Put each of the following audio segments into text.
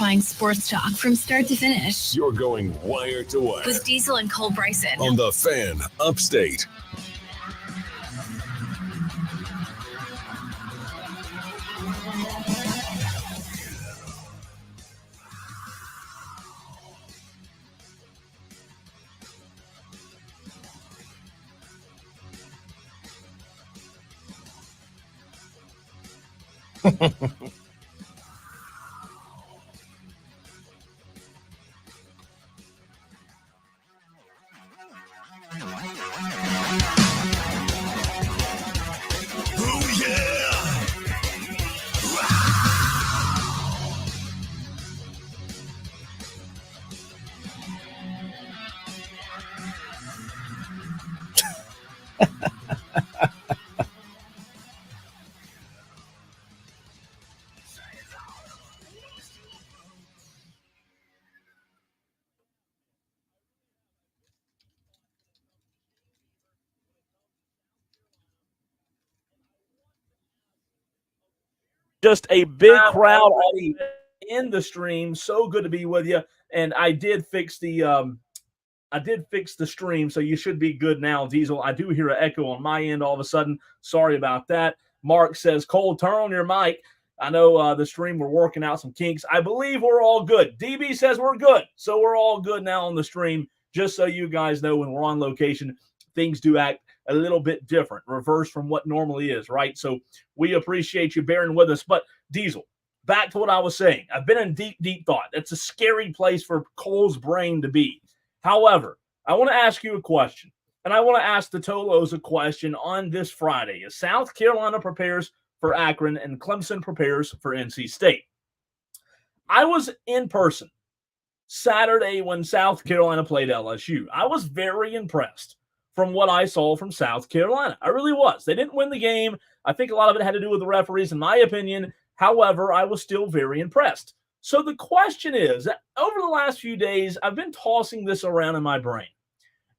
Clarifying sports talk from start to finish. You're going wire to wire with Diesel and Cole Bryson on the Fan Upstate. Just a big crowd in the stream. So good to be with you. And I did fix the stream, so you should be good now, Diesel. I do hear an echo on my end all of a sudden. Sorry about that. Mark says, Cole, turn on your mic. I know the stream, we're working out some kinks. I believe we're all good. DB says we're good. So we're all good now on the stream. Just so you guys know, when we're on location, things do act a little bit different, reverse from what normally is, right? So we appreciate you bearing with us. But Diesel, back to what I was saying. I've been in deep, deep thought. That's a scary place for Cole's brain to be. However, I want to ask you a question, and I want to ask the Tolos a question on this Friday as South Carolina prepares for Akron and Clemson prepares for NC State. I was in person Saturday when South Carolina played LSU. I was very impressed from what I saw from South Carolina. I really was. They didn't win the game. I think a lot of it had to do with the referees, in my opinion. However, I was still very impressed. So the question is, over the last few days, I've been tossing this around in my brain.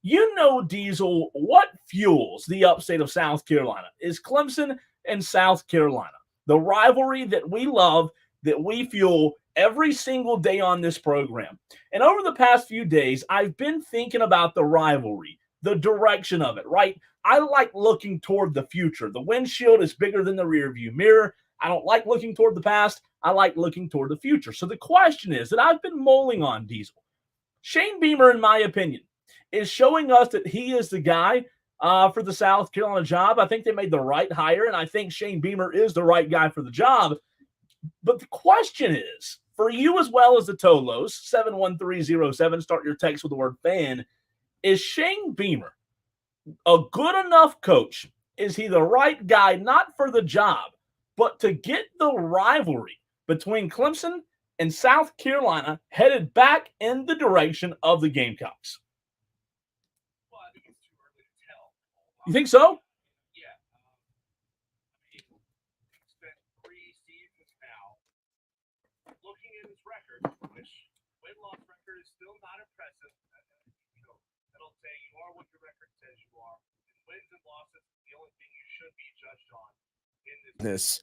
You know, Diesel, what fuels the upstate of South Carolina is Clemson and South Carolina. The rivalry that we love, that we fuel every single day on this program. And over the past few days, I've been thinking about the rivalry, the direction of it, right? I like looking toward the future. The windshield is bigger than the rearview mirror. I don't like looking toward the past. I like looking toward the future. So the question is that I've been mulling on, Diesel. Shane Beamer, in my opinion, is showing us that he is the guy for the South Carolina job. I think they made the right hire, and I think Shane Beamer is the right guy for the job. But the question is, for you as well as the Tolos, 71307, start your text with the word fan, is Shane Beamer a good enough coach? Is he the right guy, not for the job, but to get the rivalry between Clemson and South Carolina headed back in the direction of the Gamecocks? Well, I think it's too early to tell. You think so? Yeah. It's been 3 seasons now. Looking at his record, which win-loss record is still not impressive. It'll say you are what your record says you are. And wins and losses is the only thing you should be judged on in this.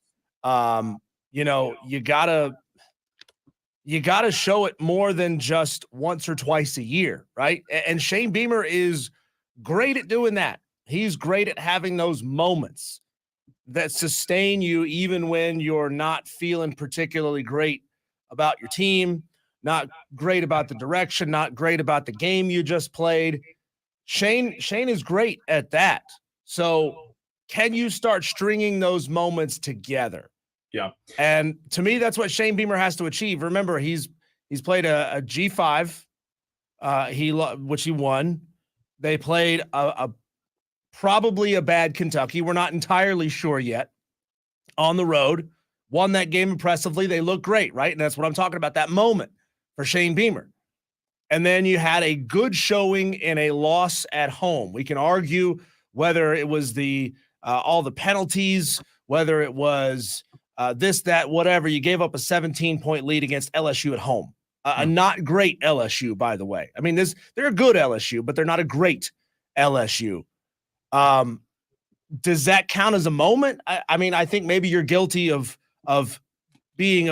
You gotta show it more than just once or twice a year, right? And Shane Beamer is great at doing that. He's great at having those moments that sustain you even when you're not feeling particularly great about your team, not great about the direction, not great about the game you just played. Shane is great at that. So can you start stringing those moments together? Yeah. And to me, that's what Shane Beamer has to achieve. Remember, he's played a G5, which he won. They played a probably a bad Kentucky. We're not entirely sure yet. On the road, won that game impressively. They look great, right? And that's what I'm talking about, that moment for Shane Beamer. And then you had a good showing in a loss at home. We can argue whether it was all the penalties, whether it was this, that, whatever. You gave up a 17-point lead against LSU at home. A not great LSU, by the way. I mean, they're a good LSU, but they're not a great LSU. Does that count as a moment? I mean, I think maybe you're guilty of being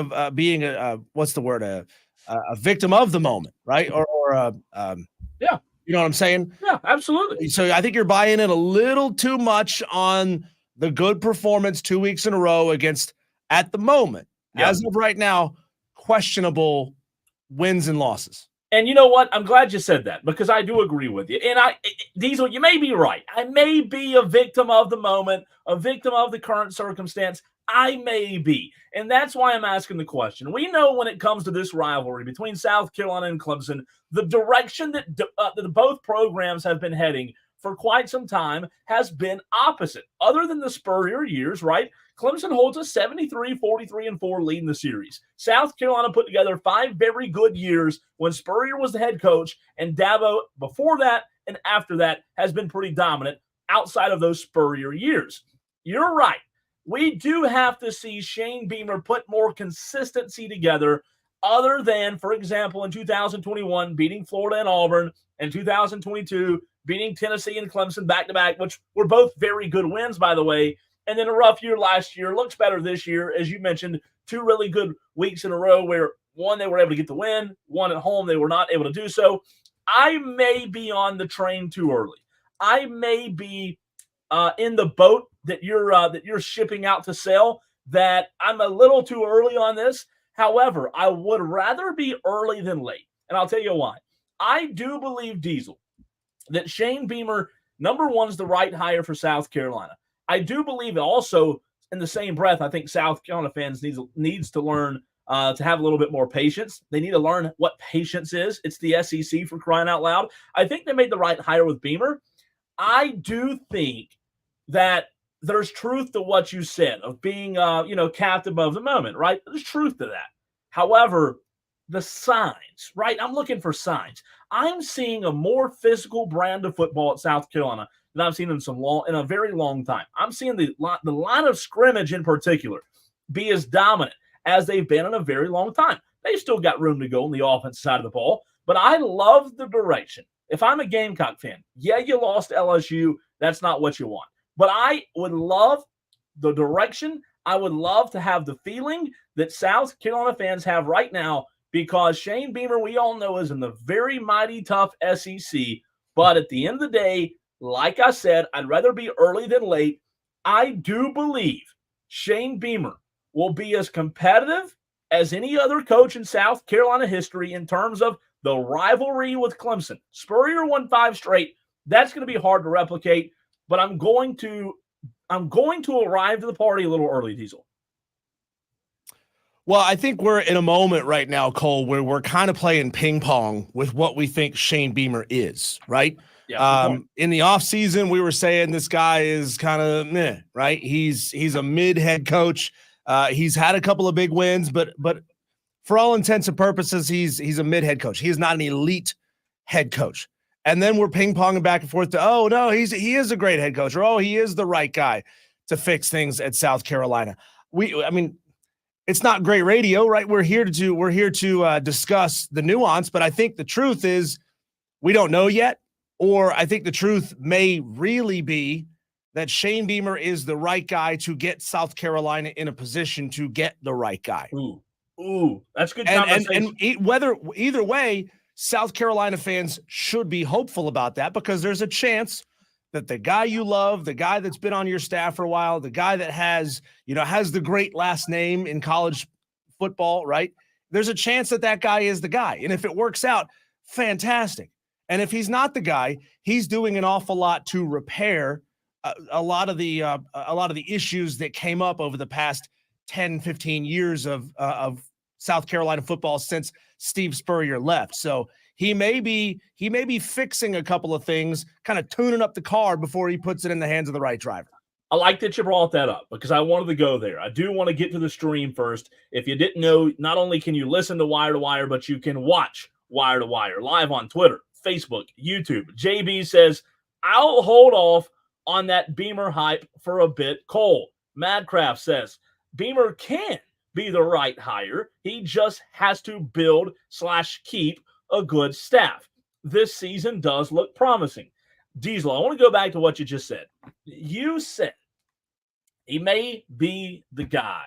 what's the word? a victim of the moment, right? Yeah. You know what I'm saying? Yeah, absolutely. So I think you're buying in a little too much on the good performance 2 weeks in a row against, at the moment, as of right now, questionable wins and losses. And you know what? I'm glad you said that because I do agree with you. And Diesel, you may be right. I may be a victim of the moment, a victim of the current circumstance. I may be. And that's why I'm asking the question. We know when it comes to this rivalry between South Carolina and Clemson, the direction that both programs have been heading for quite some time has been opposite. Other than the Spurrier years, right? Clemson holds a 73-43-4 lead in the series. South Carolina put together 5 very good years when Spurrier was the head coach, and Dabo, before that and after that, has been pretty dominant outside of those Spurrier years. You're right. We do have to see Shane Beamer put more consistency together other than, for example, in 2021, beating Florida and Auburn, and 2022, beating Tennessee and Clemson back-to-back, which were both very good wins, by the way. And then a rough year last year, looks better this year. As you mentioned, 2 really good weeks in a row where one, they were able to get the win, one at home, they were not able to do so. I may be on the train too early. I may be in the boat that you're shipping out to sell, that I'm a little too early on this. However, I would rather be early than late. And I'll tell you why. I do believe, Diesel, that Shane Beamer, number one, is the right hire for South Carolina. I do believe also, in the same breath, I think South Carolina fans needs to learn to have a little bit more patience. They need to learn what patience is. It's the SEC, for crying out loud. I think they made the right hire with Beamer. I do think that there's truth to what you said of being, captive of the moment, right? There's truth to that. However, the signs, right? I'm looking for signs. I'm seeing a more physical brand of football at South Carolina than I've seen in a very long time. I'm seeing the line of scrimmage in particular be as dominant as they've been in a very long time. They've still got room to go on the offensive side of the ball, but I love the direction. If I'm a Gamecock fan, yeah, you lost LSU. That's not what you want. But I would love the direction. I would love to have the feeling that South Carolina fans have right now, because Shane Beamer, we all know, is in the very mighty tough SEC. But at the end of the day, like I said, I'd rather be early than late. I do believe Shane Beamer will be as competitive as any other coach in South Carolina history in terms of the rivalry with Clemson. Spurrier won 5 straight. That's going to be hard to replicate, but I'm going to arrive to the party a little early, Diesel. Well, I think we're in a moment right now, Cole, where we're kind of playing ping pong with what we think Shane Beamer is, right? Yeah, in the offseason, we were saying this guy is kind of meh, right? He's a mid head coach. He's had a couple of big wins, but for all intents and purposes, he's a mid head coach. He is not an elite head coach. And then we're ping ponging back and forth to, oh no, he is a great head coach, or oh, he is the right guy to fix things at South Carolina. It's not great radio, right? We're here to discuss the nuance, but I think the truth is we don't know yet, or I think the truth may really be that Shane Beamer is the right guy to get South Carolina in a position to get the right guy. Ooh, that's good. And either way, South Carolina fans should be hopeful about that, because there's a chance that the guy you love, the guy that's been on your staff for a while, the guy that has the great last name in college football, right? There's a chance that guy is the guy. And if it works out, fantastic. And if he's not the guy, he's doing an awful lot to repair a lot of the issues that came up over the past 10, 15 years of South Carolina football since Steve Spurrier left. So he may be fixing a couple of things, kind of tuning up the car before he puts it in the hands of the right driver. I like that you brought that up, because I wanted to go there. I do want to get to the stream first. If you didn't know, not only can you listen to Wire to Wire, but you can watch Wire to Wire live on Twitter, Facebook, YouTube. JB says, I'll hold off on that Beamer hype for a bit. Cole Madcraft says, Beamer can be the right hire. He just has to build/keep a good staff. This season does look promising. Diesel, I want to go back to what you just said. You said he may be the guy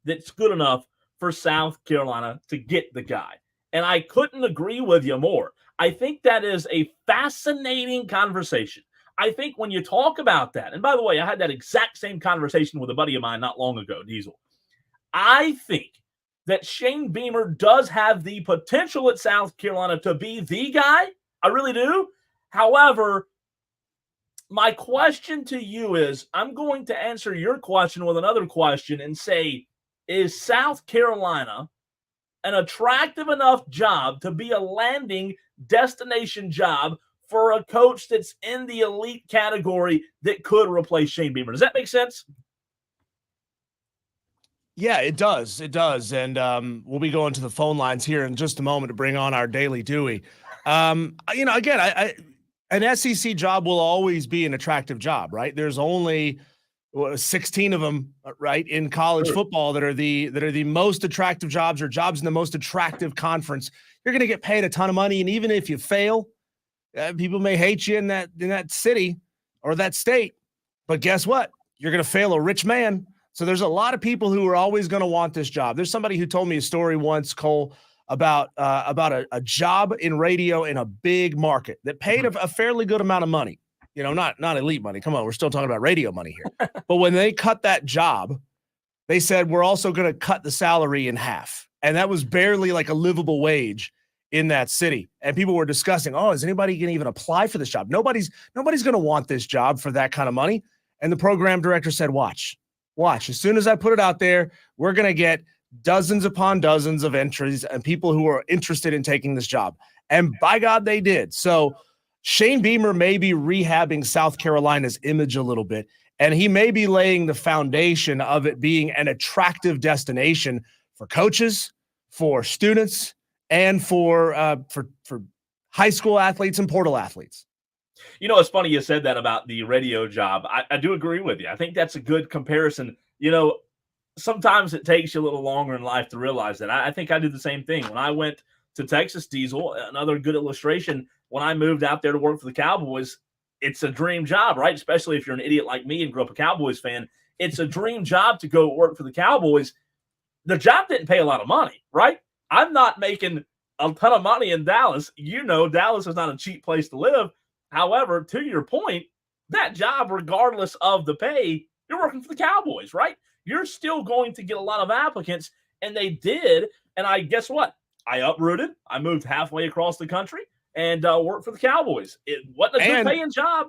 that's good enough for South Carolina to get the guy. And I couldn't agree with you more. I think that is a fascinating conversation. I think when you talk about that, and by the way, I had that exact same conversation with a buddy of mine not long ago, Diesel. I think that Shane Beamer does have the potential at South Carolina to be the guy. I really do. However, my question to you is, I'm going to answer your question with another question and say, is South Carolina an attractive enough job to be a landing destination job for a coach that's in the elite category that could replace Shane Beamer? Does that make sense? Yeah, it does. It does. And we'll be going to the phone lines here in just a moment to bring on our Daily Dewey. Again, an SEC job will always be an attractive job, right? There's only 16 of them, right, in college football that are the most attractive jobs, or jobs in the most attractive conference. You're going to get paid a ton of money, and even if you fail, people may hate you in that city or that state. But guess what? You're going to fail a rich man. So there's a lot of people who are always going to want this job. There's somebody who told me a story once, Cole, about a job in radio in a big market that paid a fairly good amount of money. You know, not elite money. Come on, we're still talking about radio money here. But when they cut that job, they said, we're also going to cut the salary in half. And that was barely like a livable wage in that city. And people were discussing, is anybody going to even apply for this job? Nobody's going to want this job for that kind of money. And the program director said, watch. As soon as I put it out there, we're going to get dozens upon dozens of entries and people who are interested in taking this job. And by God, they did. So Shane Beamer may be rehabbing South Carolina's image a little bit, and he may be laying the foundation of it being an attractive destination for coaches, for students, and for high school athletes and portal athletes. You know, it's funny you said that about the radio job. I do agree with you. I think that's a good comparison. You know, sometimes it takes you a little longer in life to realize that. I think I did the same thing. When I went to Texas, Diesel, another good illustration, when I moved out there to work for the Cowboys, it's a dream job, right? Especially if you're an idiot like me and grew up a Cowboys fan. It's a dream job to go work for the Cowboys. The job didn't pay a lot of money, right? I'm not making a ton of money in Dallas. You know, Dallas is not a cheap place to live. However, to your point, that job, regardless of the pay, you're working for the Cowboys, right? You're still going to get a lot of applicants, and they did. And guess what? I uprooted. I moved halfway across the country and worked for the Cowboys. It wasn't a good paying job.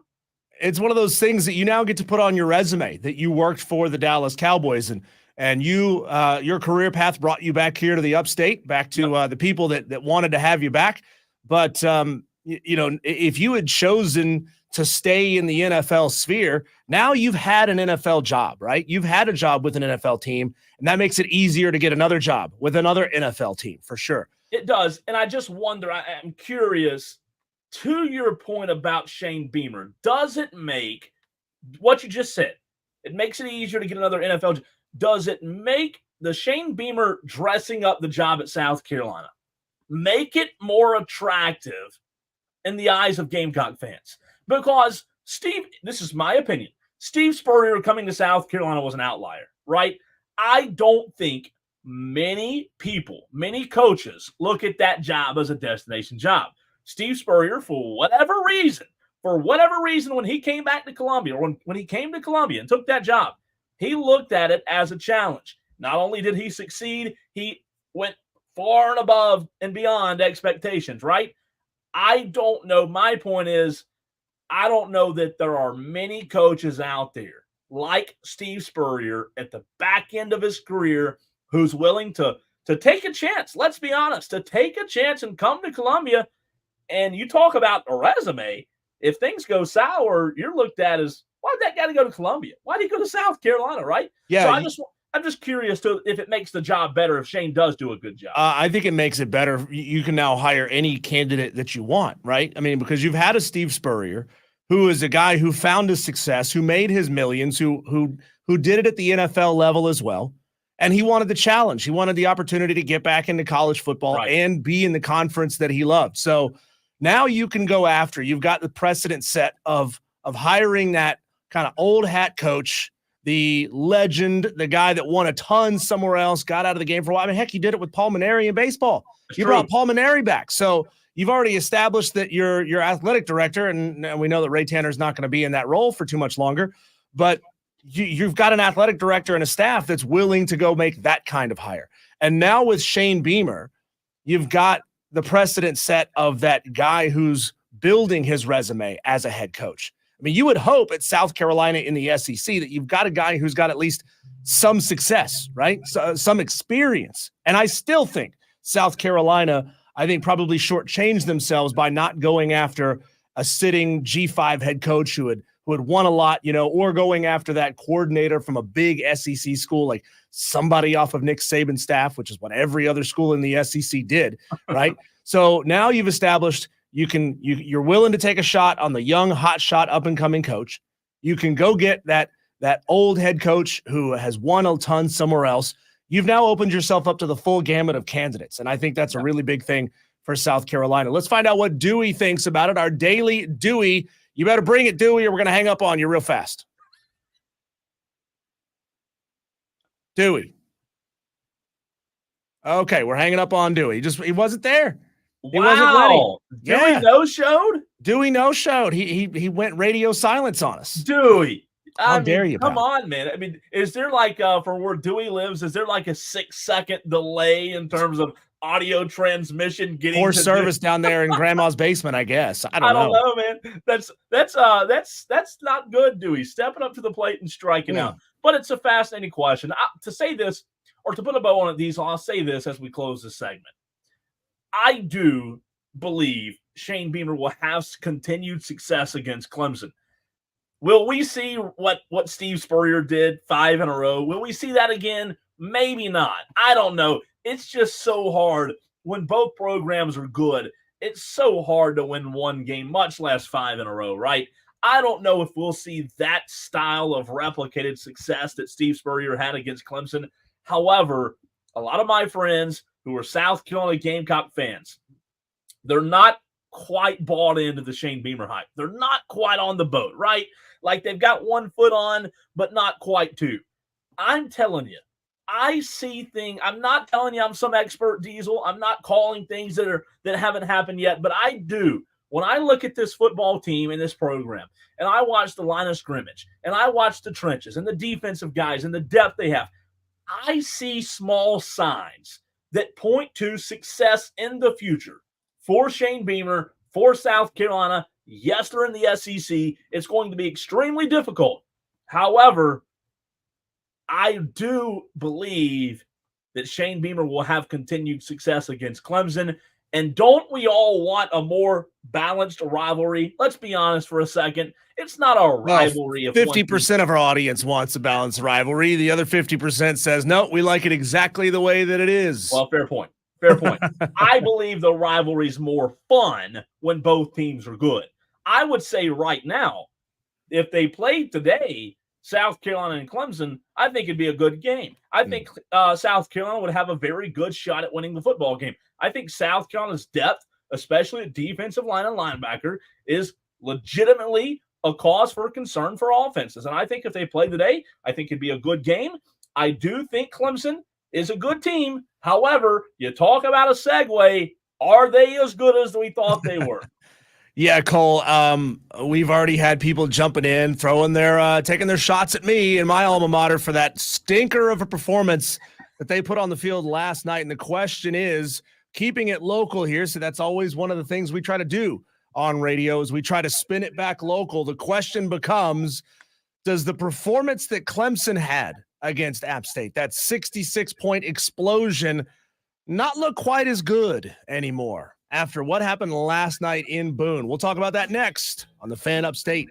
It's one of those things that you now get to put on your resume that you worked for the Dallas Cowboys, and you your career path brought you back here to the upstate, back to the people that wanted to have you back. But if you had chosen to stay in the NFL sphere, now you've had an NFL job, right? You've had a job with an NFL team, and that makes it easier to get another job with another NFL team for sure. It does. And I just wonder, I'm curious, to your point about Shane Beamer, does it make what you just said, it makes it easier to get another NFL job. Does it make the Shane Beamer dressing up the job at South Carolina make it more attractive in the eyes of Gamecock fans? Because this is my opinion, Steve Spurrier coming to South Carolina was an outlier, right? I don't think many coaches look at that job as a destination job. Steve Spurrier, for whatever reason, when he came back to Columbia, or when he came to Columbia and took that job, he looked at it as a challenge. Not only did he succeed, he went far and above and beyond expectations, right? I don't know. My point is, I don't know that there are many coaches out there like Steve Spurrier at the back end of his career who's willing to take a chance. Let's be honest, to take a chance and come to Columbia. And you talk about a resume. If things go sour, you're looked at as, why'd that guy go to Columbia? Why'd he go to South Carolina, right? Yeah. So I'm just curious if it makes the job better if Shane does do a good job. I think it makes it better. You can now hire any candidate that you want, right? I mean, because you've had a Steve Spurrier, who is a guy who found his success, who made his millions, who did it at the NFL level as well. And he wanted the challenge. He wanted the opportunity to get back into college football and be in the conference that he loved. So now you can go after. You've got the precedent set of hiring that kind of old hat coach the legend, the guy that won a ton somewhere else, got out of the game for a while. I mean, heck, he did it with Paul Maneri in baseball. You brought Paul Maneri back. So you've already established that you're athletic director, and we know that Ray Tanner's not going to be in that role for too much longer. But you've got an athletic director and a staff that's willing to go make that kind of hire. And now with Shane Beamer, you've got the precedent set of that guy who's building his resume as a head coach. I mean, you would hope at South Carolina in the SEC that you've got a guy who's got at least some success, right? So, some experience. And I still think South Carolina, I think, probably shortchanged themselves by not going after a sitting G5 head coach who had won a lot, or going after that coordinator from a big SEC school, like somebody off of Nick Saban's staff, which is what every other school in the SEC did, right? So now you've established you're willing to take a shot on the young, hot shot, up and coming coach. You can go get that old head coach who has won a ton somewhere else. You've now opened yourself up to the full gamut of candidates. And I think that's a really big thing for South Carolina. Let's find out what Dewey thinks about it. Our daily Dewey. You better bring it, Dewey, or we're going to hang up on you real fast. Dewey. Okay, we're hanging up on Dewey. He wasn't there. He wasn't ready. Dewey no-showed? Dewey no-showed. He went radio silence on us. Dewey. How dare you? Come on, man. I mean, is there like for where Dewey lives, is there like a 6-second delay in terms of audio transmission getting poor service down there in grandma's basement, I guess. I don't know, man. That's not good, Dewey. Stepping up to the plate and striking out. But it's a fascinating question. To say this, or to put a bow on it, Diesel, I'll say this as we close this segment. I do believe Shane Beamer will have continued success against Clemson. Will we see what Steve Spurrier did 5 in a row? Will we see that again? Maybe not. I don't know. It's just so hard when both programs are good. It's so hard to win one game, much less 5 in a row, right? I don't know if we'll see that style of replicated success that Steve Spurrier had against Clemson. However, a lot of my friends who are South Carolina Gamecock fans, they're not quite bought into the Shane Beamer hype. They're not quite on the boat, right? Like they've got one foot on, but not quite two. I'm telling you, I see things. I'm not telling you I'm some expert, Diesel. I'm not calling things that haven't happened yet, but I do. When I look at this football team and this program, and I watch the line of scrimmage, and I watch the trenches and the defensive guys and the depth they have, I see small signs that point to success in the future for Shane Beamer, for South Carolina. Yes, they're in the SEC. It's going to be extremely difficult. However, I do believe that Shane Beamer will have continued success against Clemson. And don't we all want a more balanced rivalry? Let's be honest for a second. It's not a rivalry. 50% of our audience wants a balanced rivalry. The other 50% says, no, we like it exactly the way that it is. Well, fair point. Fair point. I believe the rivalry is more fun when both teams are good. I would say right now, if they played today, South Carolina and Clemson, I think it'd be a good game. I think South Carolina would have a very good shot at winning the football game. I think South Carolina's depth, especially at defensive line and linebacker, is legitimately a cause for concern for offenses. And I think if they play today, I think it'd be a good game. I do think Clemson is a good team. However, you talk about a segue. Are they as good as we thought they were? Yeah, Cole, we've already had people jumping in, taking their shots at me and my alma mater for that stinker of a performance that they put on the field last night. And the question is, keeping it local here, so that's always one of the things we try to do on radio is we try to spin it back local. The question becomes, does the performance that Clemson had against App State, that 66-point explosion, not look quite as good anymore after what happened last night in Boone? We'll talk about that next on the Fan Upstate.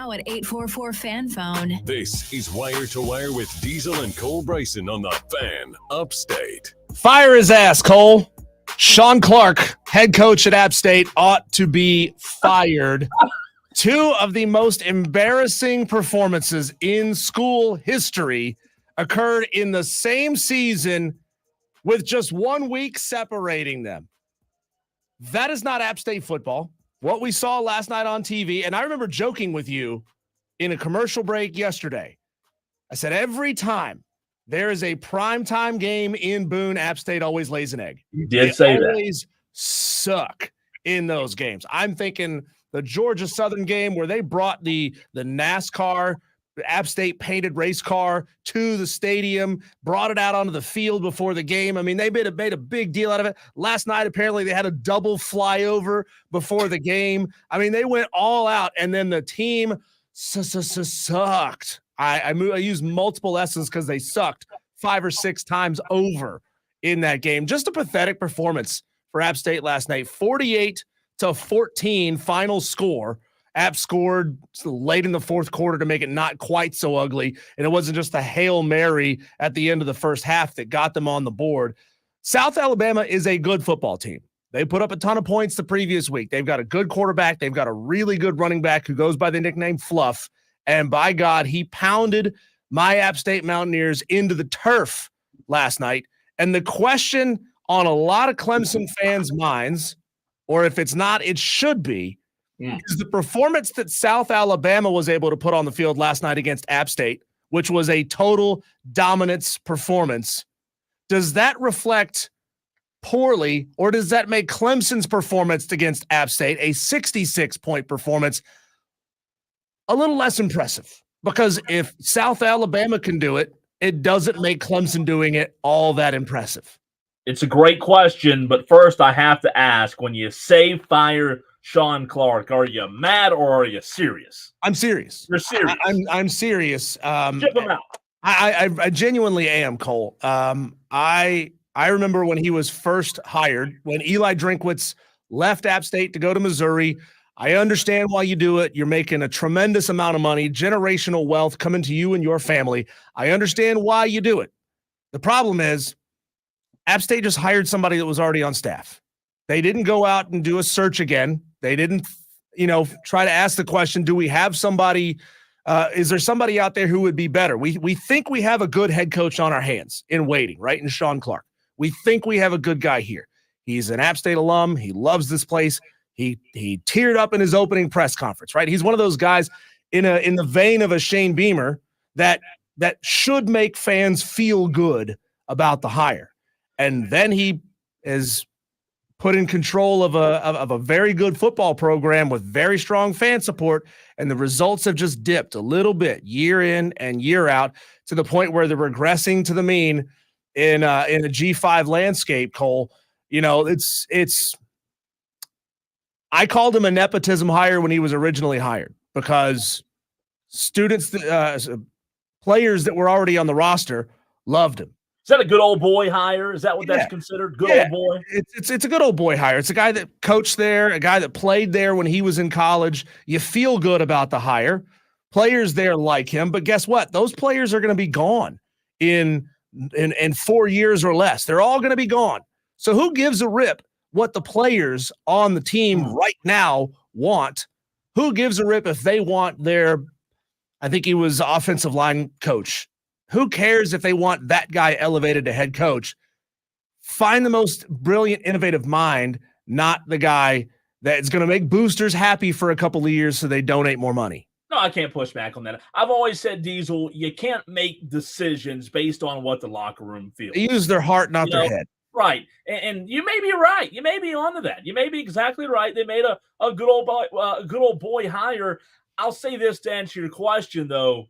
now at 844-FAN-PHONE. This is Wire to Wire with Diesel and Cole Bryson on the Fan Upstate. Fire his ass, Cole. Sean Clark, head coach at App State, ought to be fired. Two of the most embarrassing performances in school history occurred in the same season with just 1 week separating them. That is not App State football. What we saw last night on TV, and I remember joking with you in a commercial break yesterday. I said, every time there is a primetime game in Boone, App State always lays an egg. You did say that. They always suck in those games. I'm thinking the Georgia Southern game where they brought the NASCAR, the App State painted race car to the stadium, brought it out onto the field before the game. I mean, they made a big deal out of it. Last night, apparently, they had a double flyover before the game. I mean, they went all out, and then the team sucked. I used multiple S's because they sucked 5 or 6 times over in that game. Just a pathetic performance for App State last night. 48-14 final score. App scored late in the fourth quarter to make it not quite so ugly, and it wasn't just a Hail Mary at the end of the first half that got them on the board. South Alabama is a good football team. They put up a ton of points the previous week. They've got a good quarterback. They've got a really good running back who goes by the nickname Fluff, and by God, he pounded my App State Mountaineers into the turf last night. And the question on a lot of Clemson fans' minds, or if it's not, it should be, is the performance that South Alabama was able to put on the field last night against App State, which was a total dominance performance, does that reflect poorly, or does that make Clemson's performance against App State, a 66-point performance, a little less impressive? Because if South Alabama can do it, it doesn't make Clemson doing it all that impressive. It's a great question, but first I have to ask, when you say fire Sean Clark, are you mad or are you serious? I'm serious. You're serious. I'm serious. Ship him out. I genuinely am, Cole. I remember when he was first hired, when Eli Drinkwitz left App State to go to Missouri. I understand why you do it. You're making a tremendous amount of money, generational wealth coming to you and your family. I understand why you do it. The problem is App State just hired somebody that was already on staff. They didn't go out and do a search again. They didn't, try to ask the question, do we have somebody, is there somebody out there who would be better? We think we have a good head coach on our hands in waiting, right? And Sean Clark. We think we have a good guy here. He's an App State alum. He loves this place. He teared up in his opening press conference, right? He's one of those guys in the vein of a Shane Beamer that should make fans feel good about the hire. And then he is put in control of a very good football program with very strong fan support, and the results have just dipped a little bit year in and year out to the point where they're regressing to the mean in a G5 landscape, Cole. It's I called him a nepotism hire when he was originally hired because players that were already on the roster loved him. Is that a good old boy hire? Is that what that's considered? Good old boy? It's a good old boy hire. It's a guy that coached there, a guy that played there when he was in college. You feel good about the hire. Players there like him, but guess what? Those players are going to be gone in 4 years or less. They're all going to be gone. So who gives a rip what the players on the team right now want? Who gives a rip if they want their, I think he was offensive line coach. Who cares if they want that guy elevated to head coach? Find the most brilliant, innovative mind, not the guy that's going to make boosters happy for a couple of years so they donate more money. No, I can't push back on that. I've always said, Diesel, you can't make decisions based on what the locker room feels. They use their heart, not their head. Right. And you may be right. You may be onto that. You may be exactly right. They made a good old boy hire. I'll say this to answer your question, though.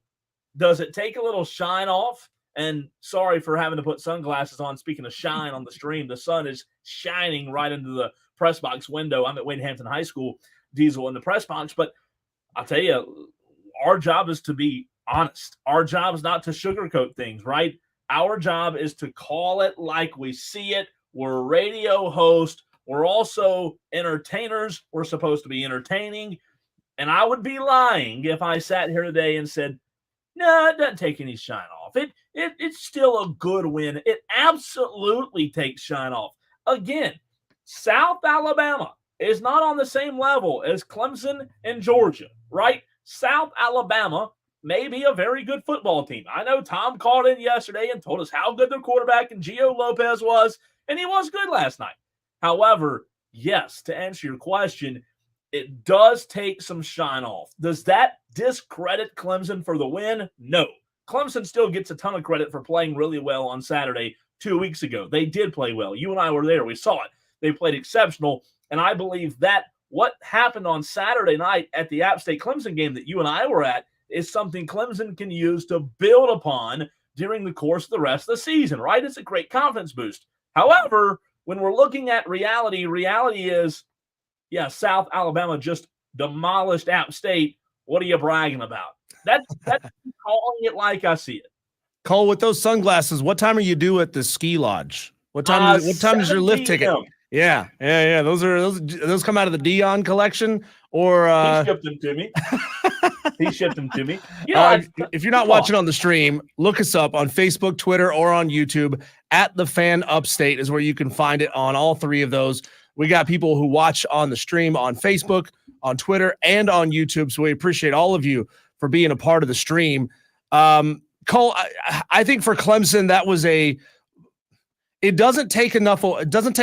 Does it take a little shine off? And sorry for having to put sunglasses on. Speaking of shine on the stream, the sun is shining right into the press box window. I'm at Wayne Hampton High School, Diesel in the press box. But I'll tell you, our job is to be honest. Our job is not to sugarcoat things, right? Our job is to call it like we see it. We're a radio host. We're also entertainers. We're supposed to be entertaining. And I would be lying if I sat here today and said, no, it doesn't take any shine off. It's still a good win. It absolutely takes shine off. Again, South Alabama is not on the same level as Clemson and Georgia, right? South Alabama may be a very good football team. I know Tom called in yesterday and told us how good their quarterback and Gio Lopez was, and he was good last night. However, yes, to answer your question, it does take some shine off. Does that discredit Clemson for the win? No. Clemson still gets a ton of credit for playing really well on Saturday 2 weeks ago. They did play well. You and I were there. We saw it. They played exceptional, and I believe that what happened on Saturday night at the App State-Clemson game that you and I were at is something Clemson can use to build upon during the course of the rest of the season, right? It's a great confidence boost. However, when we're looking at reality is, yeah, South Alabama just demolished App State. What are you bragging about? That's calling it like I see it. Cole, with those sunglasses, what time are you due at the ski lodge? What time is your lift ticket? Yeah. Those come out of the Dion collection, or he shipped them to me. You know, if you're not watching on the stream, look us up on Facebook, Twitter, or on YouTube. At the Fan Upstate is where you can find it on all three of those. We got people who watch on the stream on Facebook, on Twitter, and on YouTube. So we appreciate all of you for being a part of the stream. Cole, I think for Clemson, that was it doesn't take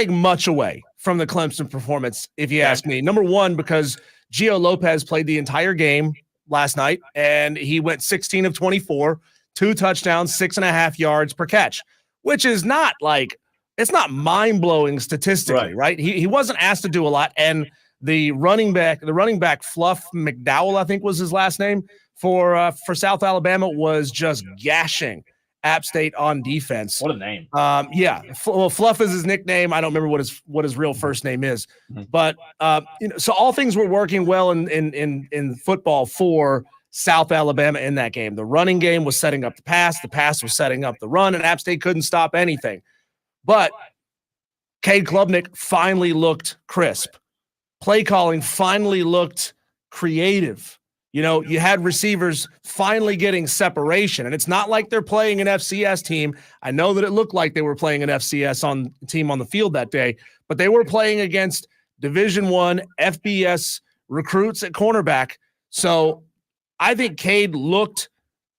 much away from the Clemson performance, if you ask me. Number one, because Gio Lopez played the entire game last night, and he went 16 of 24, 2 touchdowns, 6.5 yards per catch, which is not it's not mind-blowing statistically, right? He wasn't asked to do a lot, and the running back Fluff McDowell, I think was his last name, for South Alabama, was just gashing App State on defense. What a name. Fluff is his nickname. I don't remember what his real first name is. But so all things were working well in football for South Alabama in that game. The running game was setting up the pass was setting up the run, and App State couldn't stop anything. But Cade Klubnik finally looked crisp. Play calling finally looked creative. You know, you had receivers finally getting separation, and it's not like they're playing an FCS team. I know that it looked like they were playing an FCS team on the field that day, but they were playing against Division I FBS recruits at cornerback. So I think Cade looked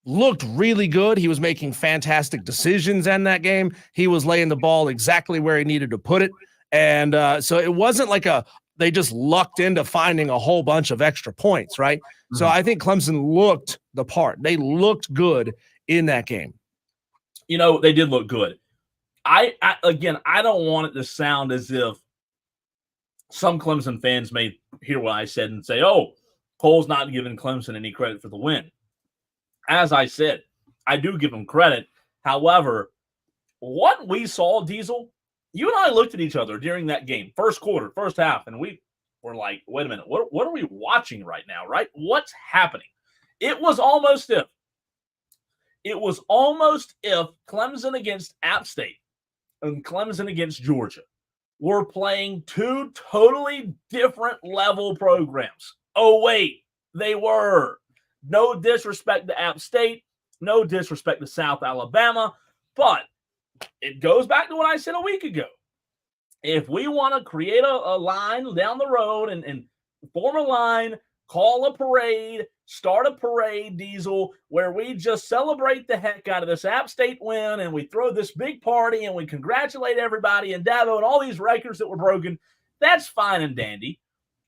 really good. He was making fantastic decisions in that game. He was laying the ball exactly where he needed to put it. And so it wasn't like they just lucked into finding a whole bunch of extra points, right? Mm-hmm. So I think Clemson looked the part. They looked good in that game. You know, they did look good. I don't want it to sound as if some Clemson fans may hear what I said and say, oh, Cole's not giving Clemson any credit for the win. As I said, I do give them credit. However, what we saw, Diesel, you and I looked at each other during that game, first quarter, first half, and we were like, wait a minute, what are we watching right now, right? What's happening? It was almost if Clemson against App State and Clemson against Georgia were playing two totally different level programs. Oh, wait, they were. No disrespect to App State, no disrespect to South Alabama, but it goes back to what I said a week ago. If we want to create a line down the road and form a line, call a parade, start a parade, Diesel, where we just celebrate the heck out of this App State win and we throw this big party and we congratulate everybody and Dabo and all these records that were broken, that's fine and dandy.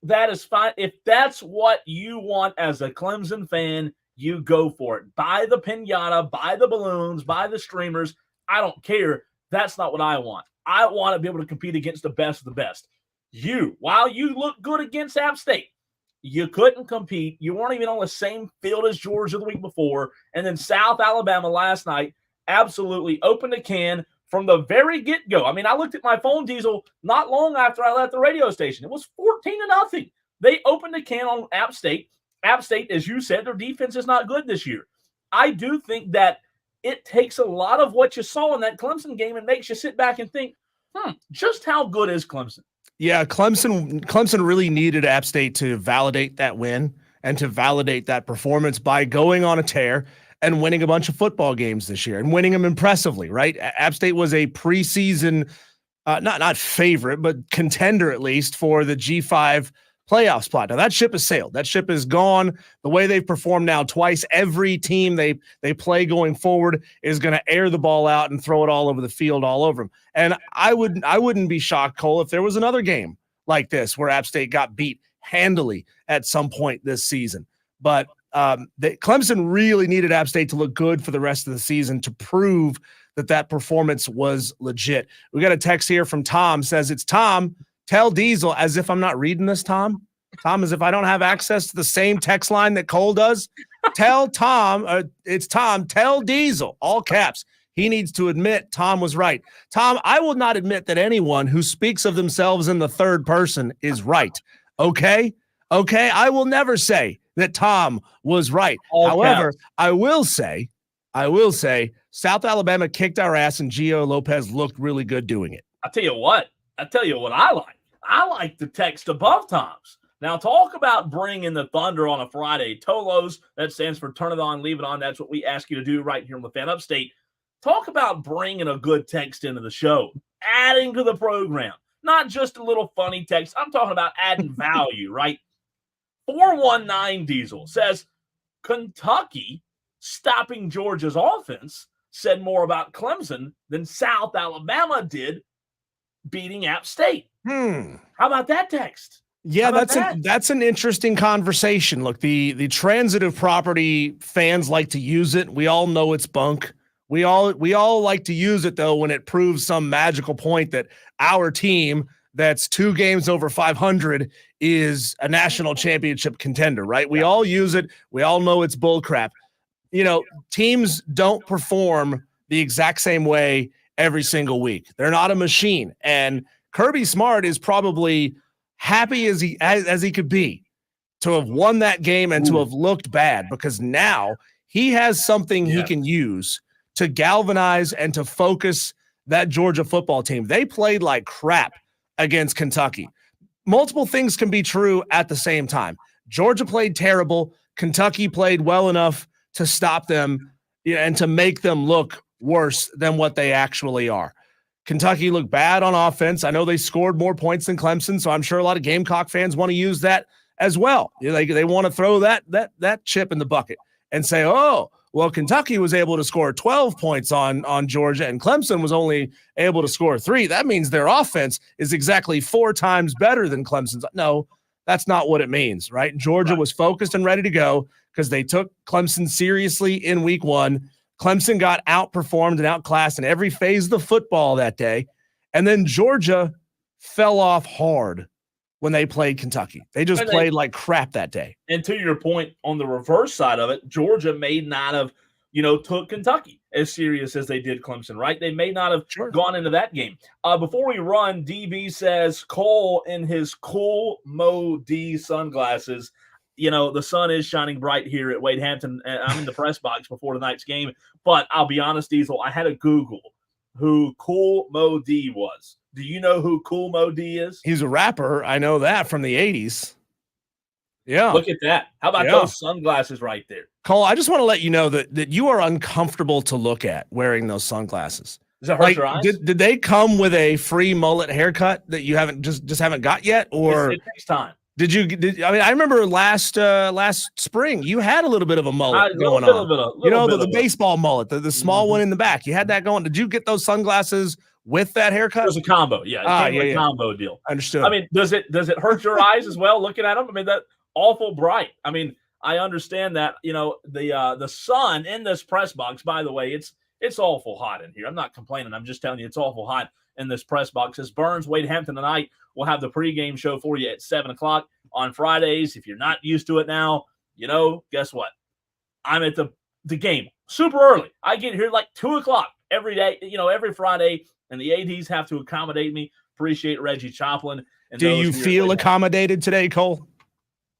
That is fine. If that's what you want as a Clemson fan, you go for it. Buy the piñata, buy the balloons, buy the streamers. I don't care. That's not what I want. I want to be able to compete against the best of the best. While you look good against App State, you couldn't compete. You weren't even on the same field as Georgia the week before. And then South Alabama last night absolutely opened a can from the very get-go. I mean, I looked at my phone, Diesel, not long after I left the radio station. It was 14-0. They opened a can on App State. App State, as you said, their defense is not good this year. I do think that it takes a lot of what you saw in that Clemson game and makes you sit back and think, just how good is Clemson? Yeah, Clemson really needed App State to validate that win. and to validate that performance by going on a tear and winning a bunch of football games this year and winning them impressively, right? App State was a preseason, not favorite, but contender at least for the G5 playoff spot. Now that ship has sailed. That ship is gone. The way they've performed now twice, every team they play going forward is going to air the ball out and throw it all over the field, all over them. And I wouldn't be shocked, Cole, if there was another game like this where App State got beat handily at some point this season. But Clemson really needed App State to look good for the rest of the season to prove that performance was legit. We got a text here from Tom, says it's Tom. Tell Diesel, as if I'm not reading this, Tom. Tom, as if I don't have access to the same text line that Cole does. Tell Tom, it's Tom, tell Diesel, all caps. He needs to admit Tom was right. Tom, I will not admit that anyone who speaks of themselves in the third person is right. Okay? Okay? I will never say that Tom was right. All However, caps. I will say South Alabama kicked our ass and Gio Lopez looked really good doing it. I tell you what I like. I like the text above Tom's. Now, talk about bringing the thunder on a Friday. Tolos, that stands for turn it on, leave it on. That's what we ask you to do right here on the Fan Upstate. Talk about bringing a good text into the show, adding to the program, not just a little funny text. I'm talking about adding value, right? 419 Diesel says, Kentucky stopping Georgia's offense said more about Clemson than South Alabama did beating App State. How about that text? Yeah, that's an interesting conversation. Look, the transitive property fans like to use it. We all know it's bunk. We all like to use it though when it proves some magical point that our team that's 2 games over 500 is a national championship contender, right? We all use it. We all know it's bull crap. You know, teams don't perform the exact same way every single week. They're not a machine. And Kirby Smart is probably happy as he could be to have won that game and to have looked bad, because now he has something he can use to galvanize and to focus that Georgia football team. They played like crap against Kentucky. Multiple things can be true at the same time. Georgia played terrible. Kentucky played well enough to stop them and to make them look worse than what they actually are. Kentucky looked bad on offense. I know they scored more points than Clemson, so I'm sure a lot of Gamecock fans want to use that as well. They want to throw that chip in the bucket and say, oh, well, Kentucky was able to score 12 points on Georgia and Clemson was only able to score 3. That means their offense is exactly 4 times better than Clemson's. No, that's not what it means, right? Georgia was focused and ready to go because they took Clemson seriously in week 1. Clemson got outperformed and outclassed in every phase of the football that day. And then Georgia fell off hard when they played Kentucky. They just played like crap that day. And to your point, on the reverse side of it, Georgia may not have, took Kentucky as serious as they did Clemson, right? They may not have gone into that game. Before we run, DB says Cole in his cool Mo D sunglasses. The sun is shining bright here at Wade Hampton. I'm in the press box before tonight's game. But I'll be honest, Diesel, I had to Google who Cool Mo D was. Do you know who Cool Mo D is? He's a rapper. I know that from the 80s. Yeah. Look at that. How about those sunglasses right there? Cole, I just want to let you know that you are uncomfortable to look at wearing those sunglasses. Does that hurt your eyes? Did they come with a free mullet haircut that you haven't haven't got yet? Or it takes time. I remember last spring you had a little bit of a mullet going on. The baseball mullet, the small one in the back. You had that going. Did you get those sunglasses with that haircut? It was a combo. Yeah. Combo deal. Understood. I mean, does it hurt your eyes as well looking at them? I mean, that awful bright. I mean, I understand that, the sun in this press box, by the way, it's awful hot in here. I'm not complaining. I'm just telling you it's awful hot in this press box. As Burns, Wade Hampton tonight, we'll have the pregame show for you at 7:00 on Fridays. If you're not used to it now, guess what? I'm at the game super early. I get here like 2:00 every day, every Friday, and the ADs have to accommodate me. Appreciate Reggie Choplin. And do you feel accommodated today, Cole?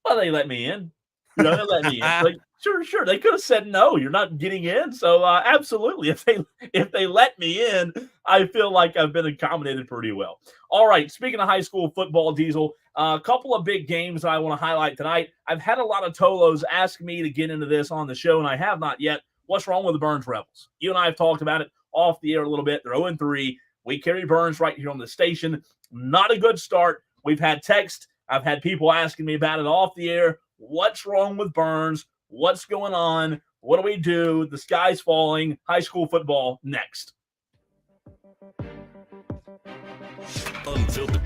Well, they let me in. You know, they let me in. Like, sure. They could have said no. You're not getting in. So absolutely, if they let me in, I feel like I've been accommodated pretty well. All right. Speaking of high school football, Diesel, a couple of big games I want to highlight tonight. I've had a lot of Tolos ask me to get into this on the show, and I have not yet. What's wrong with the Burns Rebels? You and I have talked about it off the air a little bit. They're 0-3. We carry Burns right here on the station. Not a good start. We've had text. I've had people asking me about it off the air. What's wrong with Burns? What's going on? What do we do? The sky's falling. High school football next. Unfiltered.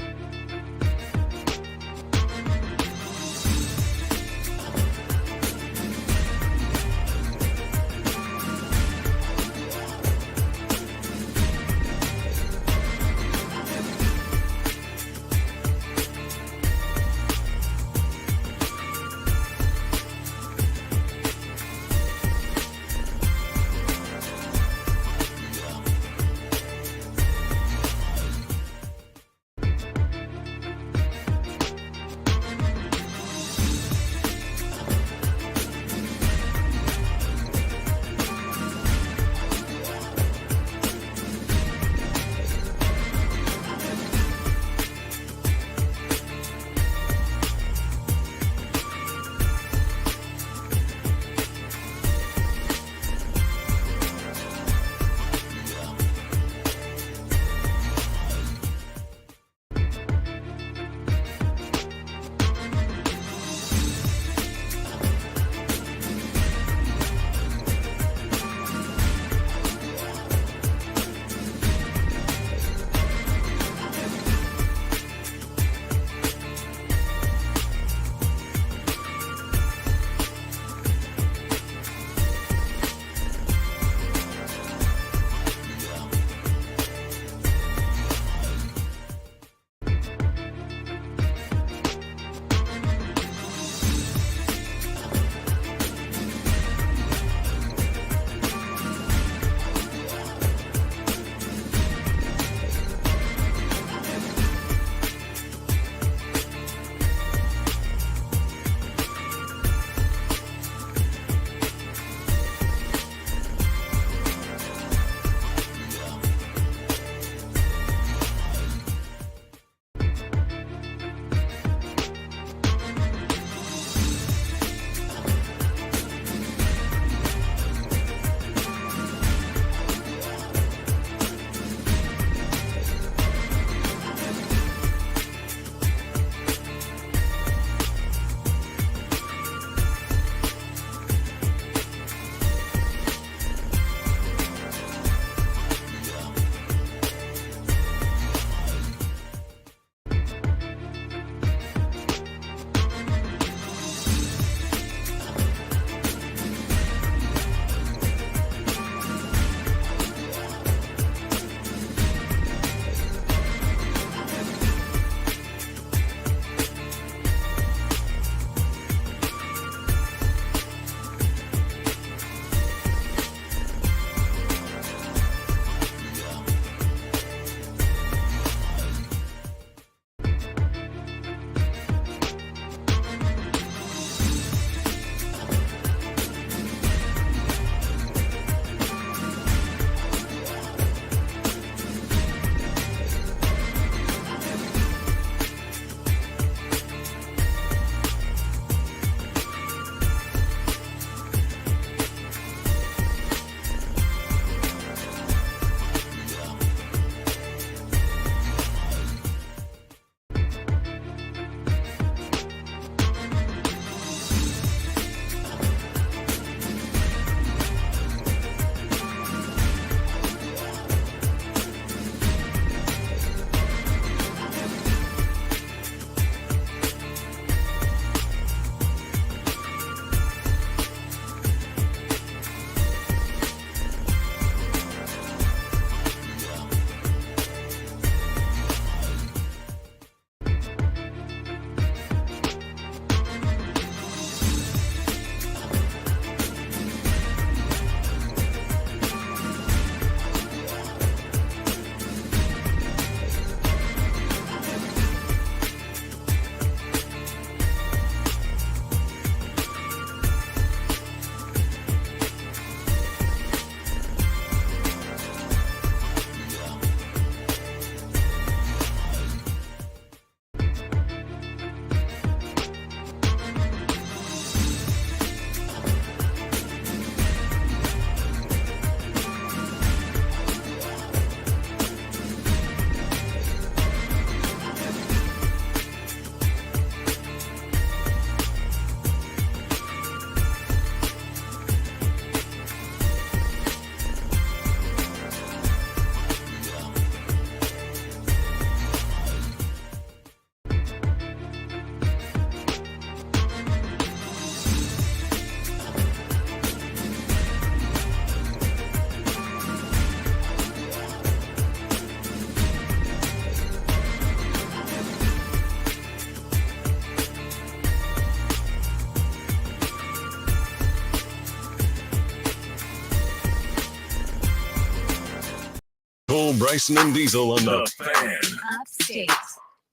Cole, Bryson, and Diesel on the Fan. Upstate.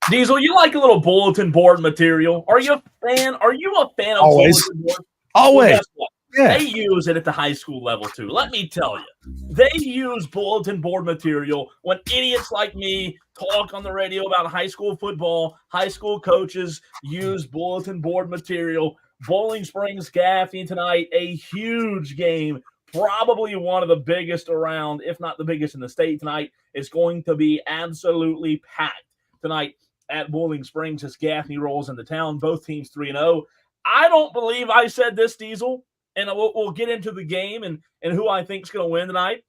Diesel, you like a little bulletin board material? Are you a fan? Are you a fan of Always. bulletin board? Always. Well, guess what? Yeah. They use it at the high school level too. Let me tell you, they use bulletin board material when idiots like me talk on the radio about high school football. High school coaches use bulletin board material. Bowling Springs Gaffney tonight, a huge game, probably one of the biggest around, if not the biggest in the state tonight. It's going to be absolutely packed tonight at Bowling Springs as Gaffney rolls into town. Both teams 3-0. I don't believe I said this, Diesel, and we'll get into the game and who I think is going to win tonight.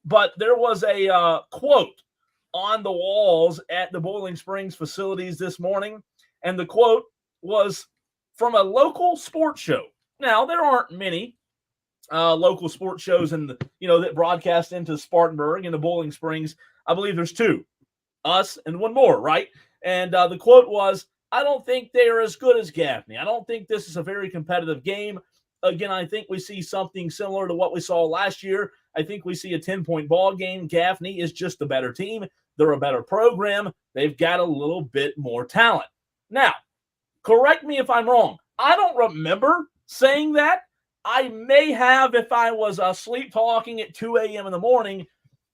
But there was a quote on the walls at the Bowling Springs facilities this morning, and the quote was from a local sports show. Now, there aren't many local sports shows in the, that broadcast into Spartanburg and the Bowling Springs. I believe there's two, us and one more, right? And the quote was, "I don't think they are as good as Gaffney. I don't think this is a very competitive game. Again, I think we see something similar to what we saw last year. I think we see a 10-point ball game. Gaffney is just a better team. They're a better program. They've got a little bit more talent." Now, correct me if I'm wrong. I don't remember saying that. I may have if I was sleep talking at 2 a.m. in the morning.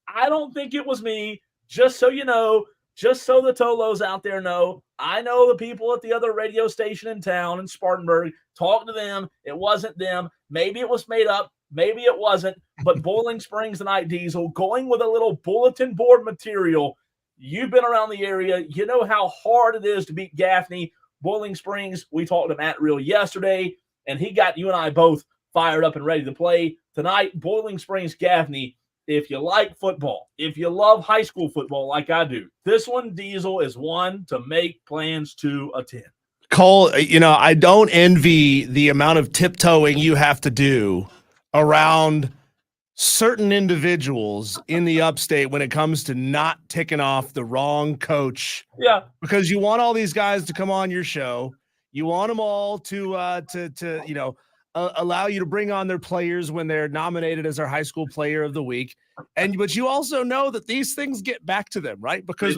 I don't think it was me. Just so you know, just so the Tolos out there know, I know the people at the other radio station in town in Spartanburg. Talk to them. It wasn't them. Maybe it was made up. Maybe it wasn't. But Bowling Springs tonight, Diesel, going with a little bulletin board material. You've been around the area. You know how hard it is to beat Gaffney. Bowling Springs, we talked to Matt Reel yesterday, and he got you and I both fired up and ready to play. Tonight, Bowling Springs Gaffney. If you like football, if you love high school football like I do, this one, Diesel, is one to make plans to attend. Cole, I don't envy the amount of tiptoeing you have to do around certain individuals in the upstate when it comes to not ticking off the wrong coach. Yeah. Because you want all these guys to come on your show. You want them all to allow you to bring on their players when they're nominated as our high school player of the week. But you also know that these things get back to them, right? Because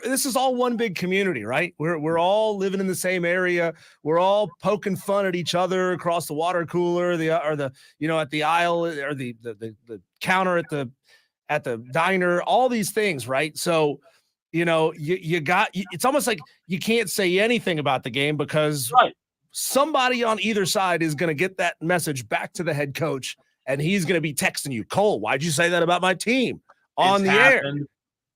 this is all one big community, right? We're all living in the same area. We're all poking fun at each other across the water cooler, at the aisle, or the counter at the diner, all these things, right? So, it's almost like you can't say anything about the game because somebody on either side is going to get that message back to the head coach, and he's going to be texting you, "Cole, why'd you say that about my team on the air?"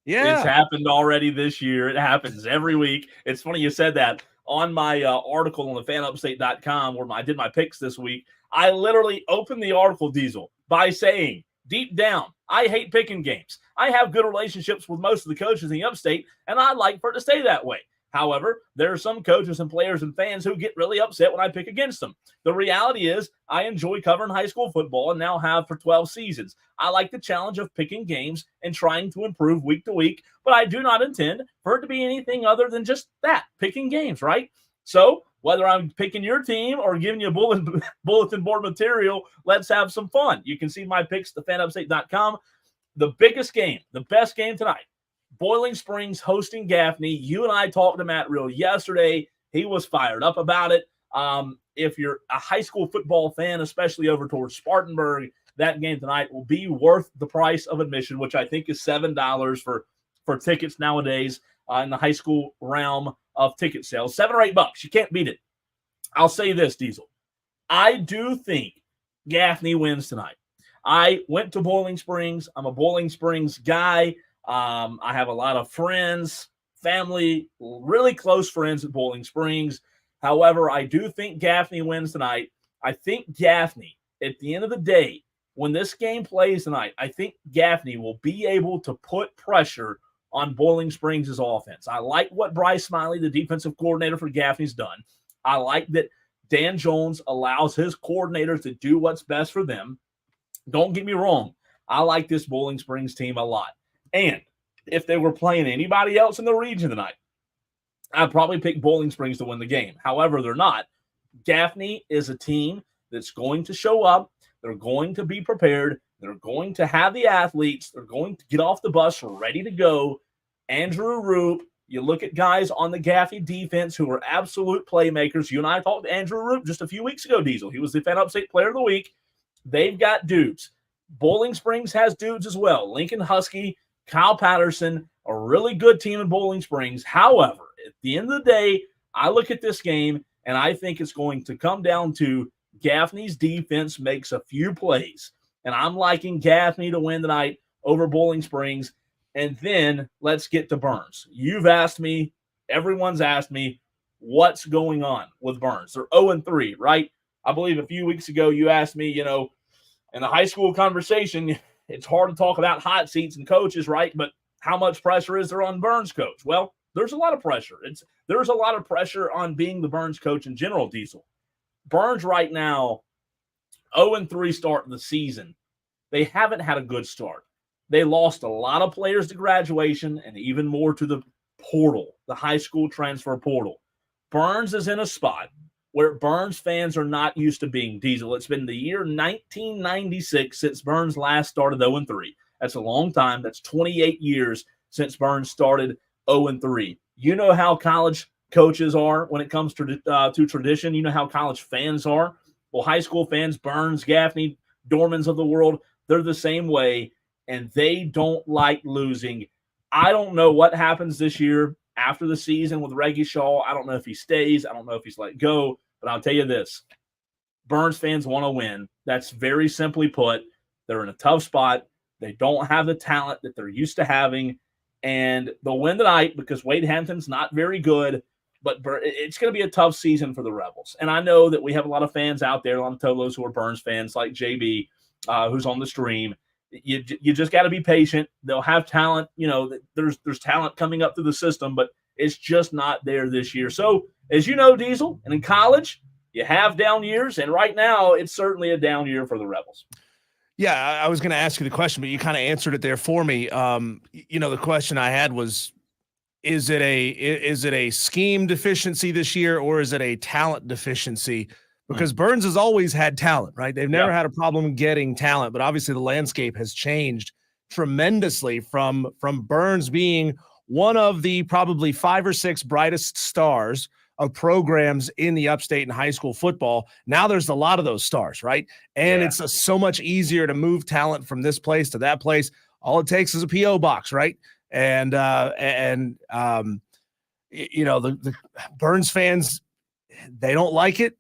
Yeah, it's happened already this year. It happens every week. It's funny you said that. On my article on the fanupstate.com where I did my picks this week, I literally opened the article, Diesel, by saying, deep down, I hate picking games. I have good relationships with most of the coaches in the upstate, and I'd like for it to stay that way. However, there are some coaches and players and fans who get really upset when I pick against them. The reality is I enjoy covering high school football and now have for 12 seasons. I like the challenge of picking games and trying to improve week to week, but I do not intend for it to be anything other than just that, picking games, right? So whether I'm picking your team or giving you bulletin board material, let's have some fun. You can see my picks at thefanupstate.com. The biggest game, the best game tonight, Bowling Springs hosting Gaffney. You and I talked to Matt Reel yesterday. He was fired up about it. If you're a high school football fan, especially over towards Spartanburg, that game tonight will be worth the price of admission, which I think is $7 for tickets nowadays in the high school realm of ticket sales. $7 or $8. You can't beat it. I'll say this, Diesel. I do think Gaffney wins tonight. I went to Bowling Springs. I'm a Bowling Springs guy. I have a lot of friends, family, really close friends at Bowling Springs. However, I do think Gaffney wins tonight. I think Gaffney, at the end of the day, when this game plays tonight, I think Gaffney will be able to put pressure on Bowling Springs' offense. I like what Bryce Smiley, the defensive coordinator for Gaffney's done. I like that Dan Jones allows his coordinators to do what's best for them. Don't get me wrong. I like this Bowling Springs team a lot. And if they were playing anybody else in the region tonight, I'd probably pick Bowling Springs to win the game. However, they're not. Gaffney is a team that's going to show up. They're going to be prepared. They're going to have the athletes. They're going to get off the bus ready to go. Andrew Roop, you look at guys on the Gaffney defense who are absolute playmakers. You and I talked to Andrew Roop just a few weeks ago, Diesel. He was the Fan Upstate Player of the Week. They've got dudes. Bowling Springs has dudes as well. Lincoln Husky, Kyle Patterson, a really good team in Bowling Springs. However, at the end of the day, I look at this game, and I think it's going to come down to Gaffney's defense makes a few plays. And I'm liking Gaffney to win tonight over Bowling Springs. And then let's get to Burns. You've asked me, everyone's asked me, what's going on with Burns? They're 0-3, right? I believe a few weeks ago you asked me, you know, in the high school conversation, it's hard to talk about hot seats and coaches, right? But how much pressure is there on Burns coach? Well, there's a lot of pressure. There's a lot of pressure on being the Burns coach in general, Diesel. Burns right now, 0-3 start of the season. They haven't had a good start. They lost a lot of players to graduation and even more to the portal, the high school transfer portal. Burns is in a spot where Burns fans are not used to being, Diesel. It's been the year 1996 since Burns last started 0-3. That's a long time. That's 28 years since Burns started 0-3. You know how college coaches are when it comes to tradition. You know how college fans are. Well, high school fans, Burns, Gaffney, Dormans of the world, they're the same way, and they don't like losing. I don't know what happens this year after the season with Reggie Shaw. I don't know if he stays. I don't know if he's let go. But I'll tell you this. Burns fans want to win. That's very simply put. They're in a tough spot. They don't have the talent that they're used to having. And they'll win tonight because Wade Hampton's not very good. But it's going to be a tough season for the Rebels. And I know that we have a lot of fans out there, a lot of Tolos who are Burns fans, like JB, who's on the stream. You just got to be patient. They'll have talent. You know, there's talent coming up through the system, but it's just not there this year. So, as you know, Diesel, and in college, you have down years, and right now it's certainly a down year for the Rebels. Yeah, I was going to ask you the question, but you kind of answered it there for me. You know, the question I had was, is it a scheme deficiency this year, or is it a talent deficiency? Because Burns has always had talent, right? They've never had a problem getting talent, but obviously the landscape has changed tremendously from Burns being one of the probably 5 or 6 brightest stars of programs in the upstate in high school football. Now there's a lot of those stars, right? And it's so much easier to move talent from this place to that place. All it takes is a PO box, right? And you know, the Burns fans, they don't like it.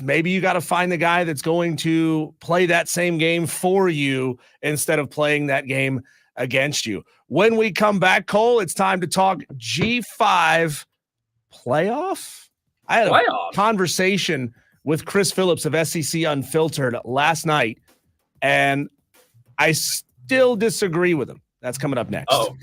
Maybe you got to find the guy that's going to play that same game for you instead of playing that game against you. When we come back, Cole, it's time to talk G5 playoff. I had a conversation with Chris Phillips of SEC Unfiltered last night, and I still disagree with him. That's coming up next. Oh.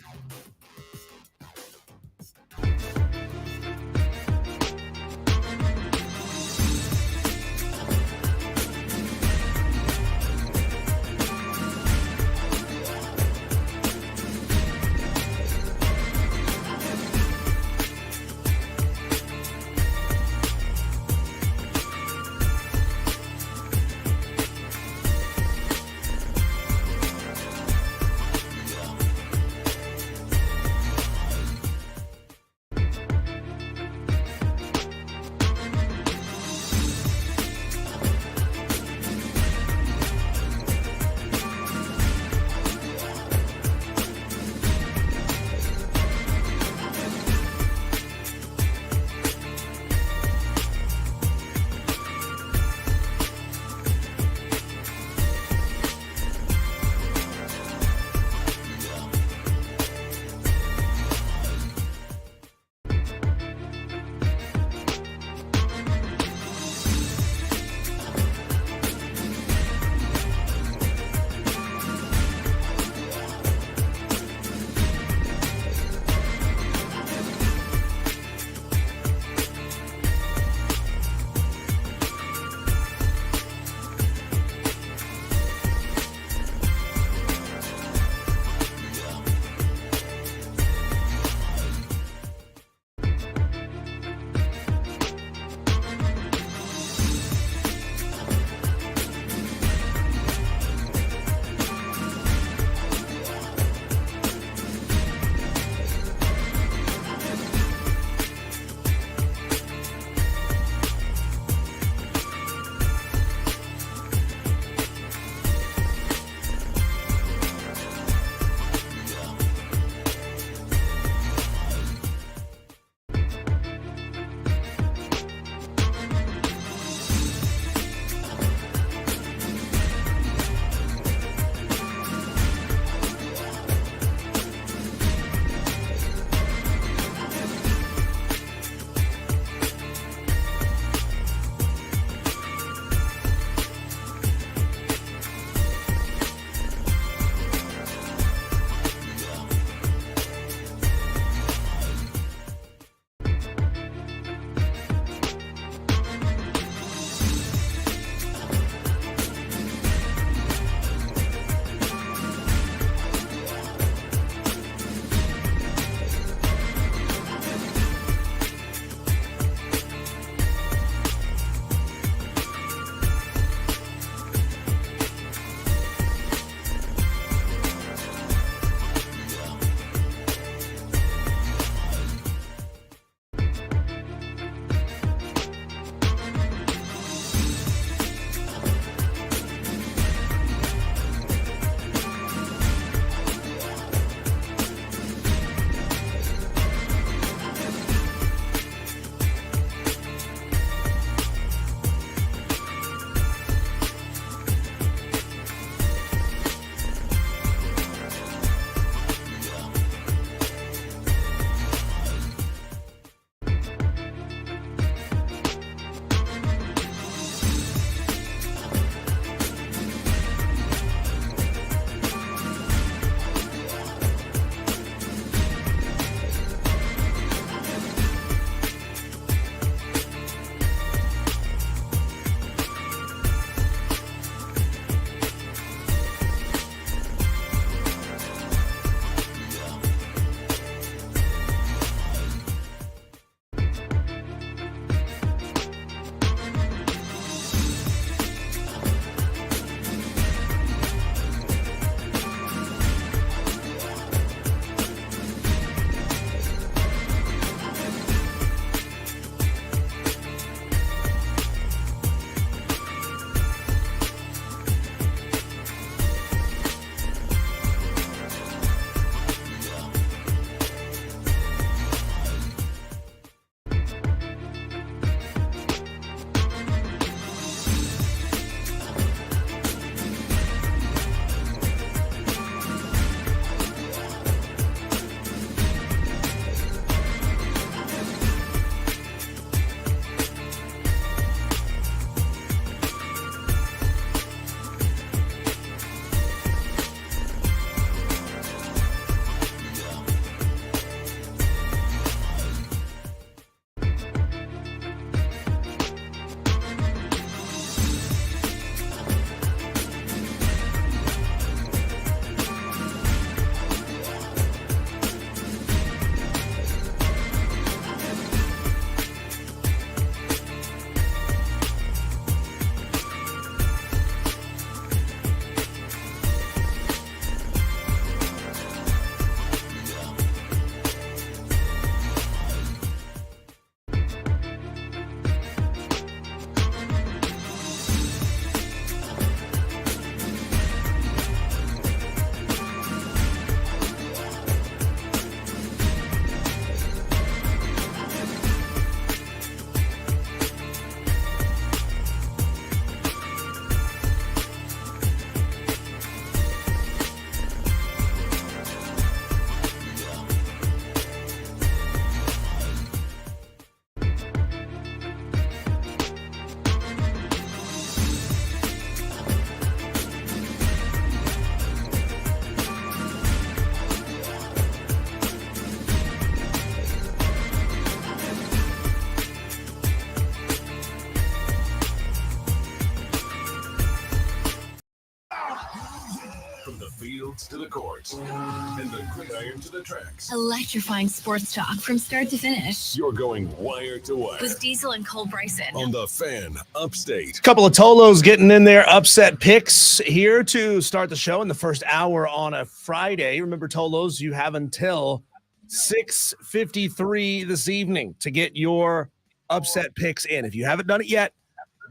sports. And the gridiron to the tracks. Electrifying sports talk from start to finish. You're going wire to wire. With Diesel and Cole Bryson. On the Fan Upstate. A couple of Tolos getting in their upset picks here to start the show in the first hour on a Friday. Remember, Tolos, you have until 6:53 this evening to get your upset picks in. If you haven't done it yet,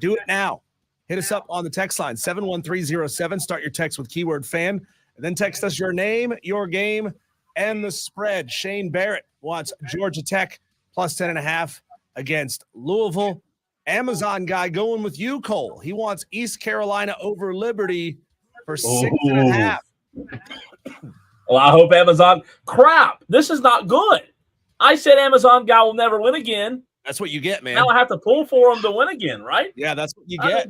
do it now. Hit us up on the text line, 71307. Start your text with keyword fan, and then text us your name, your game, and the spread. Shane Barrett wants Georgia Tech plus 10.5 against Louisville. Amazon guy going with you, Cole. He wants East Carolina over Liberty for 6.5. Well, I hope Amazon. Crap, this is not good. I said Amazon guy will never win again. That's what you get, man. Now I have to pull for him to win again, right? Yeah, that's what you get.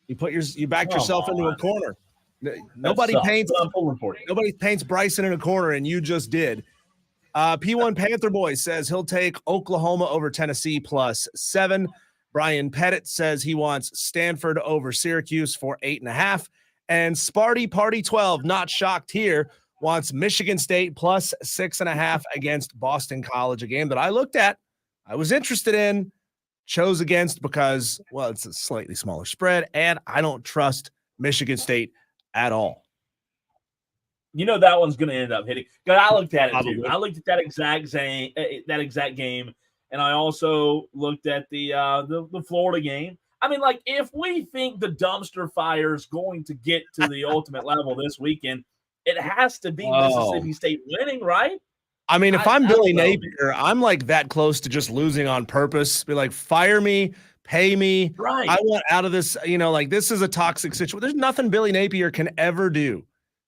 You backed yourself into a corner. Nobody paints Bryson in a corner, and you just did. P1 Panther Boy says he'll take Oklahoma over Tennessee plus 7. Brian Pettit says he wants Stanford over Syracuse for 8.5. And Sparty Party 12, not shocked here, wants Michigan State plus 6.5 against Boston College, a game that I looked at. I was interested in, chose against because, well, it's a slightly smaller spread, and I don't trust Michigan State at all. You know that one's going to end up hitting. I looked at it too. I looked at that exact game, and I also looked at the Florida game. I mean, like, if we think the dumpster fire is going to get to the ultimate level this weekend, it has to be Mississippi State winning, right? I mean, if I'm Billy Napier, I'm like that close to just losing on purpose. Be like, fire me, pay me. Right. I want out of this, like this is a toxic situation. There's nothing Billy Napier can ever do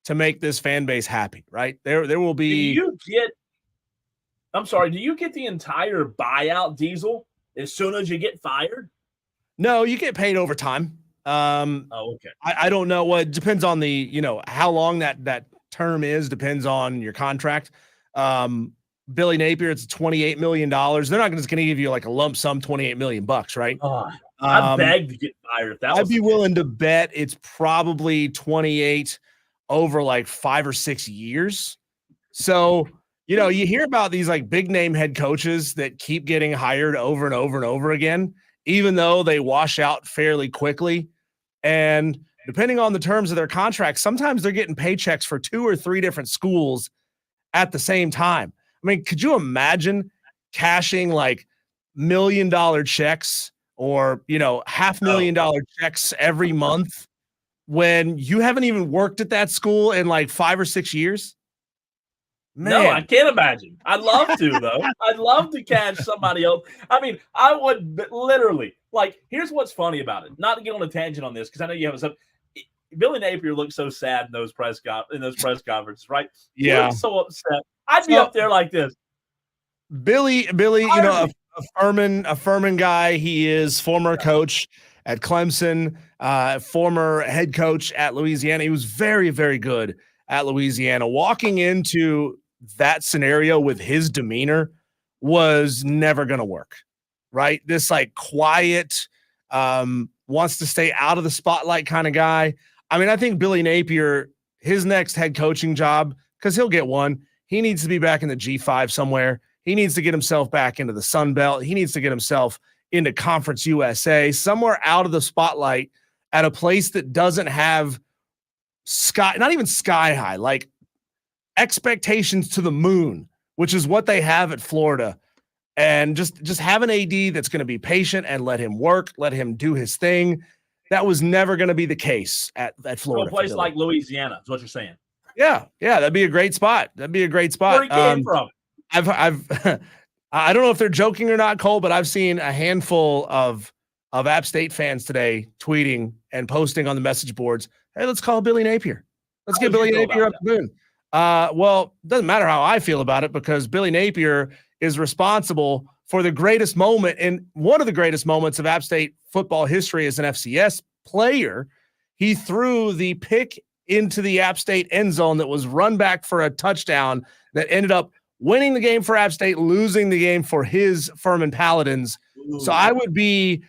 to make this fan base happy, right? There will be. Do you get the entire buyout, Diesel, as soon as you get fired? No, you get paid over time. Okay. I don't know. Well, it depends on the, how long that term is, depends on your contract. Billy Napier, it's $28 million. They're not just going to give you like a lump sum, $28 million, right? I beg to get fired. I'd be willing to bet it's probably 28 over like 5 or 6 years. So, you hear about these like big name head coaches that keep getting hired over and over and over again, even though they wash out fairly quickly. And depending on the terms of their contract, sometimes they're getting paychecks for 2 or 3 different schools at the same time. I mean, could you imagine cashing like $1 million checks or, $500,000 checks every month when you haven't even worked at that school in like 5 or 6 years? Man. No, I can't imagine. I'd love to, though. I'd love to cash somebody else. I mean, I would literally, like, here's what's funny about it. Not to get on a tangent on this, because I know you have some. Billy Napier looked so sad in those press conferences, right? Yeah. He looked so upset. I'd be up there like this. Billy, a Furman guy. He is former coach at Clemson, former head coach at Louisiana. He was very, very good at Louisiana. Walking into that scenario with his demeanor was never going to work, right? This like quiet, wants to stay out of the spotlight kind of guy. I mean, I think Billy Napier, his next head coaching job, because he'll get one, he needs to be back in the G5 somewhere. He needs to get himself back into the Sun Belt. He needs to get himself into Conference USA, somewhere out of the spotlight at a place that doesn't have not even sky high, like expectations to the moon, which is what they have at Florida. And just have an AD that's going to be patient and let him work, let him do his thing. That was never going to be the case at Florida. So a place like Louisiana is what you're saying. Yeah, that'd be a great spot. Where he came from. I don't know if they're joking or not, Cole, but I've seen a handful of App State fans today tweeting and posting on the message boards. Hey, let's call Billy Napier. Let's get Billy Napier up the moon. Well, it doesn't matter how I feel about it because Billy Napier is responsible for the greatest moment and one of the greatest moments of App State football history as an FCS player. He threw the pick into the App State end zone that was run back for a touchdown that ended up winning the game for App State, losing the game for his Furman Paladins. Ooh. So I would be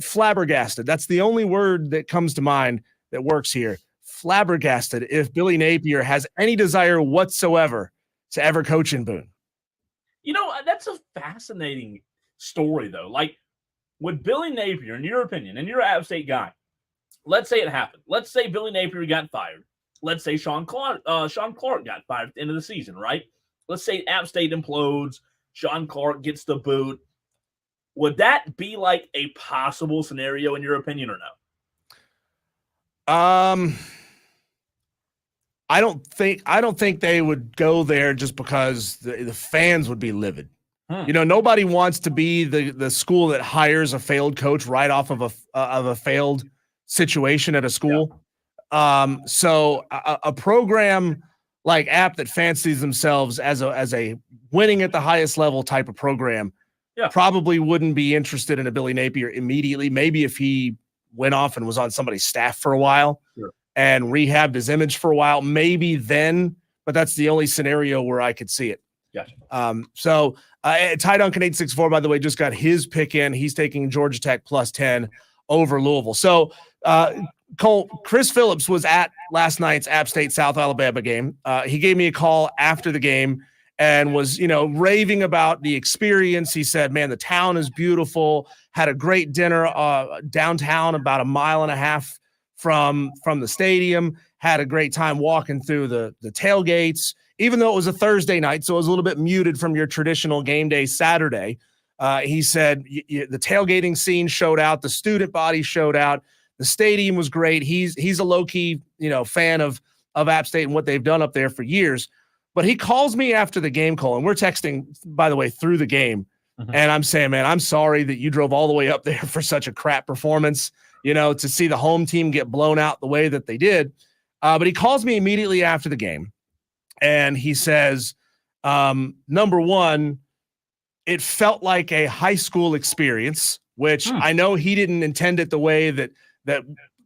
flabbergasted. That's the only word that comes to mind that works here. flabbergasted if Billy Napier has any desire whatsoever to ever coach in Boone. You know, that's a fascinating story, though. Like, with Billy Napier, in your opinion, and you're an App State guy, let's say it happened. Let's say Billy Napier got fired. Let's say Sean Clark got fired at the end of the season, right? Let's say App State implodes. Sean Clark gets the boot. Would that be like a possible scenario in your opinion or no? I don't think they would go there just because the fans would be livid. You know, nobody wants to be the school that hires a failed coach right off of a failed situation at a school. Yeah. So a program like App that fancies themselves as a winning at the highest level type of program, probably wouldn't be interested in a Billy Napier immediately. Maybe if he went off and was on somebody's staff for a while and rehabbed his image for a while, maybe then, but that's the only scenario where I could see it. Gotcha. So Ty Duncan 864, by the way, just got his pick in. He's taking Georgia Tech +10 over Louisville. So Cole, Chris Phillips was at last night's App State South Alabama game. He gave me a call after the game and was, raving about the experience. He said, man, the town is beautiful. Had a great dinner downtown about a mile and a half from the stadium. Had a great time walking through the tailgates, even though it was a Thursday night, so it was a little bit muted from your traditional game day Saturday. He said the tailgating scene showed out. The student body showed out. The stadium was great. He's a low-key, fan of App State and what they've done up there for years. But he calls me after the game, Cole, and we're texting, by the way, through the game. And I'm saying, man, I'm sorry that you drove all the way up there for such a crap performance, to see the home team get blown out the way that they did. But he calls me immediately after the game, and he says, number one, it felt like a high school experience, which I know he didn't intend it the way that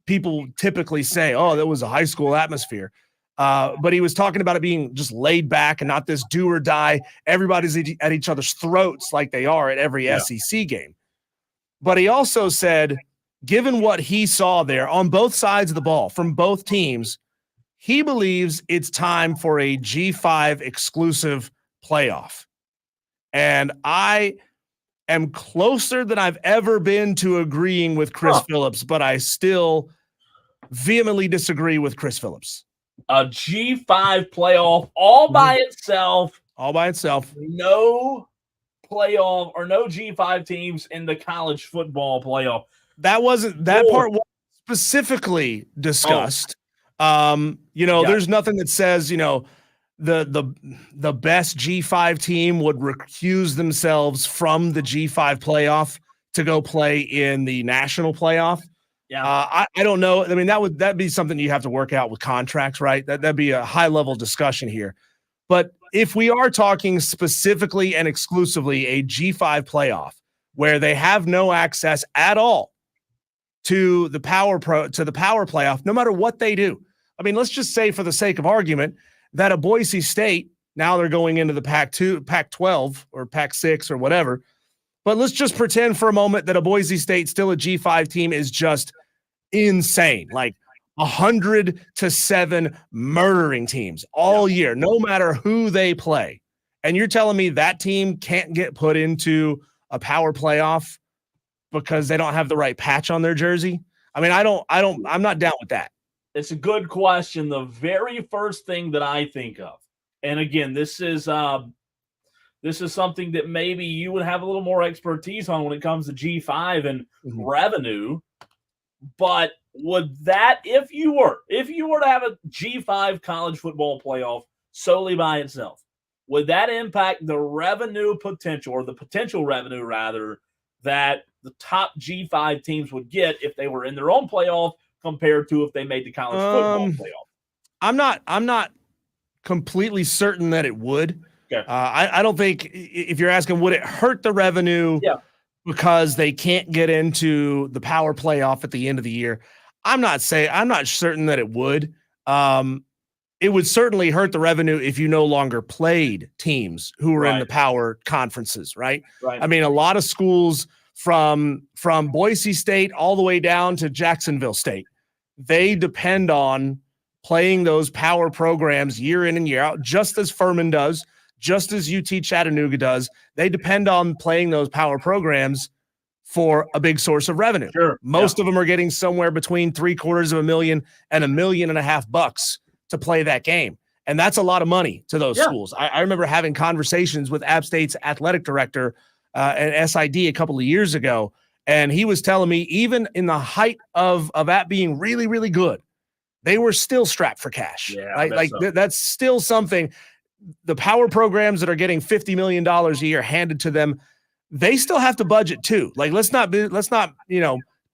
people typically say, oh, that was a high school atmosphere. But he was talking about it being just laid back and not this do or die. Everybody's at each other's throats like they are at every SEC game. But he also said, given what he saw there on both sides of the ball from both teams, he believes it's time for a G5 exclusive playoff. And I am closer than I've ever been to agreeing with Chris Phillips, but I still vehemently disagree with Chris Phillips. A G5 playoff all by itself. All by itself. No playoff or no G5 teams in the college football playoff. That part wasn't specifically discussed. There's nothing that says, the best G5 team would recuse themselves from the G5 playoff to go play in the national playoff. Yeah. I don't know. I mean, that'd be something you have to work out with contracts, right? That'd be a high level discussion here. But if we are talking specifically and exclusively a G5 playoff where they have no access at all to the power playoff, no matter what they do. I mean, let's just say for the sake of argument that a Boise State, now they're going into the Pac-12 or Pac-6 or whatever. But let's just pretend for a moment that a Boise State, still a G5 team, is just insane. Like 100-7 murdering teams all year, no matter who they play. And you're telling me that team can't get put into a power playoff because they don't have the right patch on their jersey? I mean, I'm not down with that. It's a good question. The very first thing that I think of, and again, this is something that maybe you would have a little more expertise on when it comes to G5 and revenue. But would that, if you were to have a G5 college football playoff solely by itself, would that impact the revenue potential, or the potential revenue rather, that the top G5 teams would get if they were in their own playoff compared to if they made the college football playoff? I'm not completely certain that it would. Okay. I don't think, if you're asking, would it hurt the revenue because they can't get into the power playoff at the end of the year? I'm not certain that it would. It would certainly hurt the revenue if you no longer played teams who were in the power conferences, right? I mean, a lot of schools from Boise State all the way down to Jacksonville State, they depend on playing those power programs year in and year out, just as Furman does, just as UT Chattanooga does. They depend on playing those power programs for a big source of revenue. Sure. Most of them are getting somewhere between $750,000 and $1.5 million to play that game. And that's a lot of money to those schools. I remember having conversations with App State's athletic director at SID a couple of years ago, and he was telling me even in the height of App being really, really good, they were still strapped for cash. Yeah, right? Like that's still something. The power programs that are getting $50 million a year handed to them, they still have to budget too. Like let's not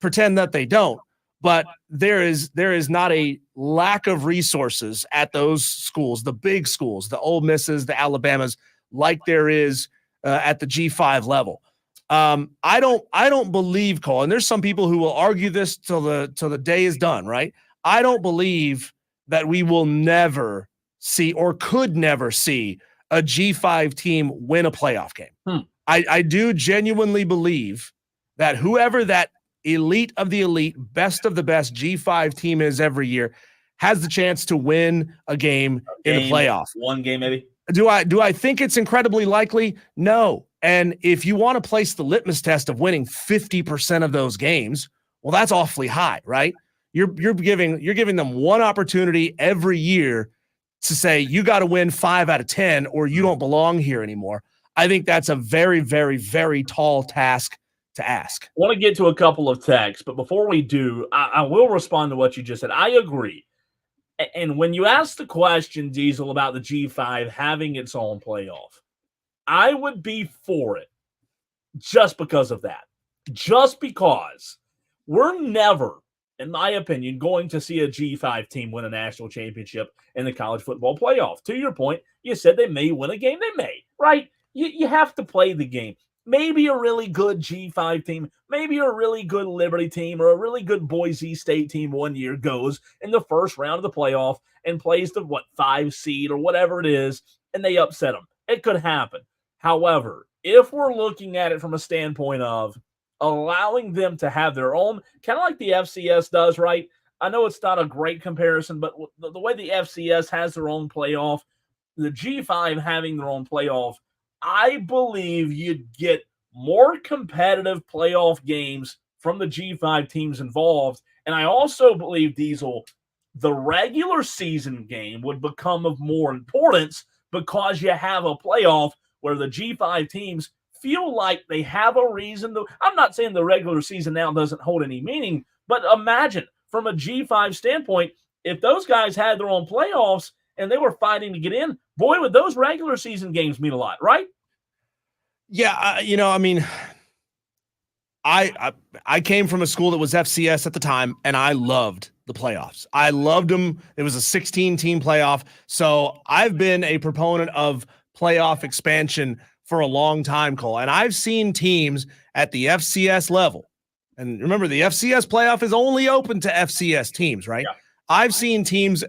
pretend that they don't. But there is not a lack of resources at those schools, the big schools, the Ole Misses, the Alabamas, like there is at the G5 level. I don't believe, Cole, and there's some people who will argue this till the day is done, right? I don't believe that we will never see or could never see a G5 team win a playoff game. I do genuinely believe that whoever that elite of the elite, best of the best G5 team is every year has the chance to win a game in the playoff. One game, maybe. Do I think it's incredibly likely? No. And if you want to place the litmus test of winning 50% of those games, well, that's awfully high, right? You're giving them one opportunity every year to say you got to win 5 out of 10 or you don't belong here anymore. I think that's a very, very, very tall task to ask. I want to get to a couple of texts, but before we do, I will respond to what you just said. I agree. And when you ask the question, Diesel, about the G5 having its own playoff, I would be for it just because of that. Just because we're never, in my opinion, going to see a G5 team win a national championship in the college football playoff. To your point, you said they may win a game. They may, right? You have to play the game. Maybe a really good G5 team, maybe a really good Liberty team or a really good Boise State team one year goes in the first round of the playoff and plays the 5 seed or whatever it is, and they upset them. It could happen. However, if we're looking at it from a standpoint of allowing them to have their own, kind of like the FCS does, right? I know it's not a great comparison, but the way the FCS has their own playoff, the G5 having their own playoff, I believe you'd get more competitive playoff games from the G5 teams involved. And I also believe, Diesel, the regular season game would become of more importance because you have a playoff where the G5 teams feel like they have a reason to. I'm not saying the regular season now doesn't hold any meaning, but imagine from a G5 standpoint, if those guys had their own playoffs and they were fighting to get in, boy, would those regular season games mean a lot, right? Yeah, I mean, I came from a school that was FCS at the time, and I loved the playoffs. I loved them. It was a 16-team playoff, so I've been a proponent of playoff expansion for a long time, Cole, and I've seen teams at the FCS level, and remember, the FCS playoff is only open to FCS teams, right? Yeah. I've seen teams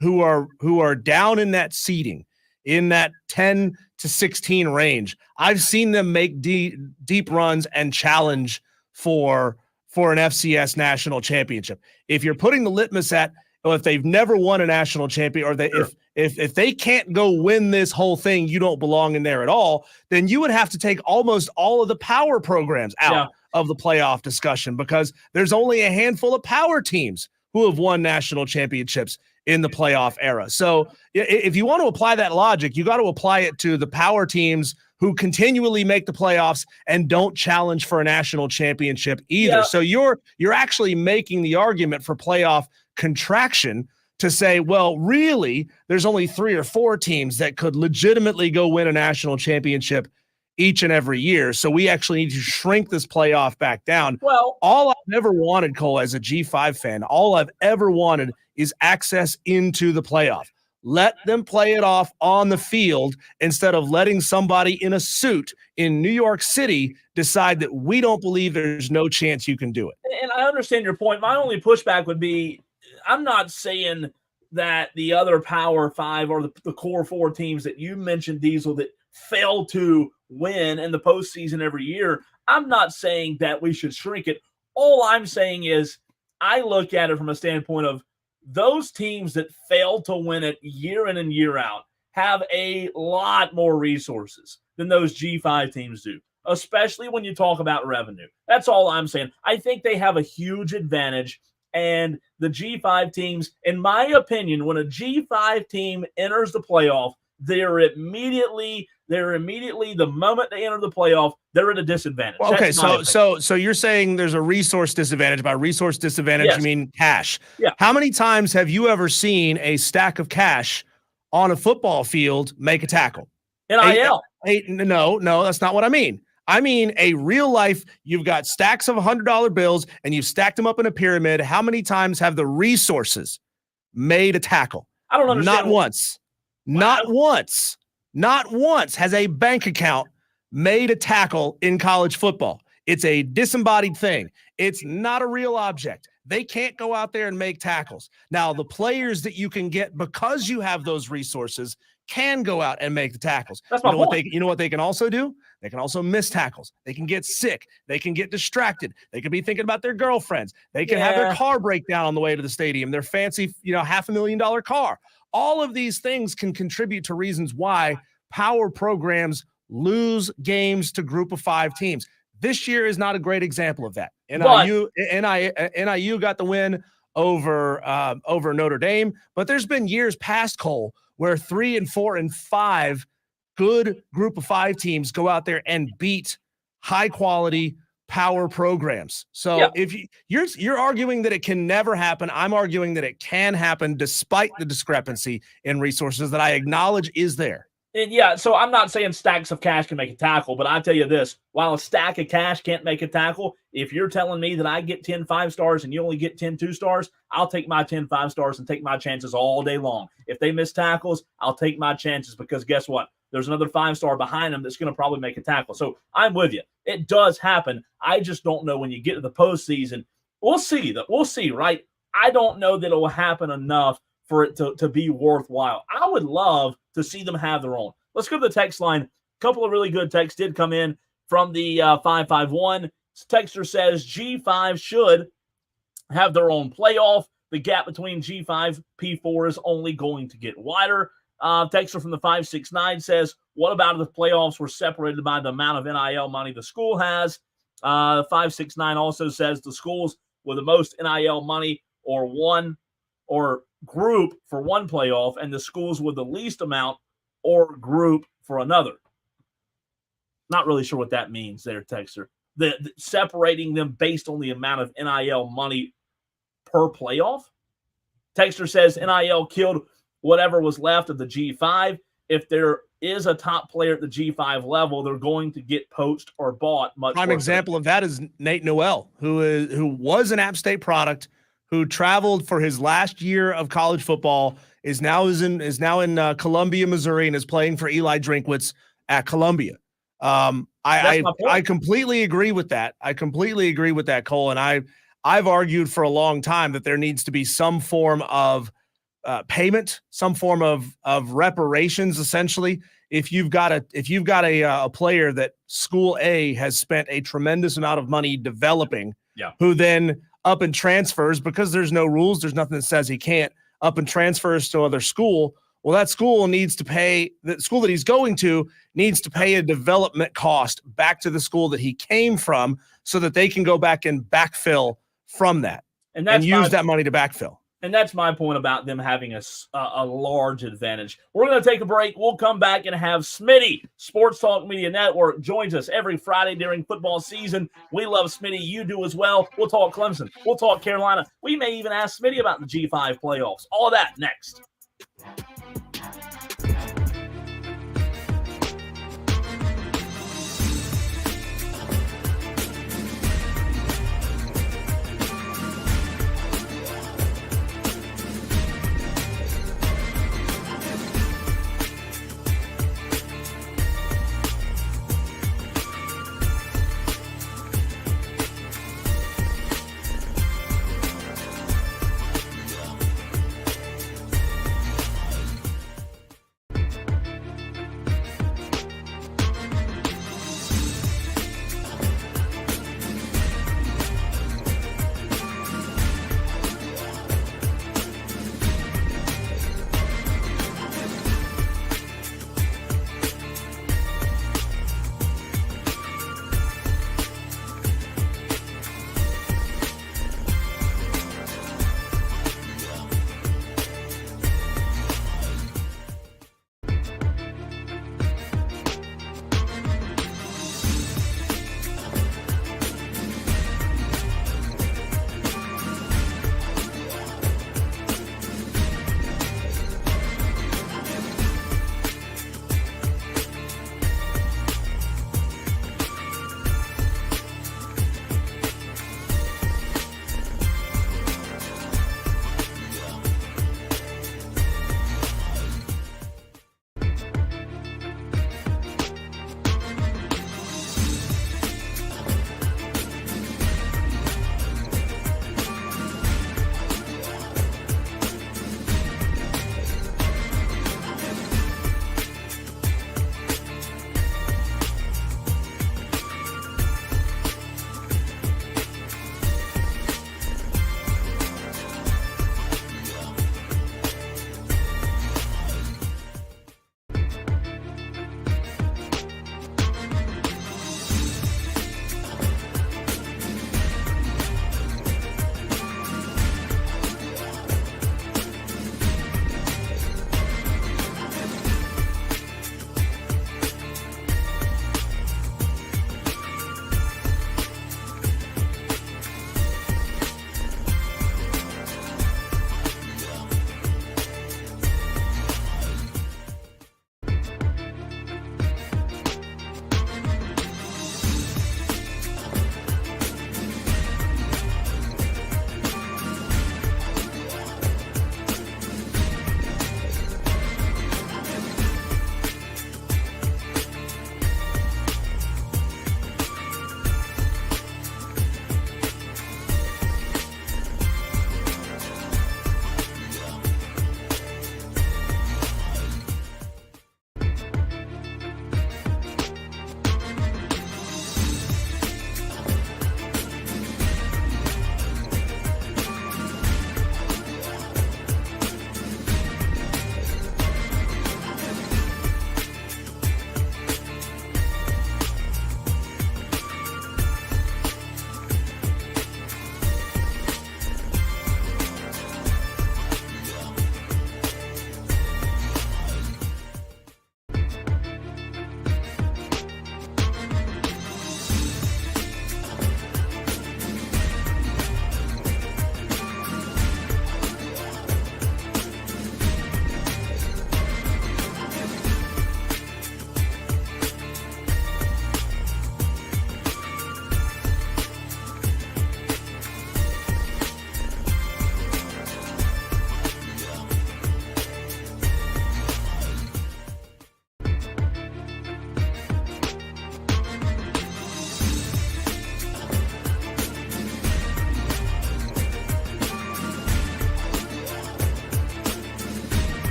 who are down in that seeding, in that 10 to 16 range. I've seen them make deep runs and challenge for an FCS national championship. If you're putting the litmus at, well, if they've never won a national champion, or if they can't go win this whole thing, you don't belong in there at all, then you would have to take almost all of the power programs out of the playoff discussion, because there's only a handful of power teams who have won national championships in the playoff era. So if you want to apply that logic, you got to apply it to the power teams who continually make the playoffs and don't challenge for a national championship either. Yeah. So you're actually making the argument for playoff contraction to say, well, really, there's only 3 or 4 teams that could legitimately go win a national championship each and every year. So we actually need to shrink this playoff back down. Well, all I've ever wanted, Cole, as a G5 fan, all I've ever wanted is access into the playoff. Let them play it off on the field instead of letting somebody in a suit in New York City decide that we don't believe there's no chance you can do it. And I understand your point. My only pushback would be, I'm not saying that the other Power 5 or the core 4 teams that you mentioned, Diesel, that fail to win in the postseason every year, I'm not saying that we should shrink it. All I'm saying is I look at it from a standpoint of those teams that fail to win it year in and year out have a lot more resources than those G5 teams do, especially when you talk about revenue. That's all I'm saying. I think they have a huge advantage, and the G5 teams, in my opinion, when a G5 team enters the playoff, they're immediately the moment they enter the playoff, they're at a disadvantage. Well, okay, so you're saying there's a resource disadvantage. By resource disadvantage, Yes. you mean cash. Yeah. How many times have you ever seen a stack of cash on a football field make a tackle? NIL. No, that's not what I mean. I mean a real life, you've got stacks of $100 bills and you've stacked them up in a pyramid. How many times have the resources made a tackle? I don't understand. Not once. Wow. Not once. Not once has a bank account made a tackle in college football. It's a disembodied thing. It's not a real object. They can't go out there and make tackles. Now, the players that you can get because you have those resources can go out and make the tackles. That's my point. You know what they can also do? They can also miss tackles. They can get sick. They can get distracted. They can be thinking about their girlfriends. They can have their car break down on the way to the stadium, their fancy, $500,000 car. All of these things can contribute to reasons why power programs lose games to group of 5 teams. This year is not a great example of that. NIU got the win over Notre Dame, but there's been years past, Cole, where 3 and 4 and 5 good group of 5 teams go out there and beat high quality power programs. So if you're arguing that it can never happen, I'm arguing that it can happen despite the discrepancy in resources that I acknowledge is there. And so I'm not saying stacks of cash can make a tackle, but I tell you this, while a stack of cash can't make a tackle, if you're telling me that I get 10 5-stars and you only get 10 2-stars, I'll take my 10 5-stars and take my chances all day long. If they miss tackles, I'll take my chances because guess what? There's another 5-star behind them that's going to probably make a tackle. So I'm with you. It does happen. I just don't know when you get to the postseason. We'll see, right? I don't know that it will happen enough for it to be worthwhile. I would love to see them have their own. Let's go to the text line. A couple of really good texts did come in from the 551. Texter says G5 should have their own playoff. The gap between G5 P4 is only going to get wider. Texter from the 569 says, what about if the playoffs were separated by the amount of NIL money the school has? 569 also says the schools with the most NIL money or group for one playoff and the schools with the least amount or group for another. Not really sure what that means there, Texter. The separating them based on the amount of NIL money per playoff. Texter says NIL killed whatever was left of the G5. If there is a top player at the G5 level, they're going to get poached or bought much. Prime example of that is Nate Noel, who was an App State product, who traveled for his last year of college football, is now in Columbia, Missouri, and is playing for Eli Drinkwitz at Columbia. I completely agree with that. I completely agree with that, Cole. And I've argued for a long time that there needs to be some form of payment, some form of reparations, essentially. If you've got a player that school A has spent a tremendous amount of money developing, who then up and transfers because there's no rules, there's nothing that says he can't, up and transfers to another school. Well, that school needs to pay, the school that he's going to needs to pay a development cost back to the school that he came from so that they can go back and backfill from that and use that money to backfill. And that's my point about them having a large advantage. We're going to take a break. We'll come back and have Smitty, Sports Talk Media Network, joins us every Friday during football season. We love Smitty. You do as well. We'll talk Clemson. We'll talk Carolina. We may even ask Smitty about the G5 playoffs. All of that next.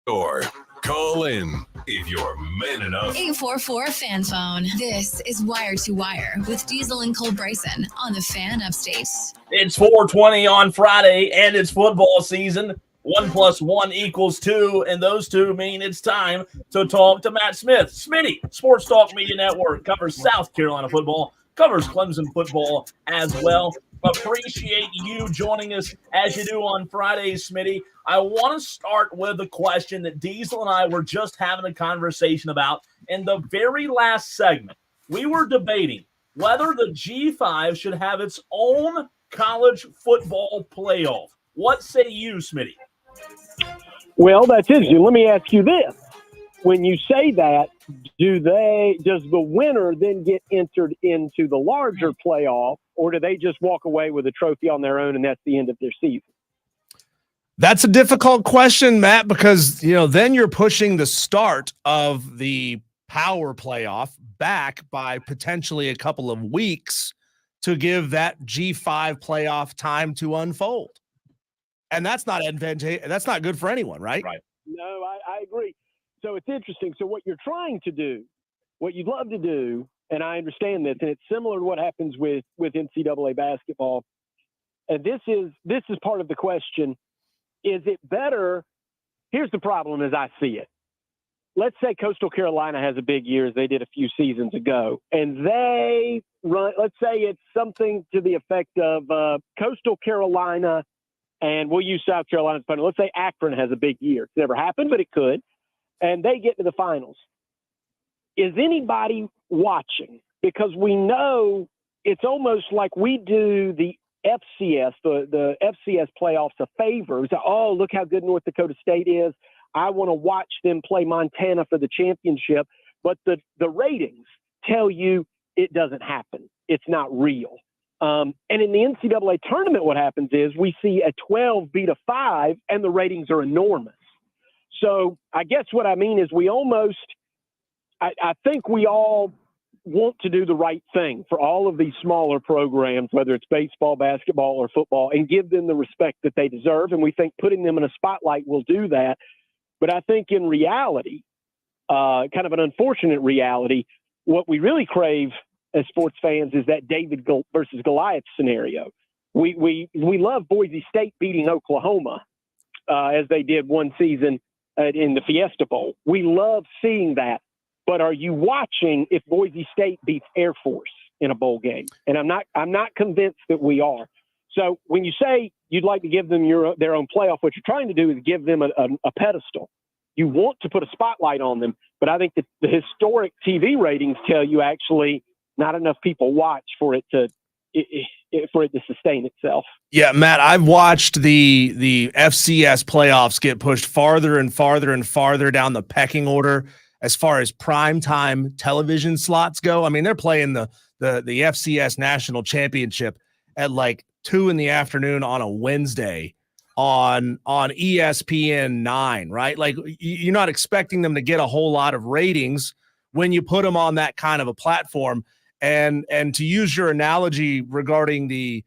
Or call in if you're man enough. 844 fan phone. This is Wire to Wire with Diesel and Cole Bryson on the Fan Upstate. It's 4:20 on Friday, and it's football season. 1 + 1 = 2, and those two mean it's time to talk to Matt Smith. Smitty, Sports Talk Media Network, covers South Carolina football, covers Clemson football as well. Appreciate you joining us as you do on Fridays, Smitty. I want to start with a question that Diesel and I were just having a conversation about in the very last segment. We were debating whether the G5 should have its own college football playoff. What say you, Smitty? Well, that's interesting. Let me ask you this. When you say that, does the winner then get entered into the larger playoff, or do they just walk away with a trophy on their own and that's the end of their season? That's a difficult question, Matt, because then you're pushing the start of the power playoff back by potentially a couple of weeks to give that G5 playoff time to unfold. And that's not advantageous. That's not good for anyone, right? Right. No, I agree. So it's interesting. So what you're trying to do, what you'd love to do, and I understand this, and it's similar to what happens with NCAA basketball. And this is part of the question. Is it better? Here's the problem as I see it. Let's say Coastal Carolina has a big year as they did a few seasons ago, and they run, let's say it's something to the effect of Coastal Carolina, and we'll use South Carolina's opponent. Let's say Akron has a big year. It's never happened, but it could. And they get to the finals. Is anybody watching? Because we know it's almost like we do the FCS, the FCS playoffs a favor. It's like, oh, look how good North Dakota State is. I want to watch them play Montana for the championship. But the ratings tell you it doesn't happen. It's not real. And in the NCAA tournament, what happens is we see a 12 beat a 5, and the ratings are enormous. So I guess what I mean is I think we all want to do the right thing for all of these smaller programs, whether it's baseball, basketball, or football, and give them the respect that they deserve. And we think putting them in a spotlight will do that. But I think in reality, kind of an unfortunate reality, what we really crave as sports fans is that David versus Goliath scenario. We love Boise State beating Oklahoma as they did one season in the Fiesta Bowl. We love seeing that. But are you watching if Boise State beats Air Force in a bowl game? And I'm not convinced that we are. So when you say you'd like to give them their own playoff, what you're trying to do is give them a pedestal. You want to put a spotlight on them, but I think that the historic TV ratings tell you actually not enough people watch for it to sustain itself. Yeah, Matt, I've watched the FCS playoffs get pushed farther and farther and farther down the pecking order as far as primetime television slots go. I mean, they're playing the FCS national championship at like 2 p.m. on a Wednesday on ESPN 9, right? Like you're not expecting them to get a whole lot of ratings when you put them on that kind of a platform. And to use your analogy regarding the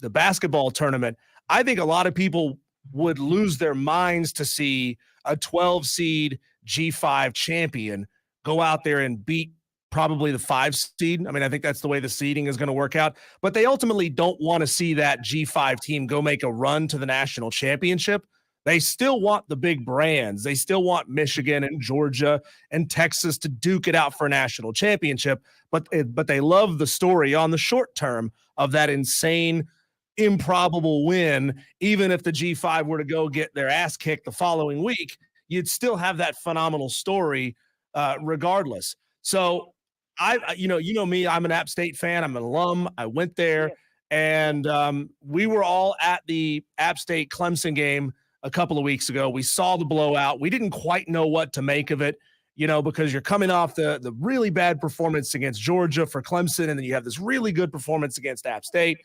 basketball tournament, I think a lot of people would lose their minds to see a 12 seed G5 champion go out there and beat probably the 5 seed. I mean, I think that's the way the seeding is going to work out, but they ultimately don't want to see that G5 team go make a run to the national championship. They still want the big brands. They still want Michigan and Georgia and Texas to duke it out for a national championship, but they love the story on the short term of that insane, improbable win. Even if the G5 were to go get their ass kicked the following week, you'd still have that phenomenal story regardless. So you know me, I'm an App State fan. I'm an alum. I went there, and we were all at the App State Clemson game a couple of weeks ago. We saw the blowout. We didn't quite know what to make of it, because you're coming off the really bad performance against Georgia for Clemson, and then you have this really good performance against App State.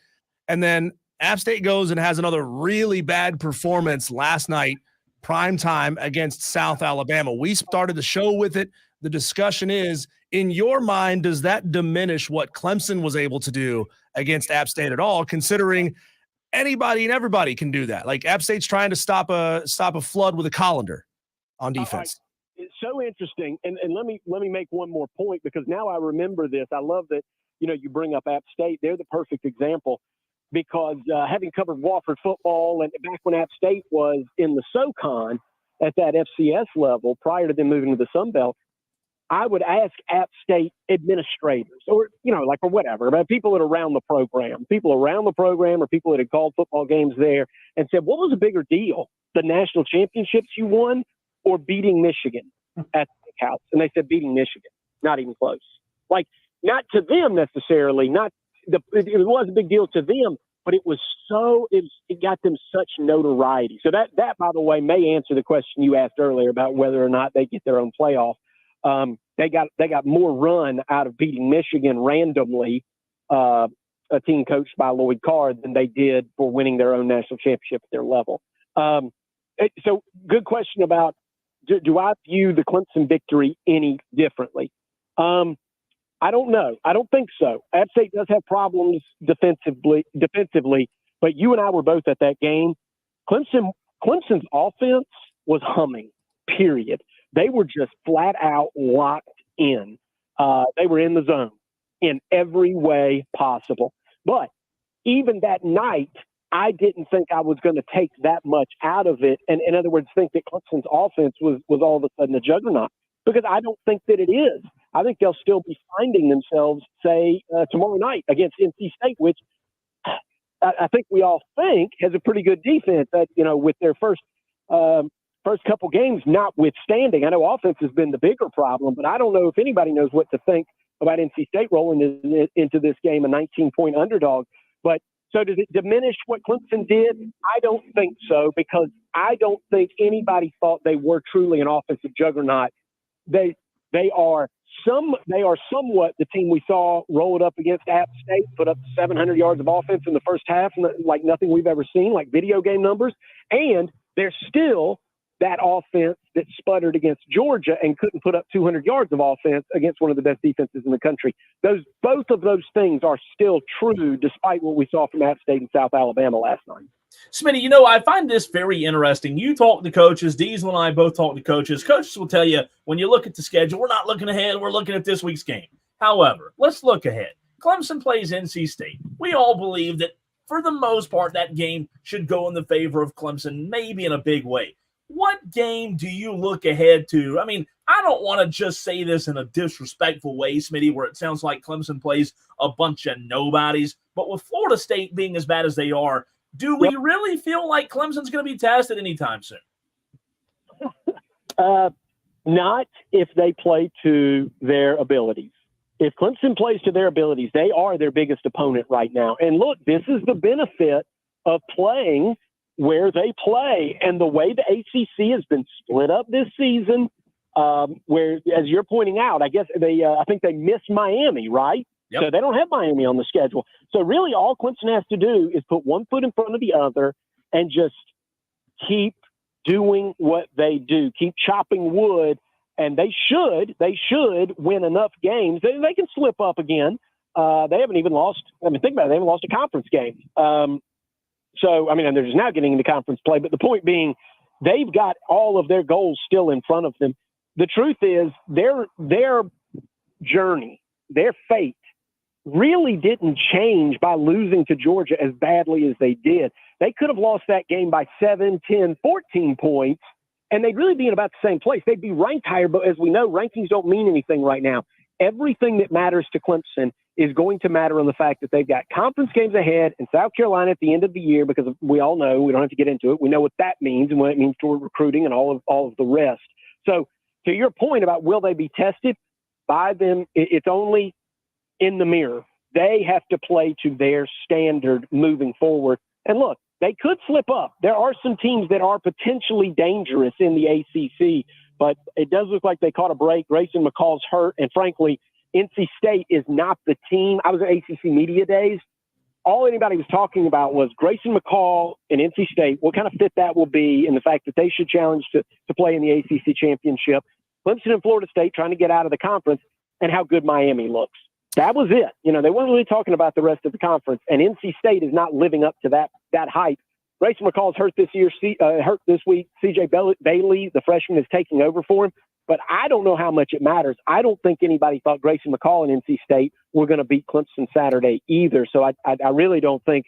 And then App State goes and has another really bad performance last night, prime time, against South Alabama. We started the show with it. The discussion is, in your mind, does that diminish what Clemson was able to do against App State at all, considering anybody and everybody can do that? Like App State's trying to stop a flood with a colander. on defense. It's so interesting. And let me make one more point, because now I remember this. I love that, you bring up App State. They're the perfect example, because having covered Wofford football, and back when App State was in the SoCon at that FCS level prior to them moving to the Sun Belt, I would ask App State administrators or whatever, about people that are around the program or people that had called football games there, and said, what was a bigger deal, the national championships you won or beating Michigan at the Big House? And they said beating Michigan, not even close. Like, not to them necessarily, it was a big deal to them, but it got them such notoriety. So that, by the way, may answer the question you asked earlier about whether or not they get their own playoff. They got more run out of beating Michigan randomly, a team coached by Lloyd Carr, than they did for winning their own national championship at their level. So good question about, do I view the Clemson victory any differently? I don't know. I don't think so. App State does have problems defensively, but you and I were both at that game. Clemson's offense was humming, period. They were just flat out locked in. They were in the zone in every way possible. But even that night, I didn't think I was going to take that much out of it. And in other words, think that Clemson's offense was all of a sudden a juggernaut, because I don't think that it is. I think they'll still be finding themselves, say, tomorrow night against NC State, which I think we all think has a pretty good defense. That, with their first couple games notwithstanding. I know offense has been the bigger problem, but I don't know if anybody knows what to think about NC State rolling into this game, a 19-point underdog. But so does it diminish what Clemson did? I don't think so, because I don't think anybody thought they were truly an offensive juggernaut. They are somewhat the team we saw roll it up against App State, put up 700 yards of offense in the first half, like nothing we've ever seen, like video game numbers. And they're still that offense that sputtered against Georgia and couldn't put up 200 yards of offense against one of the best defenses in the country. Both of those things are still true, despite what we saw from App State and South Alabama last night. Smitty, I find this very interesting. You talk to coaches. Diesel and I both talk to coaches. Coaches will tell you, when you look at the schedule, we're not looking ahead. We're looking at this week's game. However, let's look ahead. Clemson plays NC State. We all believe that, for the most part, that game should go in the favor of Clemson, maybe in a big way. What game do you look ahead to? I mean, I don't want to just say this in a disrespectful way, Smitty, where it sounds like Clemson plays a bunch of nobodies. But with Florida State being as bad as they are, do we really feel like Clemson's going to be tested anytime soon? Not if they play to their abilities. If Clemson plays to their abilities, they are their biggest opponent right now. And look, this is the benefit of playing where they play, and the way the ACC has been split up this season, where, as you're pointing out, I guess I think they missed Miami, right? Yep. So they don't have Miami on the schedule. So really all Clemson has to do is put one foot in front of the other and just keep doing what they do, keep chopping wood, and they should win enough games. They can slip up again. They haven't even lost. Think about it. They haven't lost a conference game. So, and they're just now getting into conference play. But the point being, they've got all of their goals still in front of them. The truth is, their journey, their fate, really didn't change by losing to Georgia as badly as they did. They could have lost that game by 7, 10, 14 points, and they'd really be in about the same place. They'd be ranked higher, but as we know, rankings don't mean anything right now. Everything that matters to Clemson is going to matter on the fact that they've got conference games ahead in South Carolina at the end of the year, because we all know, we don't have to get into it, we know what that means and what it means toward recruiting and all of the rest. So to your point about will they be tested by them, it's only in the mirror. They have to play to their standard moving forward. And look, they could slip up. There are some teams that are potentially dangerous in the ACC, but it does look like they caught a break. Grayson McCall's hurt, and frankly, NC State is not the team. I was at ACC Media Days. All anybody was talking about was Grayson McCall and NC State, what kind of fit that will be, and the fact that they should challenge to play in the ACC championship. Clemson and Florida State trying to get out of the conference, and how good Miami looks. That was it. They weren't really talking about the rest of the conference, and NC State is not living up to that hype Grayson McCall's hurt this year, hurt this week. C.J. Bailey, the freshman, is taking over for him. But I don't know how much it matters. I don't think anybody thought Grayson McCall and NC State were going to beat Clemson Saturday either. So I really don't think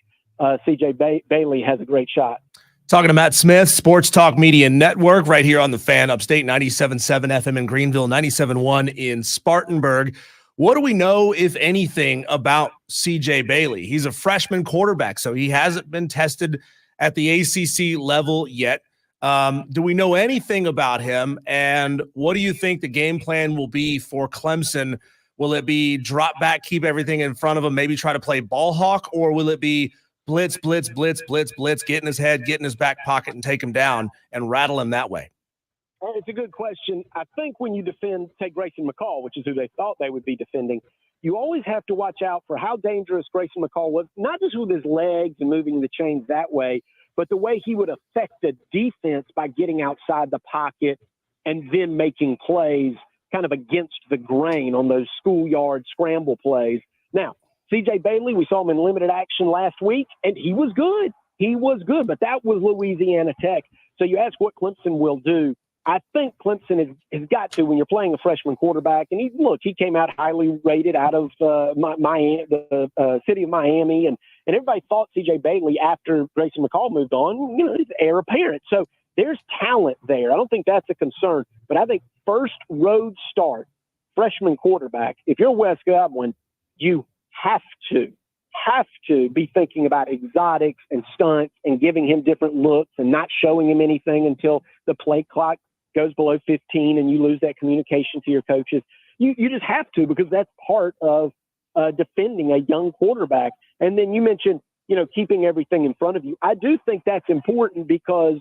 C.J. Bailey has a great shot. Talking to Matt Smith, Sports Talk Media Network, right here on the Fan Upstate, 97.7 FM in Greenville, 97.1 in Spartanburg. What do we know, if anything, about C.J. Bailey? He's a freshman quarterback, so he hasn't been tested at the ACC level yet. Do we know anything about him? And what do you think the game plan will be for Clemson? Will it be drop back, keep everything in front of him, maybe try to play ball hawk, or will it be blitz, blitz, blitz, blitz, blitz, get in his head, get in his back pocket, and take him down and rattle him that way? It's a good question. I think when you defend, take Grayson McCall, which is who they thought they would be defending, you always have to watch out for how dangerous Grayson McCall was, not just with his legs and moving the chains that way, but the way he would affect the defense by getting outside the pocket and then making plays kind of against the grain on those schoolyard scramble plays. Now, C.J. Bailey, we saw him in limited action last week, and he was good. He was good, but that was Louisiana Tech. So you ask what Clemson will do. I think Clemson has got to, when you're playing a freshman quarterback, and he came out highly rated out of the city of Miami, and everybody thought C.J. Bailey, after Grayson McCall moved on, he's heir apparent. So there's talent there. I don't think that's a concern, but I think first road start, freshman quarterback, if you're Wes Godwin, you have to be thinking about exotics and stunts and giving him different looks and not showing him anything until the play clock goes below 15 and you lose that communication to your coaches. You just have to, because that's part of defending a young quarterback. And then you mentioned, keeping everything in front of you. I do think that's important because,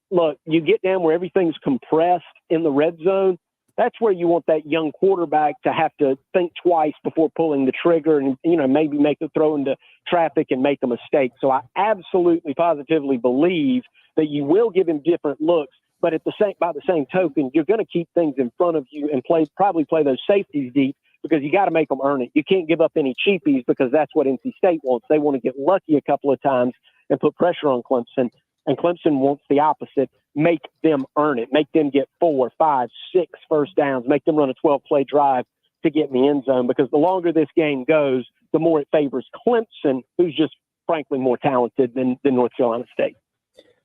look, you get down where everything's compressed in the red zone. That's where you want that young quarterback to have to think twice before pulling the trigger and, maybe make the throw into traffic and make a mistake. So I absolutely, positively believe that you will give him different looks, but by the same token, you're going to keep things in front of you and probably play those safeties deep, because you got to make them earn it. You can't give up any cheapies, because that's what NC State wants. They want to get lucky a couple of times and put pressure on Clemson. And Clemson wants the opposite. Make them earn it. Make them get 4, 5, 6 first downs. Make them run a 12-play drive to get in the end zone, because the longer this game goes, the more it favors Clemson, who's just frankly more talented than North Carolina State.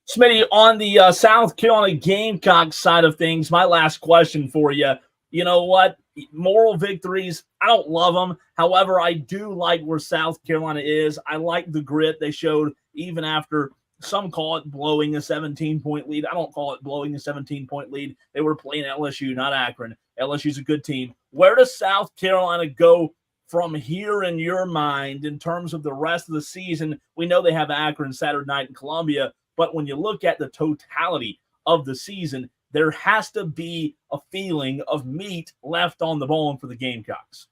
Smitty, on the South Carolina Gamecock side of things, my last question for you. You know what? Moral victories, I don't love them. However, I do like where South Carolina is. I like the grit they showed even after some call it blowing a 17-point lead. I don't call it blowing a 17-point lead. They were playing LSU, not Akron. LSU's a good team. Where does South Carolina go from here in your mind in terms of the rest of the season? We know they have Akron Saturday night in Columbia, but when you look at the totality of the season, there has to be a feeling of meat left on the bone for the Gamecocks.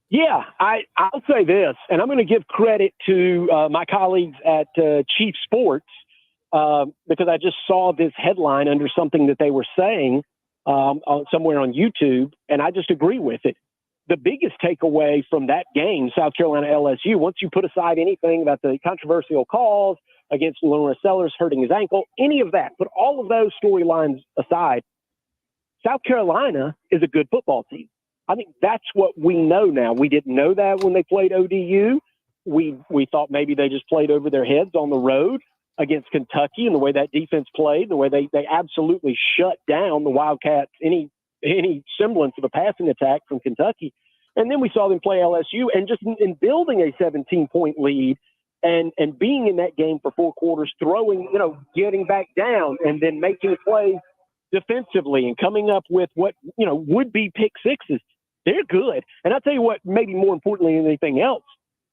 Yeah, I'll say this, and I'm going to give credit to my colleagues at Chief Sports because I just saw this headline under something that they were saying somewhere on YouTube, and I just agree with it. The biggest takeaway from that game, South Carolina LSU, once you put aside anything about the controversial calls against Lawrence Sellers hurting his ankle, any of that, put all of those storylines aside, South Carolina is a good football team. I think that's what we know now. We didn't know that when they played ODU. We thought maybe they just played over their heads on the road against Kentucky, and the way that defense played, the way they absolutely shut down the Wildcats, any semblance of a passing attack from Kentucky. And then we saw them play LSU, and just in building a 17-point lead and being in that game for 4 quarters, throwing, getting back down and then making plays defensively and coming up with what, would be pick sixes. They're good. And I'll tell you what, maybe more importantly than anything else,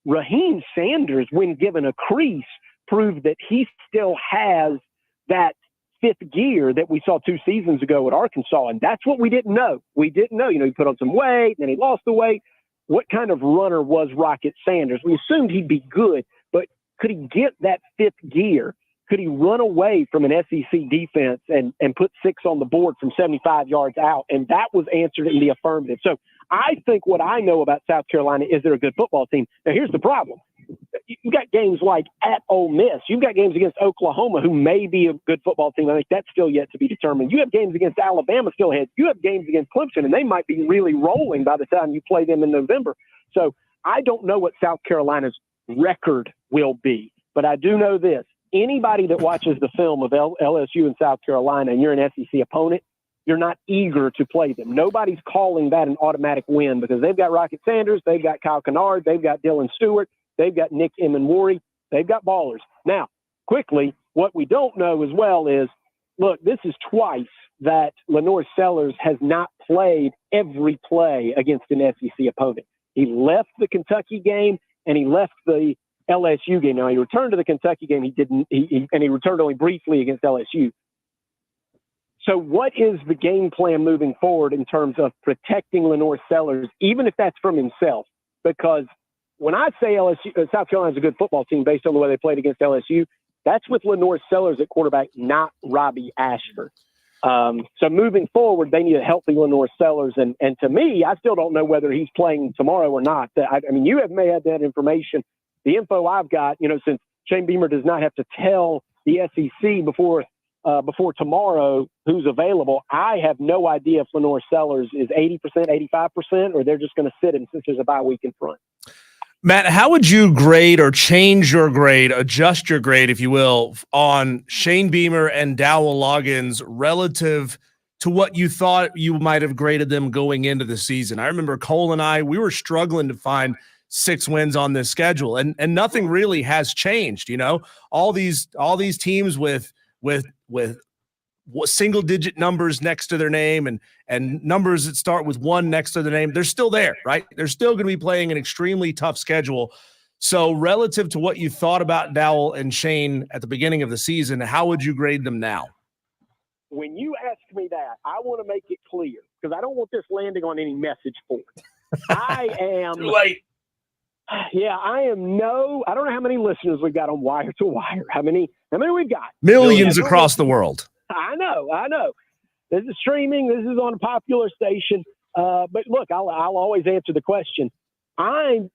Raheem Sanders, when given a crease, proved that he still has that fifth gear that we saw 2 seasons ago at Arkansas. And that's what we didn't know. We didn't know, he put on some weight, then he lost the weight. What kind of runner was Rocket Sanders? We assumed he'd be good, but could he get that fifth gear? Could he run away from an SEC defense and put 6 on the board from 75 yards out? And that was answered in the affirmative. So I think what I know about South Carolina is they're a good football team. Now, here's the problem. you've got games like at Ole Miss. You've got games against Oklahoma, who may be a good football team. I think that's still yet to be determined. You have games against Alabama still ahead. You have games against Clemson, and they might be really rolling by the time you play them in November. So I don't know what South Carolina's record will be, but I do know this. Anybody that watches the film of LSU and South Carolina and you're an SEC opponent, you're not eager to play them. Nobody's calling that an automatic win because they've got Rocket Sanders, they've got Kyle Kennard, they've got Dylan Stewart, they've got Nick Emenwari, they've got ballers. Now, quickly, what we don't know as well is, look, this is twice that Lenore Sellers has not played every play against an SEC opponent. He left the Kentucky game and he left the LSU game. Now, he returned to the Kentucky game. He didn't, and he returned only briefly against LSU. So what is the game plan moving forward in terms of protecting Lenore Sellers, even if that's from himself? Because when I say South Carolina's a good football team based on the way they played against LSU, that's with Lenore Sellers at quarterback, not Robbie Ashford. So moving forward, they need a healthy Lenore Sellers. And to me, I still don't know whether he's playing tomorrow or not. I mean, you may have that information. The info I've got, since Shane Beamer does not have to tell the SEC before tomorrow who's available, I have no idea if Lenore Sellers is 80%, 85%, or they're just going to sit him since there's a bye week in front. Matt, how would you grade or change your grade, adjust your grade, if you will, on Shane Beamer and Dowell Loggins relative to what you thought you might have graded them going into the season? I remember Cole and I, we were struggling to find 6 wins on this schedule, and nothing really has changed. All these teams with single digit numbers next to their name and numbers that start with 1 next to their name, they're still there, right? They're still going to be playing an extremely tough schedule. So relative to what you thought about Dowell and Shane at the beginning of the season, how would you grade them now? When you ask me that, I want to make it clear because I don't want this landing on any message board. I am Too late. Yeah, I don't know how many listeners we've got on Wire to Wire. How many we've got? Millions across the world. I know. This is streaming. This is on a popular station. But look, I'll always answer the question. I'm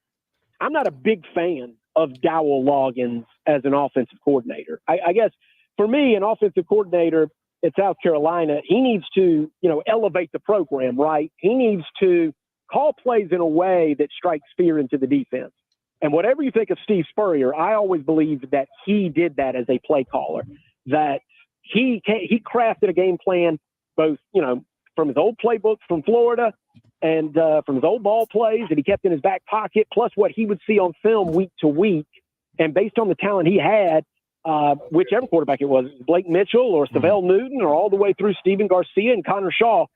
not a big fan of Dowell Loggins as an offensive coordinator. I guess for me, an offensive coordinator at South Carolina, he needs to, elevate the program, right? He needs to call plays in a way that strikes fear into the defense. And whatever you think of Steve Spurrier, I always believed that he did that as a play caller, that he crafted a game plan, both, from his old playbooks from Florida and from his old ball plays that he kept in his back pocket, plus what he would see on film week to week. And based on the talent he had, whichever quarterback it was, Blake Mitchell or Savell Newton or all the way through Stephen Garcia and Connor Shaw,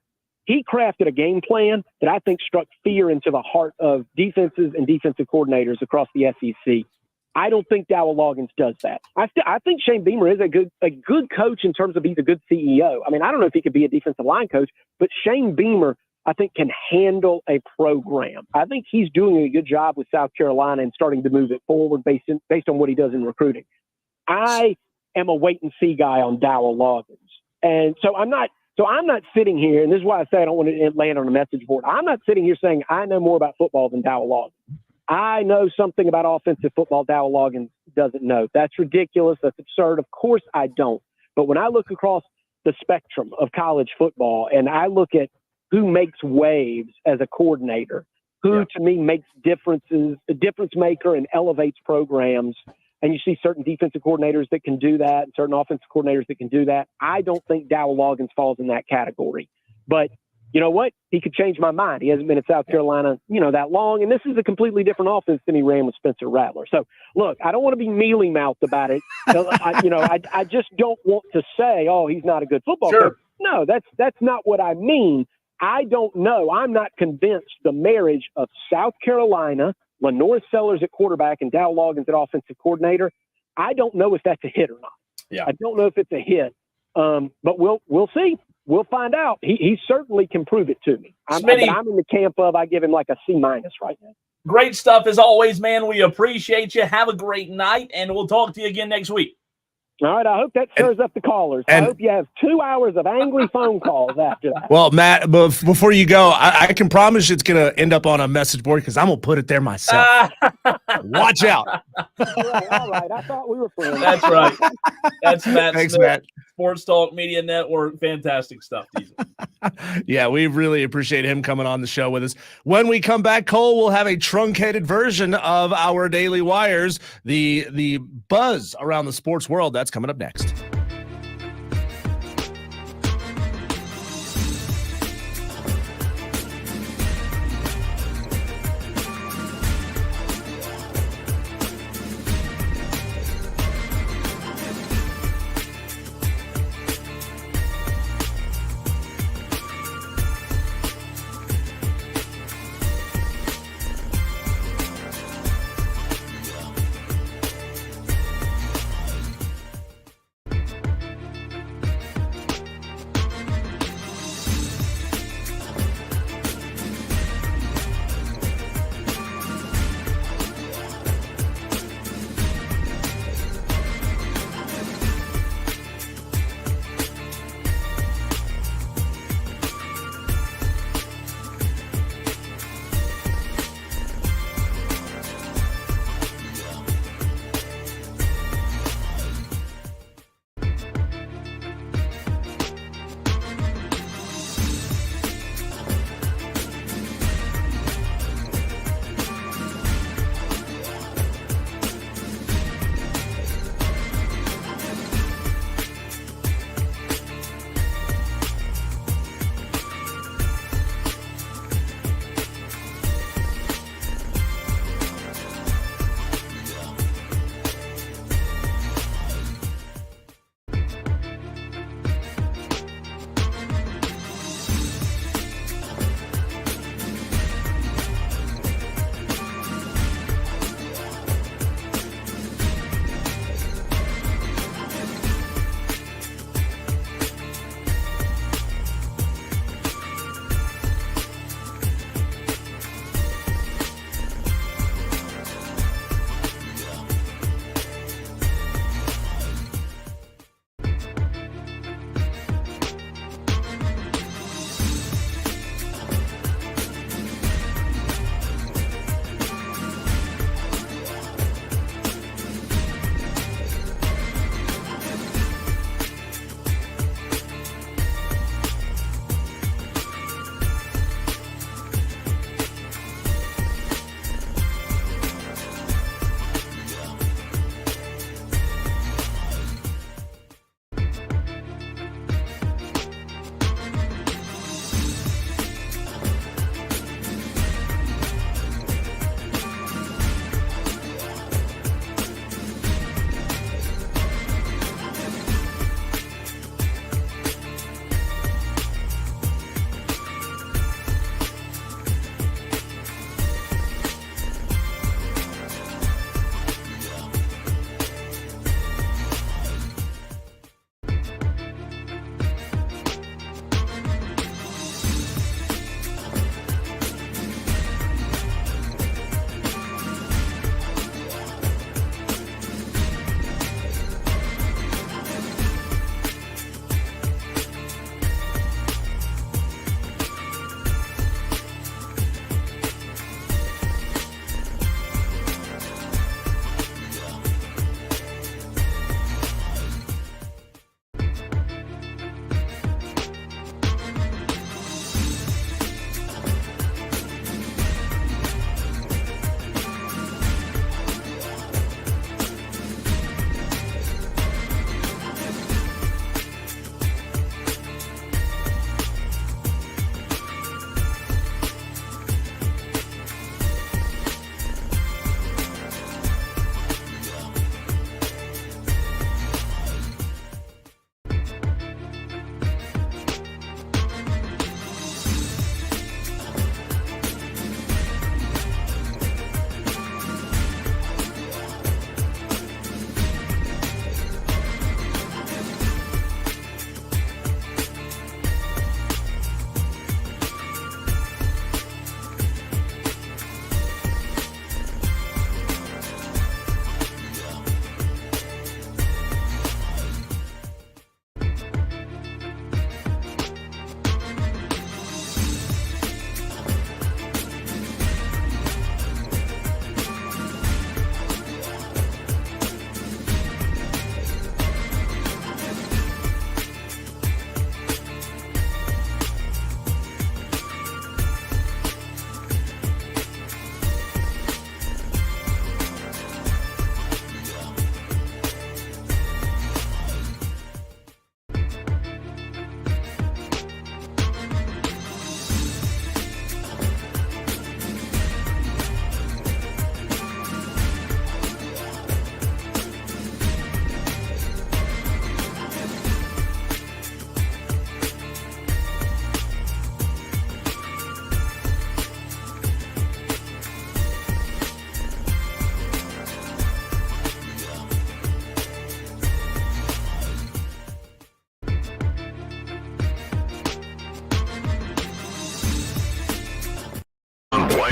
he crafted a game plan that I think struck fear into the heart of defenses and defensive coordinators across the SEC. I don't think Dowell Loggins does that. I think Shane Beamer is a good coach in terms of he's a good CEO. I mean, I don't know if he could be a defensive line coach, but Shane Beamer, I think, can handle a program. I think he's doing a good job with South Carolina and starting to move it forward based on what he does in recruiting. I am a wait-and-see guy on Dowell Loggins. And so I'm not sitting here, and this is why I say I don't want to land on a message board. I'm not sitting here saying I know more about football than Dowell Loggins. I know something about offensive football Dowell Loggins doesn't know. That's ridiculous. That's absurd. Of course I don't. But when I look across the spectrum of college football and I look at who makes waves as a coordinator, who to me makes differences, a difference maker and elevates programs, and you see certain defensive coordinators that can do that and certain offensive coordinators that can do that, I don't think Dowell Loggins falls in that category. But you know what? He could change my mind. He hasn't been at South Carolina, that long. And this is a completely different offense than he ran with Spencer Rattler. So, look, I don't want to be mealy-mouthed about it. I just don't want to say, oh, he's not a good football coach. No, that's not what I mean. I don't know. I'm not convinced the marriage of South Carolina, Lenore Sellers at quarterback, and Dowell Loggins at offensive coordinator, I don't know if that's a hit or not. Yeah. I don't know if it's a hit. But we'll see. We'll find out. He certainly can prove it to me. I'm in the camp of I give him like a C- right now. Great stuff as always, man. We appreciate you. Have a great night, and we'll talk to you again next week. All right, I hope that stirs up the callers. I hope you have 2 hours of angry phone calls after that. Well, Matt, before you go, I can promise it's going to end up on a message board because I'm going to put it there myself. Watch out. All right. I thought we were friends. That's right. That's Matt Thanks, Smith, Matt. Sports Talk Media Network. Fantastic stuff, Diesel. Yeah, we really appreciate him coming on the show with us. When we come back, Cole, we'll have a truncated version of our Daily Wires, the buzz around the sports world. That's coming up next.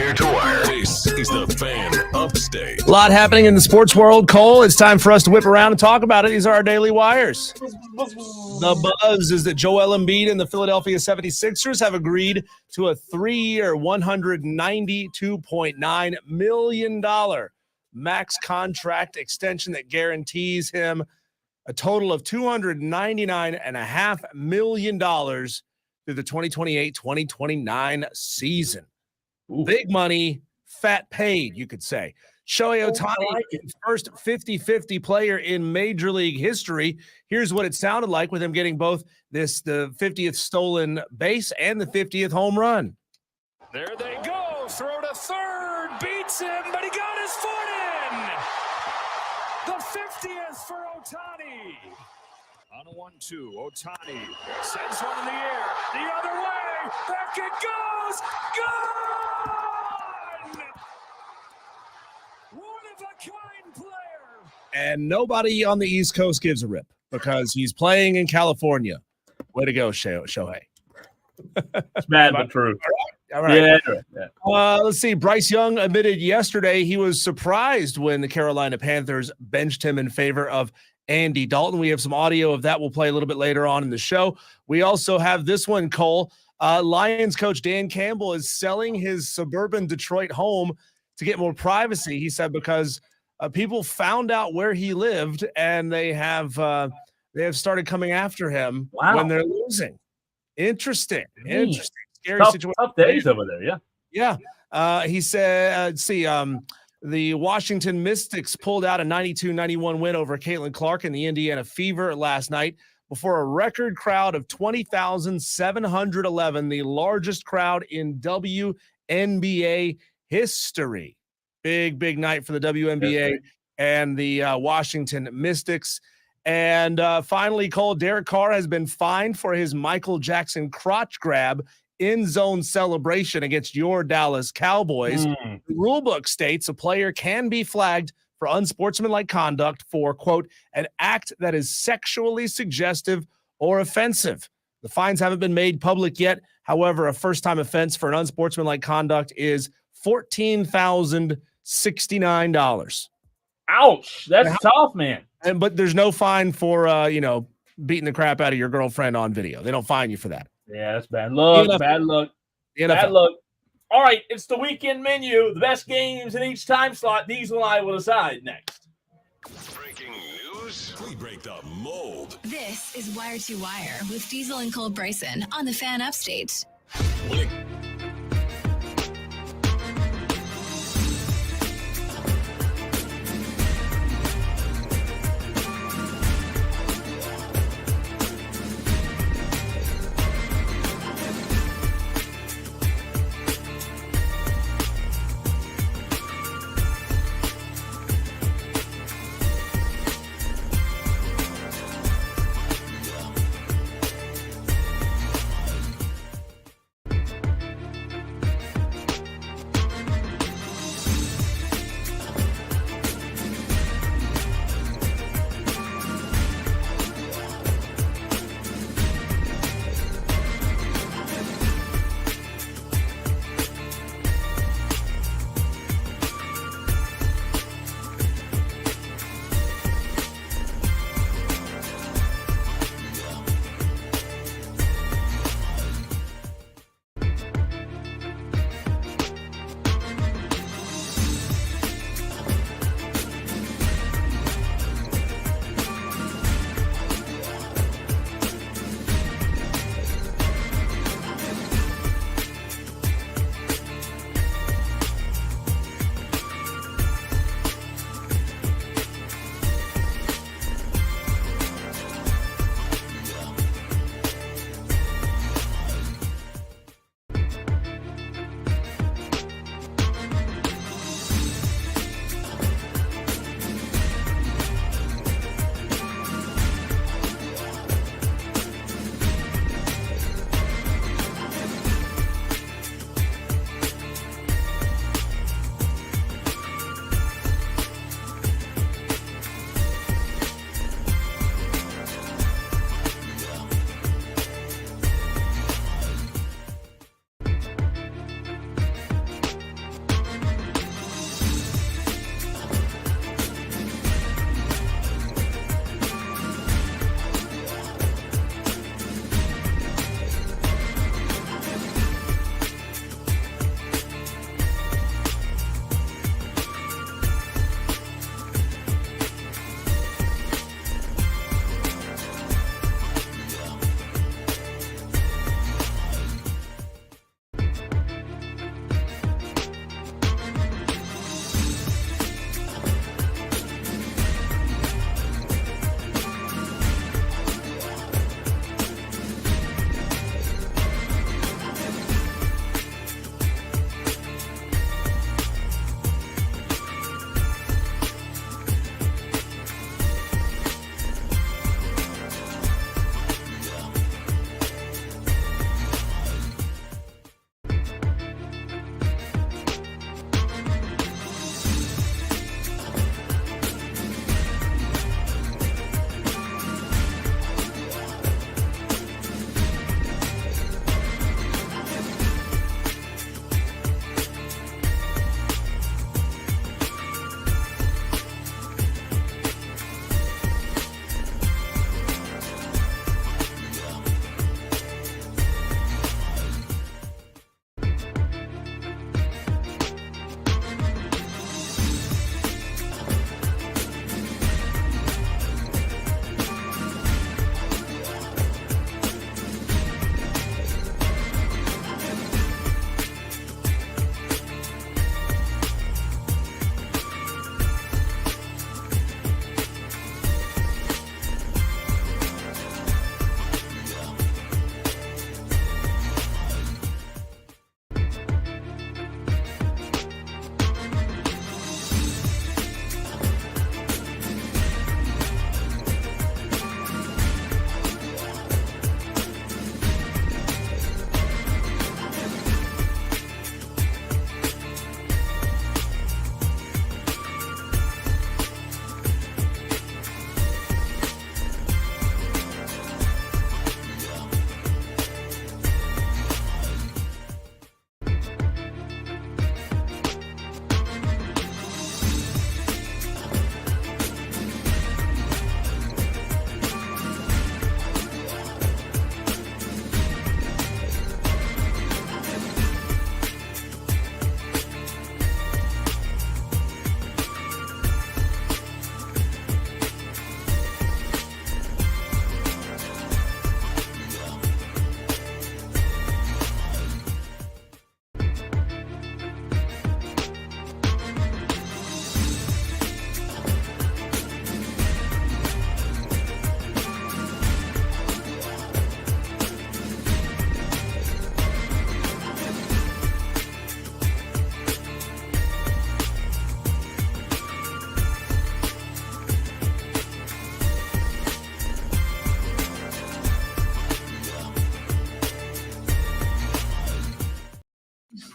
Wire to Wire. This is the Fan Upstate. A lot happening in the sports world, Cole. It's time for us to whip around and talk about it. These are our daily wires. The buzz is that Joel Embiid and the Philadelphia 76ers have agreed to a 3-year, $192.9 million max contract extension that guarantees him a total of $299.5 million through the 2028-2029 season. Ooh. Big money, fat paid, you could say. Shohei Ohtani, first 50-50 player in Major League history. Here's what it sounded like with him getting both the 50th stolen base and the 50th home run. There they go. Throw to third. Beats him, but he got his foot in. The 50th for Ohtani. On a 1-2, Ohtani sends one in the air. The other way. Back it goes. Gone! One-of-a-kind player. And nobody on the East Coast gives a rip because he's playing in California. Way to go, Shohei. It's bad but true. All right. Yeah. Let's see. Bryce Young admitted yesterday he was surprised when the Carolina Panthers benched him in favor of Andy Dalton. We have some audio of that we'll play a little bit later on in the show. We also have this one, Cole. Lions coach Dan Campbell is selling his suburban Detroit home to get more privacy, he said, because people found out where he lived and they have started coming after him when they're losing. Interesting. Scary situation. Tough days over there, yeah. Yeah. He said, the Washington Mystics pulled out a 92-91 win over Caitlin Clark and the Indiana Fever last night before a record crowd of 20,711, the largest crowd in WNBA history. Big night for the WNBA and the Washington Mystics. And finally, Cole, Derek Carr has been fined for his Michael Jackson crotch grab end zone celebration against your Dallas Cowboys. The rule book states a player can be flagged for unsportsmanlike conduct for, quote, an act that is sexually suggestive or offensive. The fines haven't been made public yet. However, a first-time offense for an unsportsmanlike conduct is $14,069. Ouch. That's tough, man. But there's no fine for, beating the crap out of your girlfriend on video. They don't fine you for that. Yeah, that's bad luck. Bad luck. Bad luck. All right, it's the weekend menu. The best games in each time slot. Diesel and I will decide next. Breaking news. We break the mold. This is Wire to Wire with Diesel and Cole Bryson on the Fan Upstate.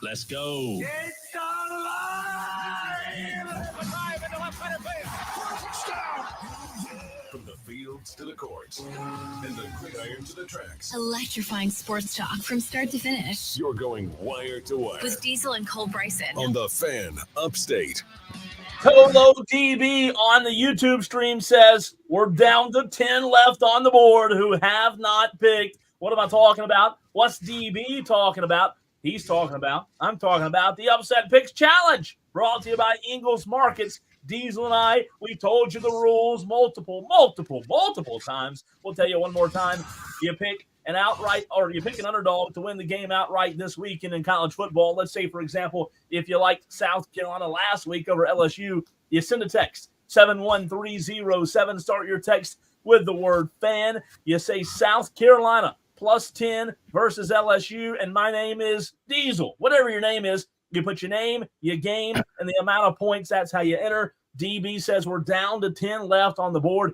Let's go. It's alive! Drive into left center field. Touchdown! From the fields to the courts and the gridiron to the tracks, Electrifying sports talk from start to finish you're going wire to wire with Diesel and Cole Bryson. on the Fan Upstate. Tolo DB on the YouTube stream says we're down to 10 left on the board who have not picked. What am I talking about? What's DB talking about? I'm talking about the Upset Picks Challenge, brought to you by Ingles Markets. Diesel and I, we told you the rules multiple times. We'll tell you one more time. You pick an outright, or you pick an underdog to win the game outright this weekend in college football. Let's say, for example, if you liked South Carolina last week over LSU, you send a text, 71307. Start your text with the word fan. You say South Carolina plus 10 versus LSU, and my name is Diesel. Whatever your name is, you put your name, your game, and the amount of points. That's how you enter. DB says we're down to 10 left on the board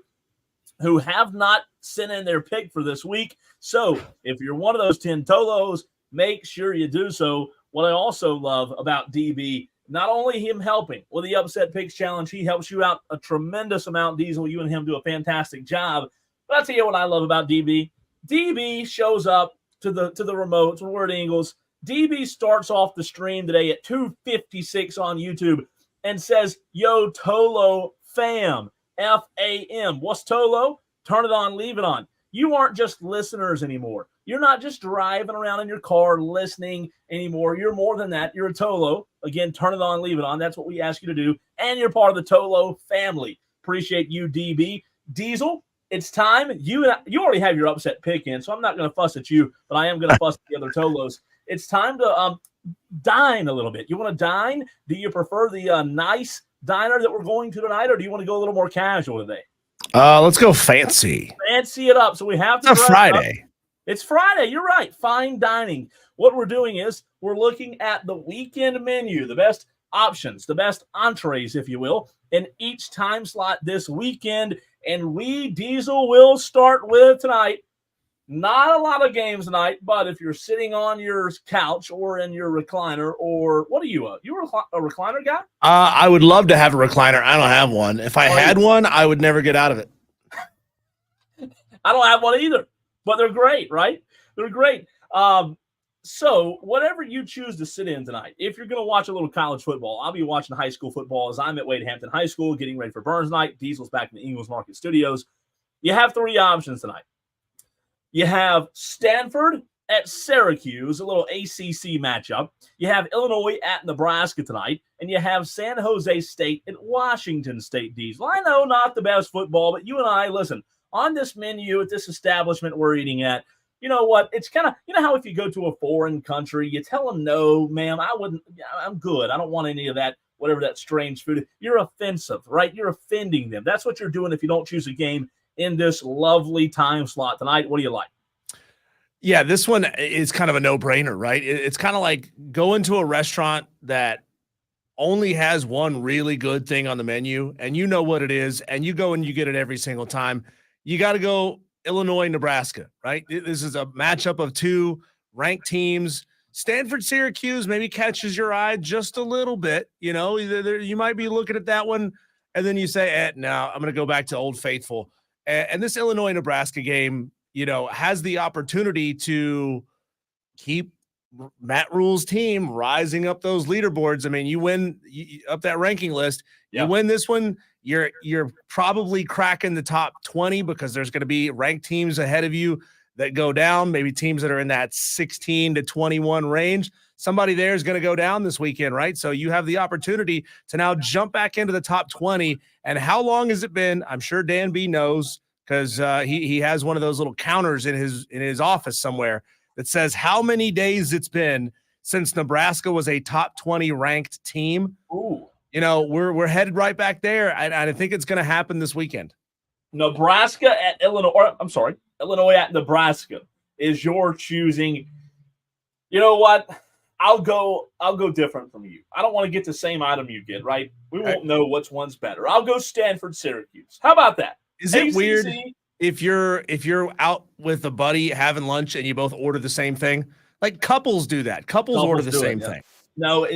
who have not sent in their pick for this week. So if you're one of those 10 Tolos, make sure you do so. What I also love about DB, not only him helping with the Upset Picks Challenge, he helps you out a tremendous amount. Diesel, you and him do a fantastic job. But I'll tell you what I love about DB. DB shows up to the remotes. We're at Ingles. DB starts off the stream today at 2:56 on YouTube and says, "Yo, Tolo fam, F-A-M. What's Tolo? Turn it on, leave it on." You aren't just listeners anymore. You're not just driving around in your car listening anymore. You're more than that. You're a Tolo. Again, turn it on, leave it on. That's what we ask you to do. And you're part of the Tolo family. Appreciate you, DB. Diesel, it's time. You already have your upset pick in, so I'm not going to fuss at you, but I am going to fuss at the other Tolos. It's time to dine a little bit. You want to dine? Do you prefer the nice diner that we're going to tonight, or do you want to go a little more casual today? Let's go fancy. Fancy it up. So we have to. It's a Friday. It's Friday. You're right. Fine dining. What we're doing is we're looking at the weekend menu, the best options, the best entrees, if you will, in each time slot this weekend. And we, Diesel, will start with tonight. Not a lot of games tonight, but if you're sitting on your couch or in your recliner, or what are you? You a recliner guy? I would love to have a recliner. I don't have one. If I had one, I would never get out of it. I don't have one either, but they're great, right? They're great. So whatever you choose to sit in tonight, if you're going to watch a little college football, I'll be watching high school football as I'm at Wade Hampton High School getting ready for Burns night. Diesel's back in the Ingles Market Studios. You have three options tonight. You have Stanford at Syracuse, a little ACC matchup. You have Illinois at Nebraska tonight, and you have San Jose State at Washington State. Diesel, I know not the best football, but you and I, listen, on this menu at this establishment we're eating at, you know what? It's kind of, you know how if you go to a foreign country, you tell them, no, ma'am, I'm good. I don't want any of that, whatever that strange food is. You're offensive, right? You're offending them. That's what you're doing if you don't choose a game in this lovely time slot tonight. What do you like? Yeah, this one is kind of a no-brainer, right? It's kind of like going to a restaurant that only has one really good thing on the menu, and you know what it is, and you go and you get it every single time. You got to go Illinois, Nebraska, right? This is a matchup of two ranked teams. Stanford, Syracuse maybe catches your eye just a little bit. You know, you might be looking at that one, and then you say, no, I'm going to go back to Old Faithful. And this Illinois-Nebraska game, you know, has the opportunity to keep Matt Rule's team rising up those leaderboards. I mean, you win up that ranking list. You win this one, you're probably cracking the top 20 because there's going to be ranked teams ahead of you that go down, maybe teams that are in that 16 to 21 range. Somebody there is going to go down this weekend, right? So you have the opportunity to now jump back into the top 20. And how long has it been? I'm sure Dan B knows because he has one of those little counters in his office somewhere that says how many days it's been since Nebraska was a top 20 ranked team. Ooh. You know, we're headed right back there. I think it's going to happen this weekend. Nebraska at Illinois. Illinois at Nebraska is your choosing. You know what? I'll go different from you. I don't want to get the same item you get, right? We won't know which one's better. I'll go Stanford, Syracuse. How about that? Is it weird if you're out with a buddy having lunch and you both order the same thing? Like couples do that. Couples order the do it, same yeah. thing. No,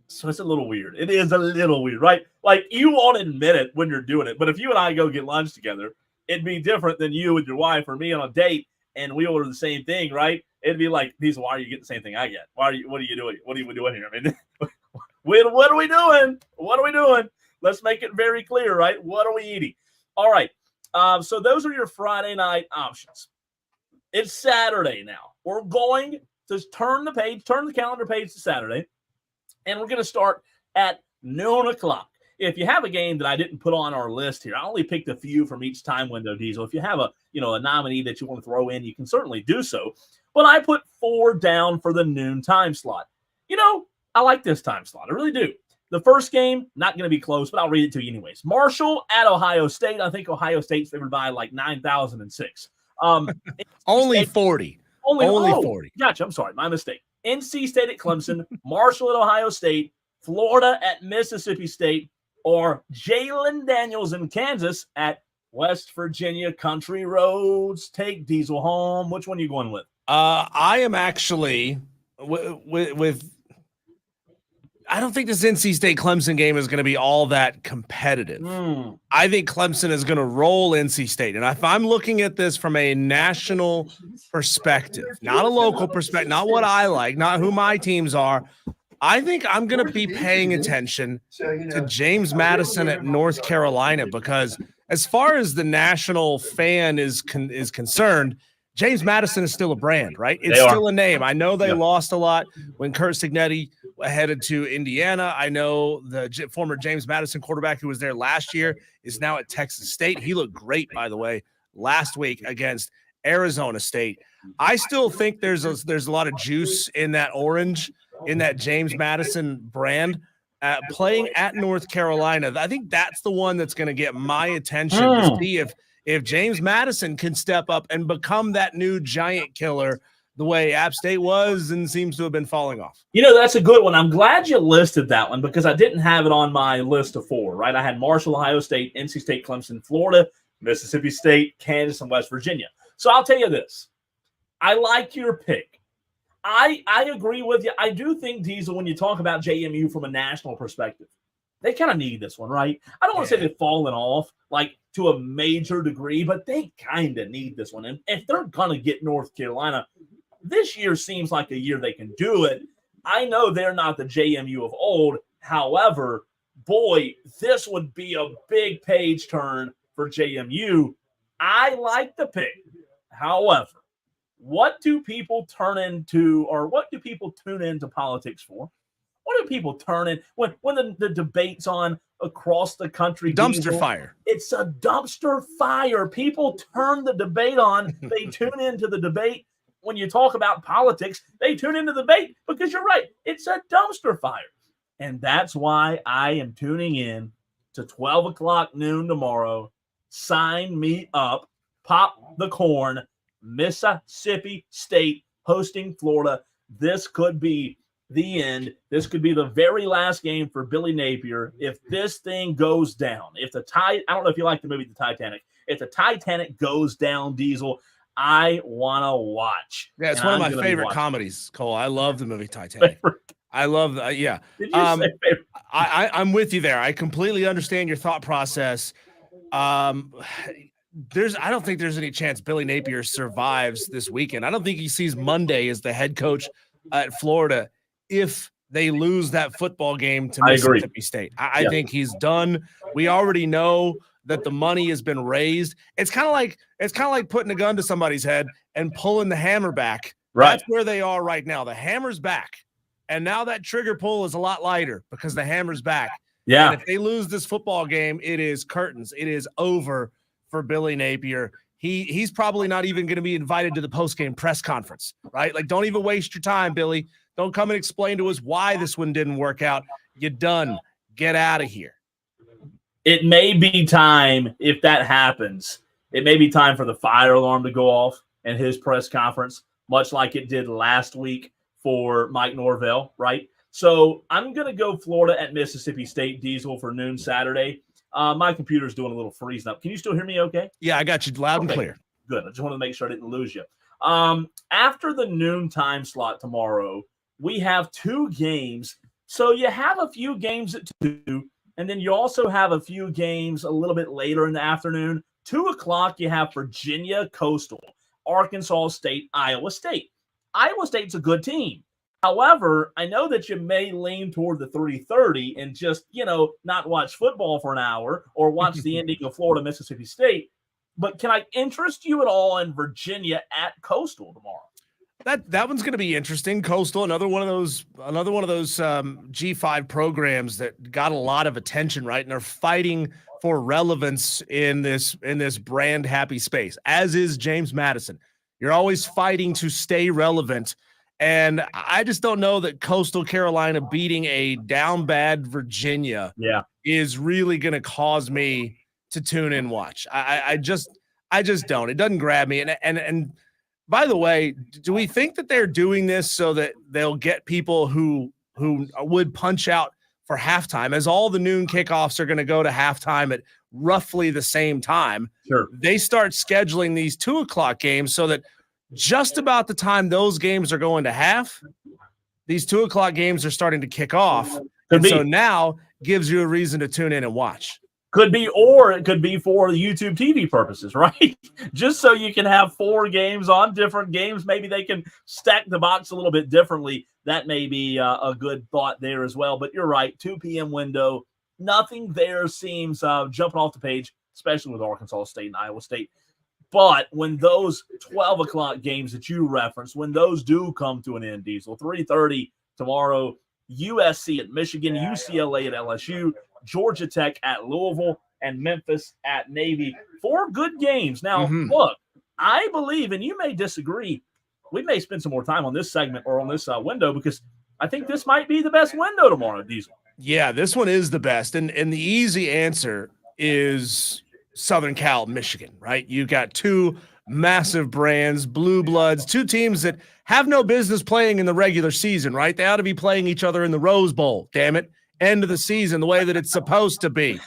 so it's a little weird. It is a little weird, right? Like you won't admit it when you're doing it, but if you and I go get lunch together, it'd be different than you and your wife or me on a date, and we order the same thing, right? It'd be like, Diesel, why are you getting the same thing I get? What are you doing? What are you doing here? I mean, what are we doing? What are we doing? Let's make it very clear, right? What are we eating? All right. So those are your Friday night options. It's Saturday now. We're going to turn the calendar page to Saturday, and we're going to start at noon o'clock. If you have a game that I didn't put on our list here, I only picked a few from each time window, Diesel. If you have a nominee that you want to throw in, you can certainly do so. But I put 4 down for the noon time slot. I like this time slot. I really do. The first game, not going to be close, but I'll read it to you anyways. Marshall at Ohio State. I think Ohio State's favored by like 9,006. Only 40. Only 40. Gotcha. I'm sorry. My mistake. NC State at Clemson, Marshall at Ohio State, Florida at Mississippi State, or Jalen Daniels in Kansas at West Virginia Country Roads. Take Diesel home. Which one are you going with? I am actually with I don't think this NC State Clemson game is going to be all that competitive. I think Clemson is going to roll NC State. And if I'm looking at this from a national perspective, not a local perspective, not what I like, not who my teams are, I think I'm going to be paying attention to James Madison at North Carolina, because as far as the national fan is concerned, James Madison is still a brand, right? It's still a name. I know they lost a lot when Kurt Signetti headed to Indiana. I know the former James Madison quarterback who was there last year is now at Texas State. He looked great, by the way, last week against Arizona State. I still think there's a lot of juice in that orange, in that James Madison brand. Playing at North Carolina, I think that's the one that's going to get my attention to see if James Madison can step up and become that new giant killer the way App State was and seems to have been falling off. That's a good one. I'm glad you listed that one because I didn't have it on my list of 4, right? I had Marshall, Ohio State, NC State, Clemson, Florida, Mississippi State, Kansas, and West Virginia. So I'll tell you this. I like your pick. I agree with you. I do think, Diesel, when you talk about JMU from a national perspective, they kind of need this one, right? I don't want to say they've fallen off like to a major degree, but they kind of need this one. And if they're going to get North Carolina, this year seems like a year they can do it. I know they're not the JMU of old. However, boy, this would be a big page turn for JMU. I like the pick. However, what do people turn into, or what do people tune into politics for? What do people turn in when the debate's on across the country? Dumpster fire. It's a dumpster fire. People turn the debate on. They tune into the debate. When you talk about politics, they tune into the debate because you're right. It's a dumpster fire. And that's why I am tuning in to 12 o'clock noon tomorrow. Sign me up. Pop the corn. Mississippi State hosting Florida. This could be the end. This could be the very last game for Billy Napier. If this thing goes down, I don't know if you like the movie The Titanic. If the Titanic goes down, Diesel, I want to watch. Yeah, it's one of my favorite comedies, Cole. I love the movie Titanic. I love that. Yeah. Did you say favorite? I'm with you there. I completely understand your thought process. I don't think there's any chance Billy Napier survives this weekend. I don't think he sees Monday as the head coach at Florida if they lose that football game to Mississippi State. I think he's done. We already know that the money has been raised. It's kind of like putting a gun to somebody's head and pulling the hammer back. Right. That's where they are right now. The hammer's back. And now that trigger pull is a lot lighter because the hammer's back. Yeah. And if they lose this football game, it is curtains. It is over for Billy Napier. He's probably not even going to be invited to the post-game press conference, right? Like, don't even waste your time, Billy. Don't come and explain to us why this one didn't work out. You're done. Get out of here. It may be time, if that happens, it may be time for the fire alarm to go off in his press conference, much like it did last week for Mike Norvell, right? So I'm going to go Florida at Mississippi State, Diesel, for noon Saturday. My computer's doing a little freezing up. Can you still hear me okay? Yeah, I got you loud and clear. Good. I just wanted to make sure I didn't lose you. After the noon time slot tomorrow, we have 2 games. So you have a few games at 2, and then you also have a few games a little bit later in the afternoon. 2 o'clock, you have Virginia Coastal, Arkansas State, Iowa State. Iowa State's a good team. However, I know that you may lean toward the 3:30 and just, not watch football for an hour or watch the ending of Florida, Mississippi State. But can I interest you at all in Virginia at Coastal tomorrow? That one's going to be interesting. Coastal, another one of those G5 programs that got a lot of attention, right? And are fighting for relevance in this brand happy space, as is James Madison. You're always fighting to stay relevant. And I just don't know that Coastal Carolina beating a down bad Virginia is really going to cause me to tune in and watch. I just don't. It doesn't grab me. And by the way, do we think that they're doing this so that they'll get people who would punch out for halftime, as all the noon kickoffs are going to go to halftime at roughly the same time? Sure. They start scheduling these 2 o'clock games so that just about the time those games are going to half, these 2 o'clock games are starting to kick off. So now gives you a reason to tune in and watch. Could be, or it could be for YouTube TV purposes, right? Just so you can have 4 games on different games. Maybe they can stack the box a little bit differently. That may be a good thought there as well. But you're right, 2 p.m. window. Nothing there seems jumping off the page, especially with Arkansas State and Iowa State. But when those 12 o'clock games that you referenced, when those do come to an end, Diesel, 3:30 tomorrow, USC at Michigan, UCLA at LSU, Georgia Tech at Louisville, and Memphis at Navy. 4 good games. Now, look, I believe, and you may disagree, we may spend some more time on this segment or on this window, because I think this might be the best window tomorrow, Diesel. Yeah, this one is the best. And the easy answer is Southern Cal, Michigan, right? You got 2 massive brands, blue bloods, 2 teams that have no business playing in the regular season, right? They ought to be playing each other in the Rose Bowl, damn it. End of the season, the way that it's supposed to be.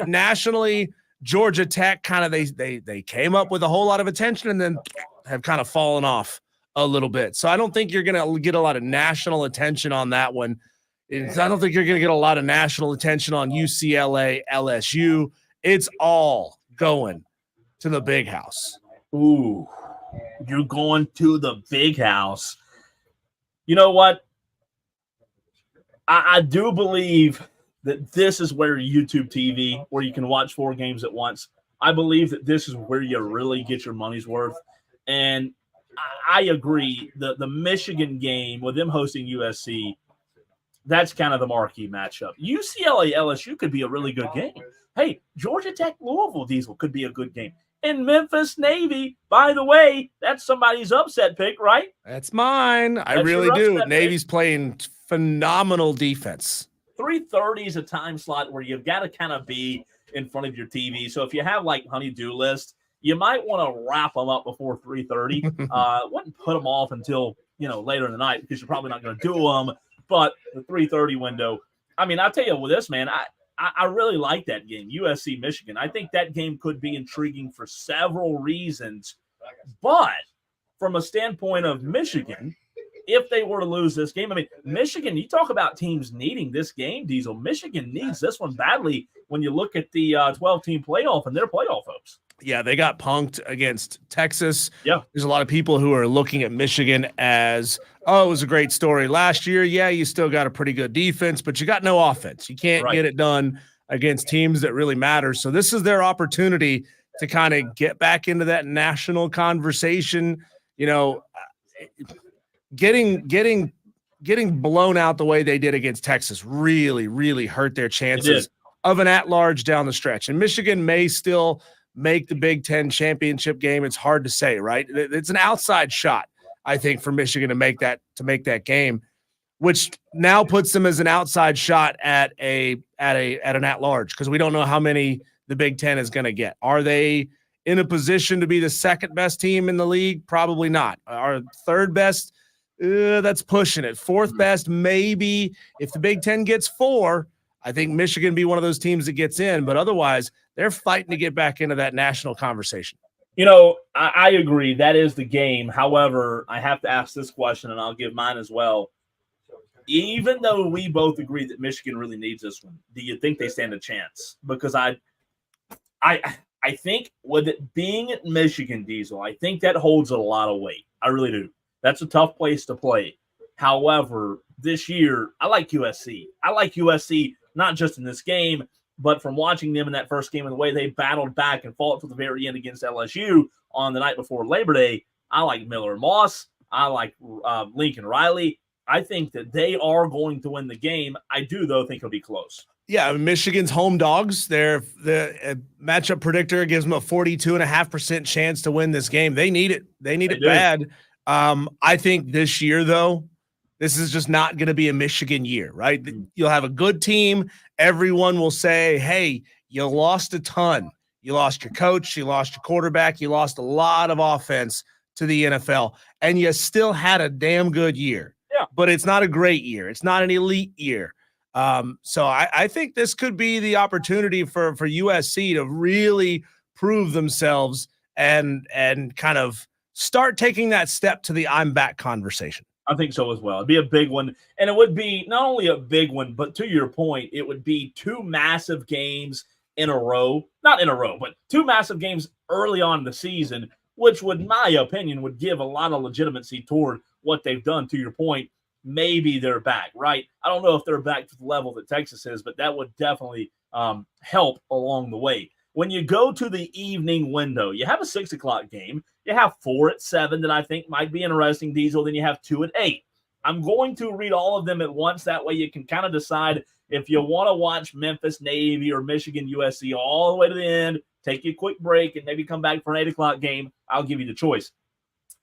Nationally, Georgia Tech kind of they came up with a whole lot of attention and then have kind of fallen off a little bit. So I don't think you're going to get a lot of national attention on that one. I don't think you're going to get a lot of national attention on UCLA, LSU. It's all going to the big house. Ooh, you're going to the big house. You know what? I do believe that this is where YouTube TV, where you can watch 4 games at once, I believe that this is where you really get your money's worth. And I agree. The Michigan game, with them hosting USC, that's kind of the marquee matchup. UCLA LSU could be a really good game. Hey, Georgia Tech Louisville Diesel could be a good game. And Memphis Navy, by the way, that's somebody's upset pick, right? That's mine. I really do. Navy's playing phenomenal defense. 3:30 is a time slot where you've got to kind of be in front of your TV. So if you have like honey-do list, you might want to wrap them up before 3:30. Wouldn't put them off until later in the night, because you're probably not going to do them. But the 3:30 window, I mean, I'll tell you with this, man, I really like that game, USC Michigan. I think that game could be intriguing for several reasons. But from a standpoint of Michigan, if they were to lose this game, I mean, Michigan, you talk about teams needing this game, Diesel. Michigan needs this one badly when you look at the 12-team playoff and their playoff hopes. Yeah, they got punked against Texas. Yeah. There's a lot of people who are looking at Michigan as, it was a great story last year. Yeah, you still got a pretty good defense, but you got no offense. You can't get it done against teams that really matter. So this is their opportunity to kind of get back into that national conversation. Getting blown out the way they did against Texas really, really hurt their chances of an at-large down the stretch. And Michigan may still make the Big Ten championship game. It's hard to say, right? It's an outside shot, I think, for Michigan to make that game, which now puts them as an outside shot at an at-large, because we don't know how many the Big Ten is going to get. Are they in a position to be the second best team in the league? Probably not. Our third best, that's pushing it. Fourth best, maybe. If the Big Ten gets 4, I think Michigan be one of those teams that gets in, but otherwise they're fighting to get back into that national conversation. I agree. That is the game. However, I have to ask this question, and I'll give mine as well. Even though we both agree that Michigan really needs this one, do you think they stand a chance? Because I think with it being at Michigan, Diesel, I think that holds a lot of weight. I really do. That's a tough place to play. However, this year, I like USC. I like USC not just in this game, but from watching them in that first game and the way they battled back and fought to the very end against LSU on the night before Labor Day. I like Miller Moss. I like Lincoln Riley. I think that they are going to win the game. I do, though, think it'll be close. Yeah, Michigan's home dogs. The matchup predictor gives them a 42.5% chance to win this game. They need it. They need it bad. I think this year, though, this is just not going to be a Michigan year, right? You'll have a good team. Everyone will say, hey, you lost a ton. You lost your coach. You lost your quarterback. You lost a lot of offense to the NFL, and you still had a damn good year. Yeah. But it's not a great year. It's not an elite year. So I think this could be the opportunity for USC to really prove themselves and kind of start taking that step to the I'm back conversation. I think so as well. It'd be a big one. And it would be not only a big one, but to your point, it would be two massive games in a row. Not in a row, but two massive games early on in the season, which would, in my opinion, would give a lot of legitimacy toward what they've done. To your point, maybe they're back, right? I don't know if they're back to the level that Texas is, but that would definitely help along the way. When you go to the evening window, you have a 6 o'clock game. You have 4 at 7 that I think might be interesting, Diesel. Then you have 2 at 8. I'm going to read all of them at once. That way you can kind of decide if you want to watch Memphis Navy or Michigan USC all the way to the end, take you a quick break, and maybe come back for an 8 o'clock game. I'll give you the choice.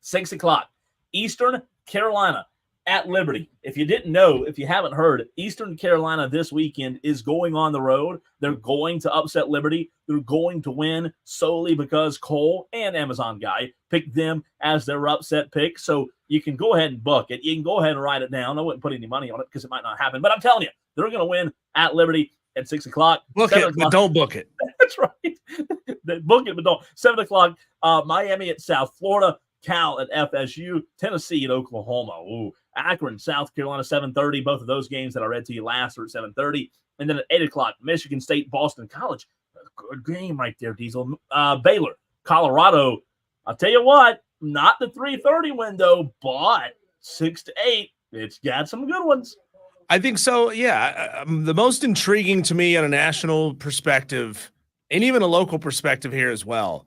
6 o'clock, Eastern Carolina at Liberty. If you didn't know, if you haven't heard, Eastern Carolina this weekend is going on the road. They're going to upset Liberty. They're going to win solely because Cole and Amazon Guy picked them as their upset pick. So you can go ahead and book it. You can go ahead and write it down. I wouldn't put any money on it because it might not happen. But I'm telling you, they're going to win at Liberty at 6 o'clock. Book it, but don't book it. That's right. Book it, but don't. 7 o'clock, Miami at South Florida. Cal at FSU, Tennessee at Oklahoma. Ooh, Akron, South Carolina, 7:30. Both of those games that I read to you last are at 7:30. And then at 8 o'clock, Michigan State, Boston College. A good game right there, Diesel. Baylor, Colorado. I'll tell you what, not the 3:30 window, but 6 to 8. It's got some good ones. I think so, yeah. The most intriguing to me on a national perspective, and even a local perspective here as well,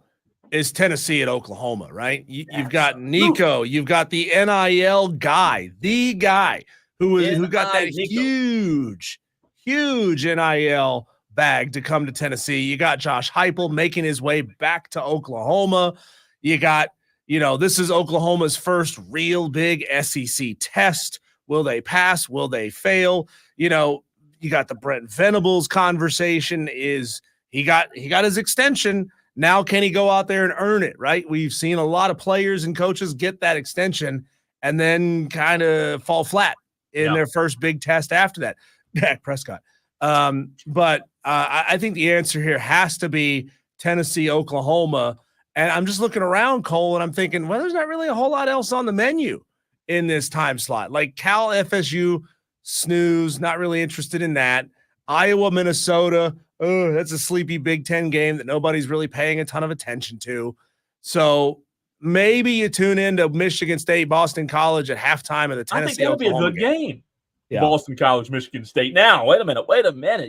is Tennessee at Oklahoma, right? You've got Nico, you've got the NIL guy, the guy who got that huge NIL bag to come to Tennessee. You got Josh Heupel making his way back to Oklahoma. You got, this is Oklahoma's first real big SEC test. Will they pass? Will they fail? You got the Brent Venables conversation. He got his extension. Now, can he go out there and earn it, right? We've seen a lot of players and coaches get that extension and then kind of fall flat in their first big test after that. Dak Prescott. But I think the answer here has to be Tennessee, Oklahoma. And I'm just looking around, Cole, and I'm thinking, well, there's not really a whole lot else on the menu in this time slot. Like Cal, FSU, snooze, not really interested in that. Iowa, Minnesota, that's a sleepy Big Ten game that nobody's really paying a ton of attention to. So maybe you tune into Michigan State, Boston College at halftime of the Tennessee. I think that'll be a good game. Yeah. Boston College, Michigan State. Now, wait a minute.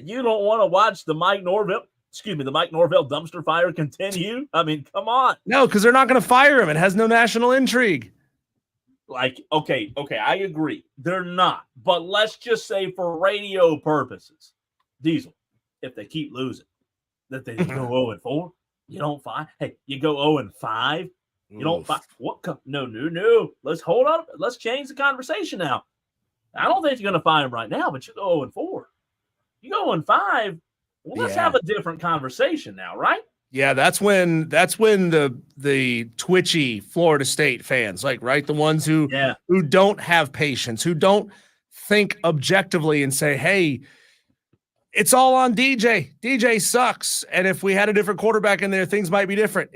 You don't want to watch the Mike Norvell dumpster fire continue? I mean, come on. No, because they're not going to fire him. It has no national intrigue. Okay, I agree. They're not. But let's just say for radio purposes, Diesel, if they keep losing, that they go 0-4, you don't fire. Hey, you go 0-5, you don't fire. What? No. Let's hold on. Let's change the conversation now. I don't think you're going to fire him right now, but you go 0-4. You go 0-5. Well, let's have a different conversation now, right? Yeah, that's when the twitchy Florida State fans, right, the ones who don't have patience, who don't think objectively and say, hey, it's all on DJ. DJ sucks. And if we had a different quarterback in there, things might be different.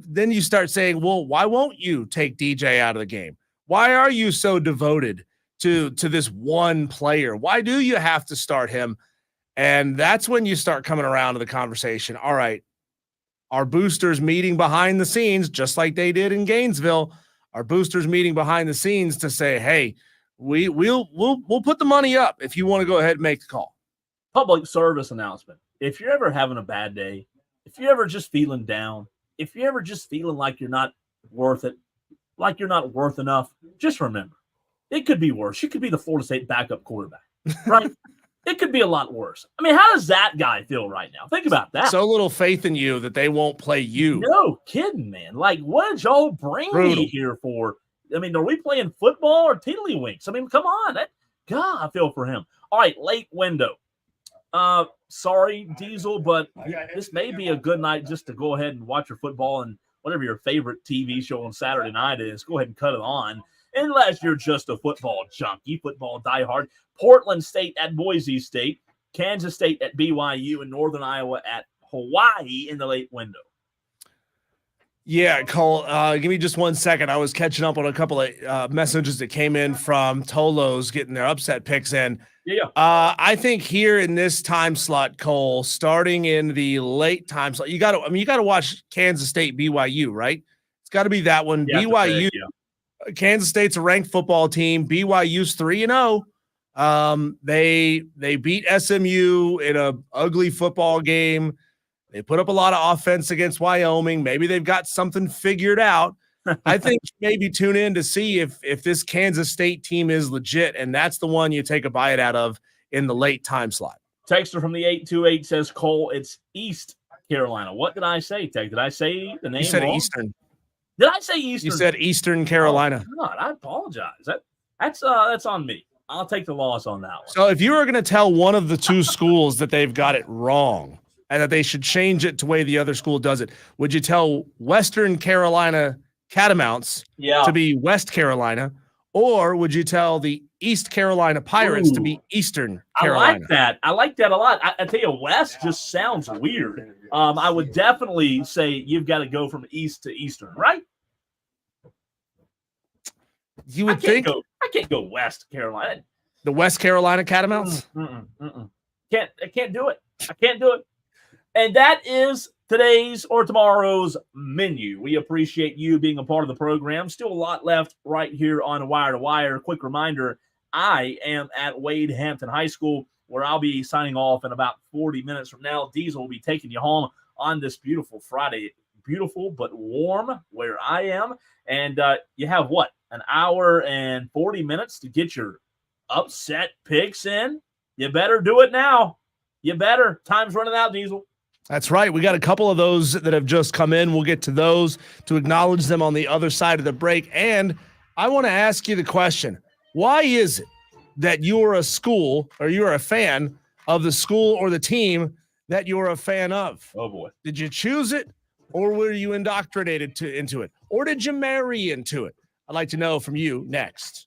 Then you start saying, well, why won't you take DJ out of the game? Why are you so devoted to this one player? Why do you have to start him? And that's when you start coming around to the conversation. All right, our boosters meeting behind the scenes, just like they did in Gainesville, our boosters meeting behind the scenes to say, hey, we'll put the money up if you want to go ahead and make the call. Public service announcement. If you're ever having a bad day, if you're ever just feeling down, if you're ever just feeling like you're not worth it, like you're not worth enough, just remember, it could be worse. You could be the Florida State backup quarterback, right? It could be a lot worse. I mean, how does that guy feel right now? Think about that. So little faith in you that they won't play you. No kidding, man. Like, what did y'all bring me here for? I mean, are we playing football or tiddlywinks? I mean, come on. God, I feel for him. All right, late window. Sorry, Diesel, but this may be a good night just to go ahead and watch your football and whatever your favorite TV show on Saturday night is. Go ahead and cut it on. Unless you're just a football junkie, football diehard. Portland State at Boise State, Kansas State at BYU, and Northern Iowa at Hawaii in the late window. Yeah, Cole, give me just 1 second. I was catching up on a couple of messages that came in from Tolos getting their upset picks in. Yeah. I think here in this time slot, Cole, starting in the late time slot, you got to watch Kansas State BYU, right? It's got to be that one. BYU. Kansas State's a ranked football team. BYU's 3-0. They beat SMU in a ugly football game. They put up a lot of offense against Wyoming. Maybe they've got something figured out. I think maybe tune in to see if this Kansas State team is legit, and that's the one you take a bite out of in the late time slot. Texter from the 828 says, Cole, it's East Carolina. What did I say, Tech? Did I say the name You said wrong? Eastern. Did I say Eastern? You said Eastern Carolina. Oh, God, I apologize. That's on me. I'll take the loss on that one. So if you were going to tell one of the two schools that they've got it wrong and that they should change it to the way the other school does it, would you tell Western Carolina Catamounts to be West Carolina, or would you tell the East Carolina Pirates to be Eastern Carolina? I like that a lot. I tell you, West just sounds weird. I would definitely say you've got to go from East to Eastern, right? You would think I can't go West Carolina. The West Carolina Catamounts? I can't do it. I can't do it. And that is today's or tomorrow's menu. We appreciate you being a part of the program. Still a lot left right here on Wire to Wire. Quick reminder, I am at Wade Hampton High School, where I'll be signing off in about 40 minutes from now. Diesel will be taking you home on this beautiful Friday. Beautiful but warm where I am. And you have what? An hour and 40 minutes to get your upset picks in? You better do it now. You better. Time's running out, Diesel. That's right. We got a couple of those that have just come in. We'll get to those to acknowledge them on the other side of the break. And I want to ask you the question. Why is it that you're a school or you're a fan of the school or the team that you're a fan of? Oh, boy. Did you choose it, or were you indoctrinated into it? Or did you marry into it? I'd like to know from you next.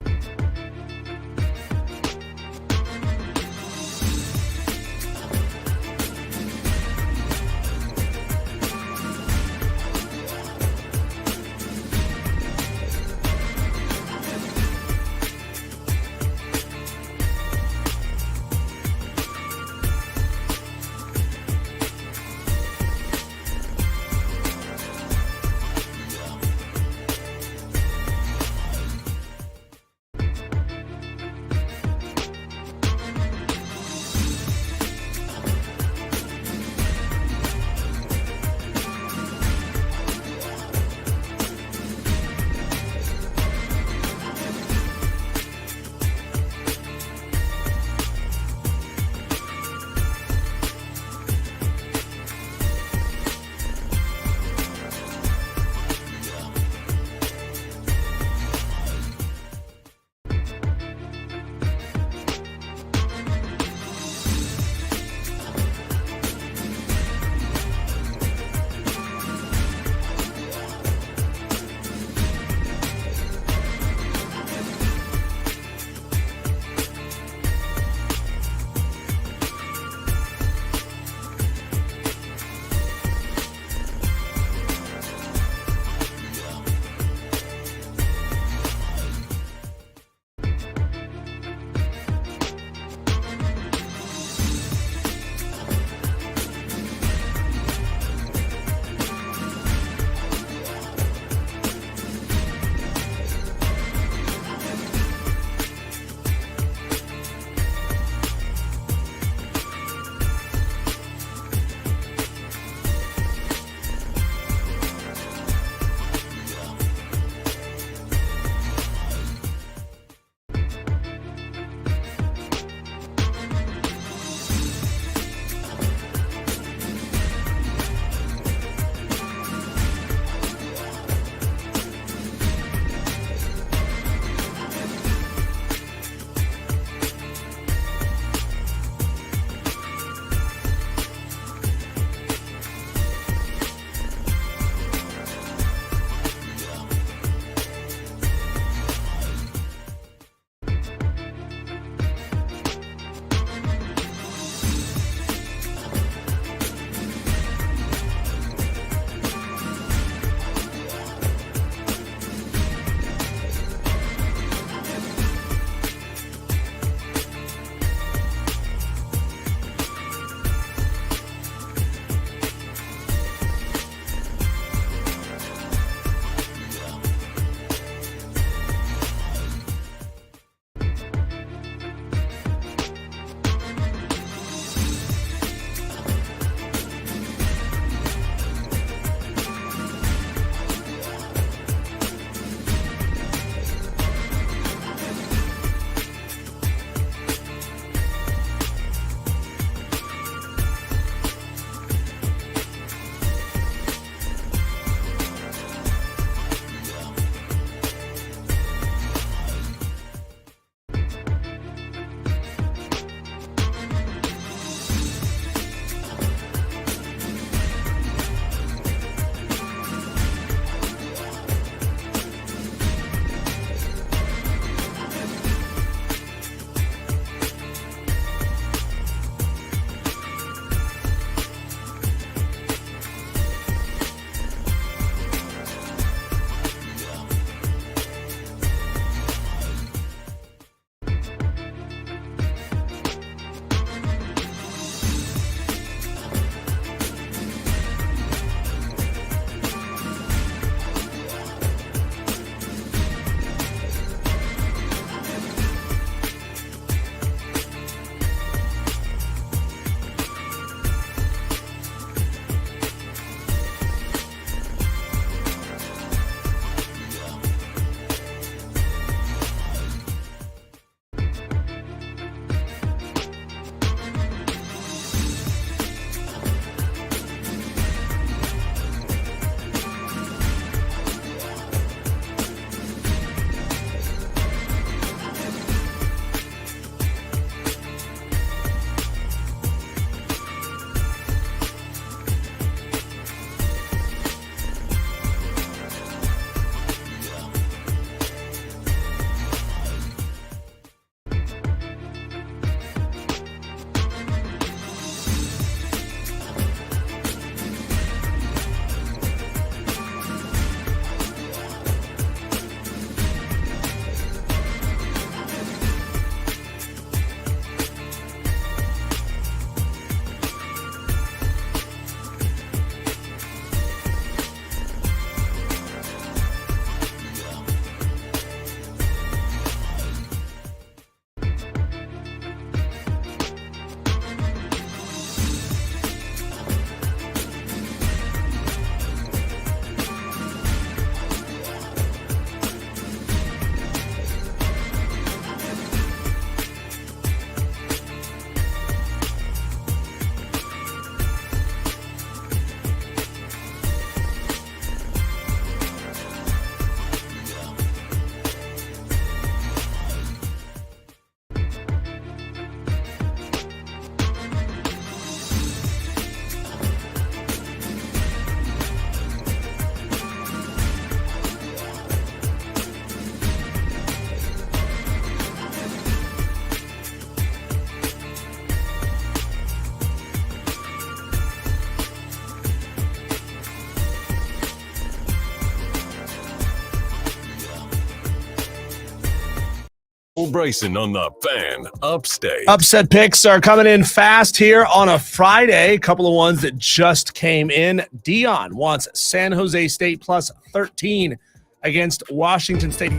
Cole Bryson on the Fan Upstate. Upset picks are coming in fast here on a Friday. A couple of ones that just came in. Dion wants San Jose State plus 13 against Washington State.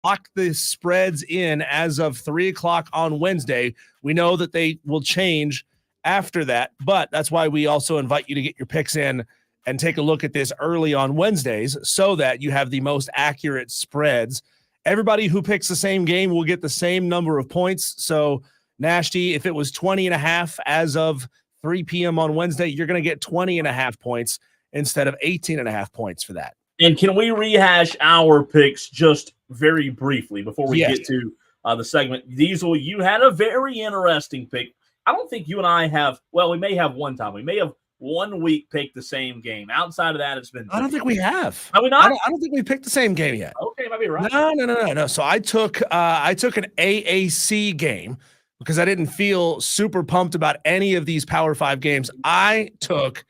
Lock the spreads in as of 3 o'clock on Wednesday. We know that they will change after that, but that's why we also invite you to get your picks in and take a look at this early on Wednesdays so that you have the most accurate spreads. Everybody who picks the same game will get the same number of points. So, Nashty, if it was 20.5 as of 3 p.m. on Wednesday, you're going to get 20.5 points instead of 18.5 points for that. And can we rehash our picks just very briefly before we get to the segment? Diesel, you had a very interesting pick. I don't think you and I have – well, we may have one time. We may have 1 week picked the same game. Outside of that, it's been – I don't think we have. Have we not? I don't think we picked the same game yet. Okay, might be right. No. So I took an AAC game because I didn't feel super pumped about any of these Power 5 games. I took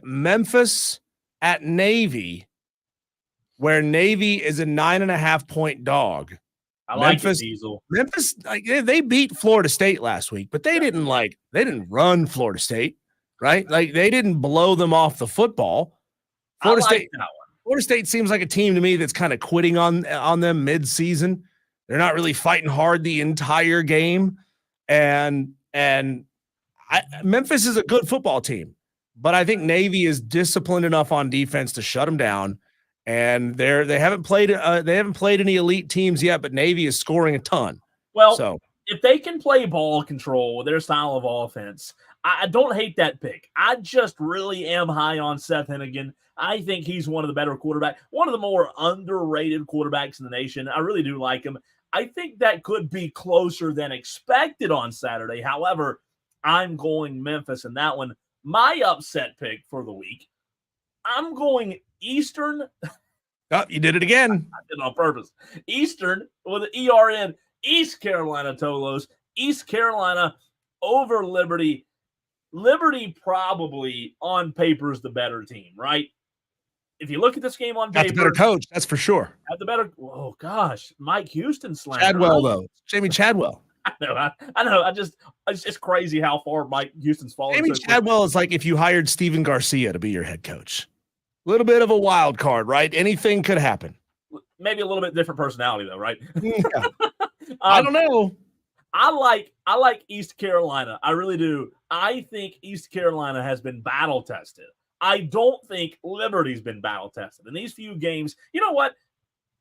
Memphis at Navy, where Navy is a 9.5 point dog. I like it, Diesel. Memphis, they beat Florida State last week, but they didn't run Florida State, right? Like they didn't blow them off the football. Florida State seems like a team to me that's kind of quitting on them mid-season. They're not really fighting hard the entire game, and Memphis is a good football team. But I think Navy is disciplined enough on defense to shut them down, and they haven't played any elite teams yet. But Navy is scoring a ton. Well, so if they can play ball control with their style of offense, I don't hate that pick. I just really am high on Seth Hennigan. I think he's one of the better quarterbacks, one of the more underrated quarterbacks in the nation. I really do like him. I think that could be closer than expected on Saturday. However, I'm going Memphis in that one. My upset pick for the week, I'm going Eastern. Oh, you did it again. I did it on purpose. Eastern with an ERN, East Carolina Tolos, East Carolina over Liberty. Liberty probably on paper is the better team, right? If you look at this game on paper. Got the better coach, that's for sure. Have the better, oh gosh, Mike Houston slander. Chadwell, though. Jamie Chadwell. I know. It's just crazy how far Mike Houston's fallen. Jamie Chadwell is like if you hired Steven Garcia to be your head coach. A little bit of a wild card, right? Anything could happen. Maybe a little bit different personality, though, right? Yeah. I don't know. I like East Carolina. I really do. I think East Carolina has been battle tested. I don't think Liberty's been battle tested. In these few games, you know what?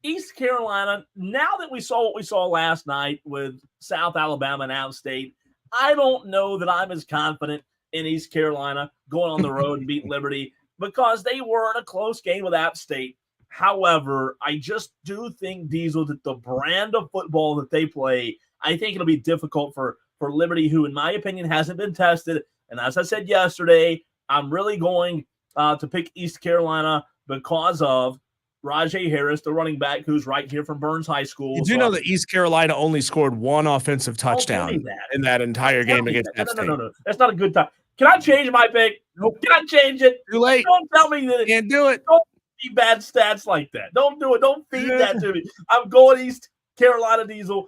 East Carolina, now that we saw what we saw last night with South Alabama and Out State, I don't know that I'm as confident in East Carolina going on the road and beat Liberty because they were in a close game with App State. However, I just do think, Diesel, that the brand of football that they play, I think it'll be difficult for Liberty, who, in my opinion, hasn't been tested. And as I said yesterday, I'm really going to pick East Carolina because of Rajay Harris, the running back, who's right here from Burns High School. You do know that East Carolina only scored one offensive touchdown in that entire game against App State. No. That's not a good time. Can I change my pick? Nope. Can I change it? Too late. Don't tell me that. Can't do it. Don't feed bad stats like that. Don't do it. Don't feed that to me. I'm going East Carolina, Diesel.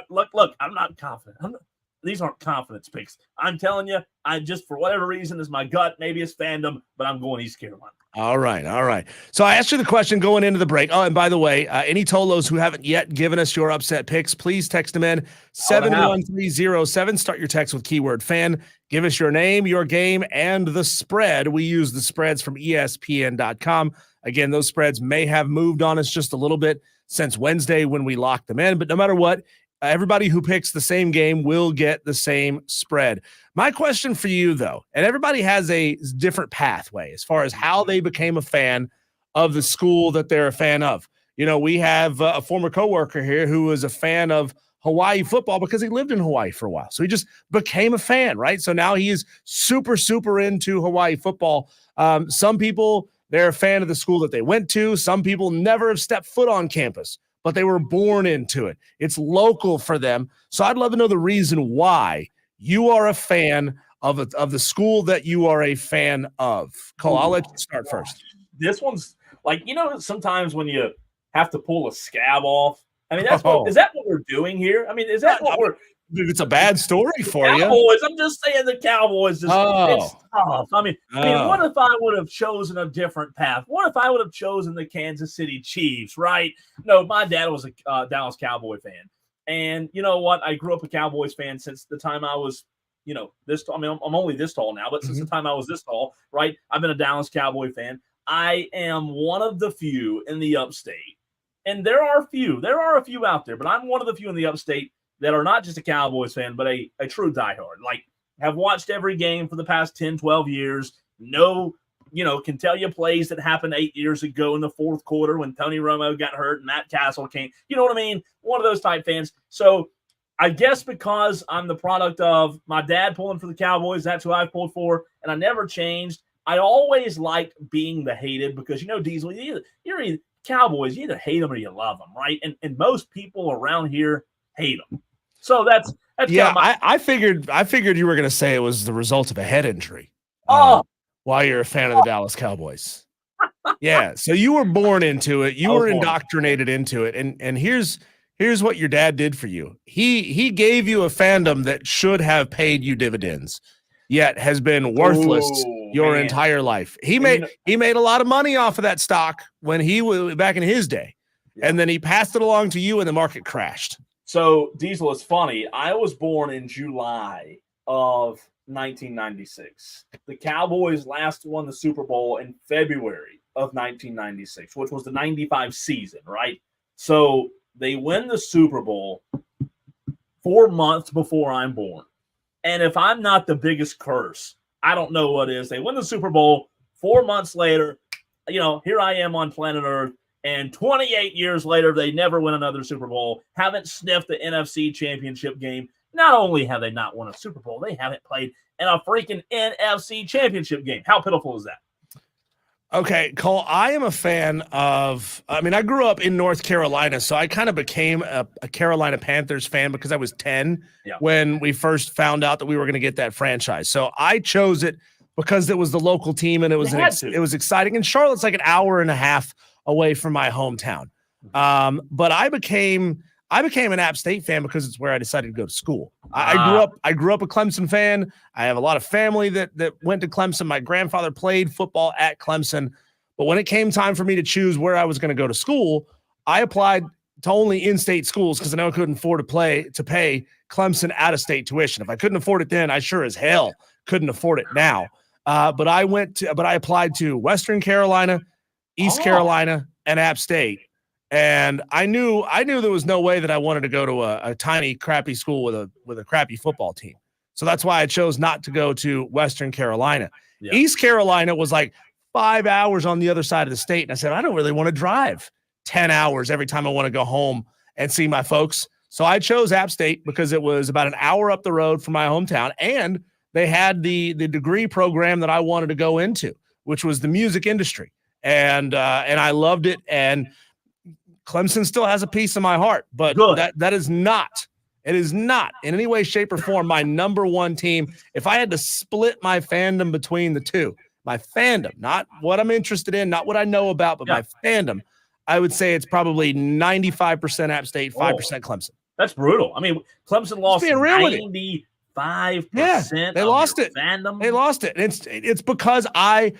Look, I'm not confident. These aren't confidence picks. I'm telling you, I just, for whatever reason, is my gut. Maybe it's fandom, but I'm going East Carolina. All right. So I asked you the question going into the break. Oh, and by the way, any Tolos who haven't yet given us your upset picks, please text them in 71307. Start your text with keyword fan. Give us your name, your game, and the spread. We use the spreads from ESPN.com. Again, those spreads may have moved on us just a little bit since Wednesday when we locked them in, but no matter what, everybody who picks the same game will get the same spread. My question for you, though, and everybody has a different pathway as far as how they became a fan of the school that they're a fan of. You know, we have a former coworker here who was a fan of Hawaii football because he lived in Hawaii for a while. So he just became a fan, right? So now he is super, super into Hawaii football. Some people, they're a fan of the school that they went to. Some people never have stepped foot on campus, but they were born into it. It's local for them. So I'd love to know the reason why you are a fan of the school that you are a fan of. Cole, I'll let you start first. This one's like, sometimes when you have to pull a scab off, I mean, is that what we're doing here? I mean, is that what we're – It's a bad story for Cowboys, you. I'm just saying the Cowboys it's tough. I mean, what if I would have chosen a different path? What if I would have chosen the Kansas City Chiefs, right? No, my dad was a Dallas Cowboy fan. And you know what? I grew up a Cowboys fan since the time I was, this tall. I mean, I'm only this tall now, but since the time I was this tall, right? I've been a Dallas Cowboy fan. I am one of the few in the upstate. And there are a few out there, but I'm one of the few in the upstate that are not just a Cowboys fan, but a true diehard. Like, have watched every game for the past 10, 12 years. Can tell you plays that happened 8 years ago in the fourth quarter when Tony Romo got hurt and Matt Castle came. You know what I mean? One of those type fans. So I guess because I'm the product of my dad pulling for the Cowboys, that's who I've pulled for, and I never changed. I always liked being the hated because, Diesel, you're either Cowboys, you either hate them or you love them, right? And most people around here hate them. So that's yeah. I figured you were going to say it was the result of a head injury. While you're a fan of the Dallas Cowboys. Yeah. So you were born into it. You were indoctrinated into it. And here's what your dad did for you. He gave you a fandom that should have paid you dividends, yet has been worthless your entire life. He made a lot of money off of that stock when he was back in his day. Yeah. And then he passed it along to you and the market crashed. So Diesel, is funny. I was born in July of 1996. The Cowboys last won the Super Bowl in February of 1996, which was the 95 season, right? So they win the Super Bowl 4 months before I'm born. And if I'm not the biggest curse, I don't know what is. They win the Super Bowl 4 months later. Here I am on planet Earth. And 28 years later, they never win another Super Bowl, haven't sniffed the NFC Championship game. Not only have they not won a Super Bowl, they haven't played in a freaking NFC Championship game. How pitiful is that? Okay, Cole, I am a fan of – I grew up in North Carolina, so I kind of became a Carolina Panthers fan because I was 10 when we first found out that we were going to get that franchise. So I chose it because it was the local team and it was exciting. And Charlotte's like an hour and a half away from my hometown. But I became an App State fan because it's where I decided to go to school. I grew up a Clemson fan. I have a lot of family that went to Clemson. My grandfather played football at Clemson. But when it came time for me to choose where I was going to go to school, I applied to only in-state schools because I know I couldn't afford to pay Clemson out-of-state tuition. If I couldn't afford it then, I sure as hell couldn't afford it now. But I applied to Western Carolina, East Carolina, and App State. And I knew there was no way that I wanted to go to a tiny, crappy school with a crappy football team. So that's why I chose not to go to Western Carolina. Yeah. East Carolina was like 5 hours on the other side of the state. And I said, I don't really want to drive 10 hours every time I want to go home and see my folks. So I chose App State because it was about an hour up the road from my hometown. And they had the degree program that I wanted to go into, which was the music industry. And I loved it. And Clemson still has a piece of my heart, but that is not in any way, shape, or form my number one team. If I had to split my fandom between the two, my fandom, not what I'm interested in, not what I know about, but my fandom, I would say it's probably 95% App State, 5% Clemson. That's brutal. I mean, Clemson lost 95%. They lost it. Fandom. They lost it. It's because I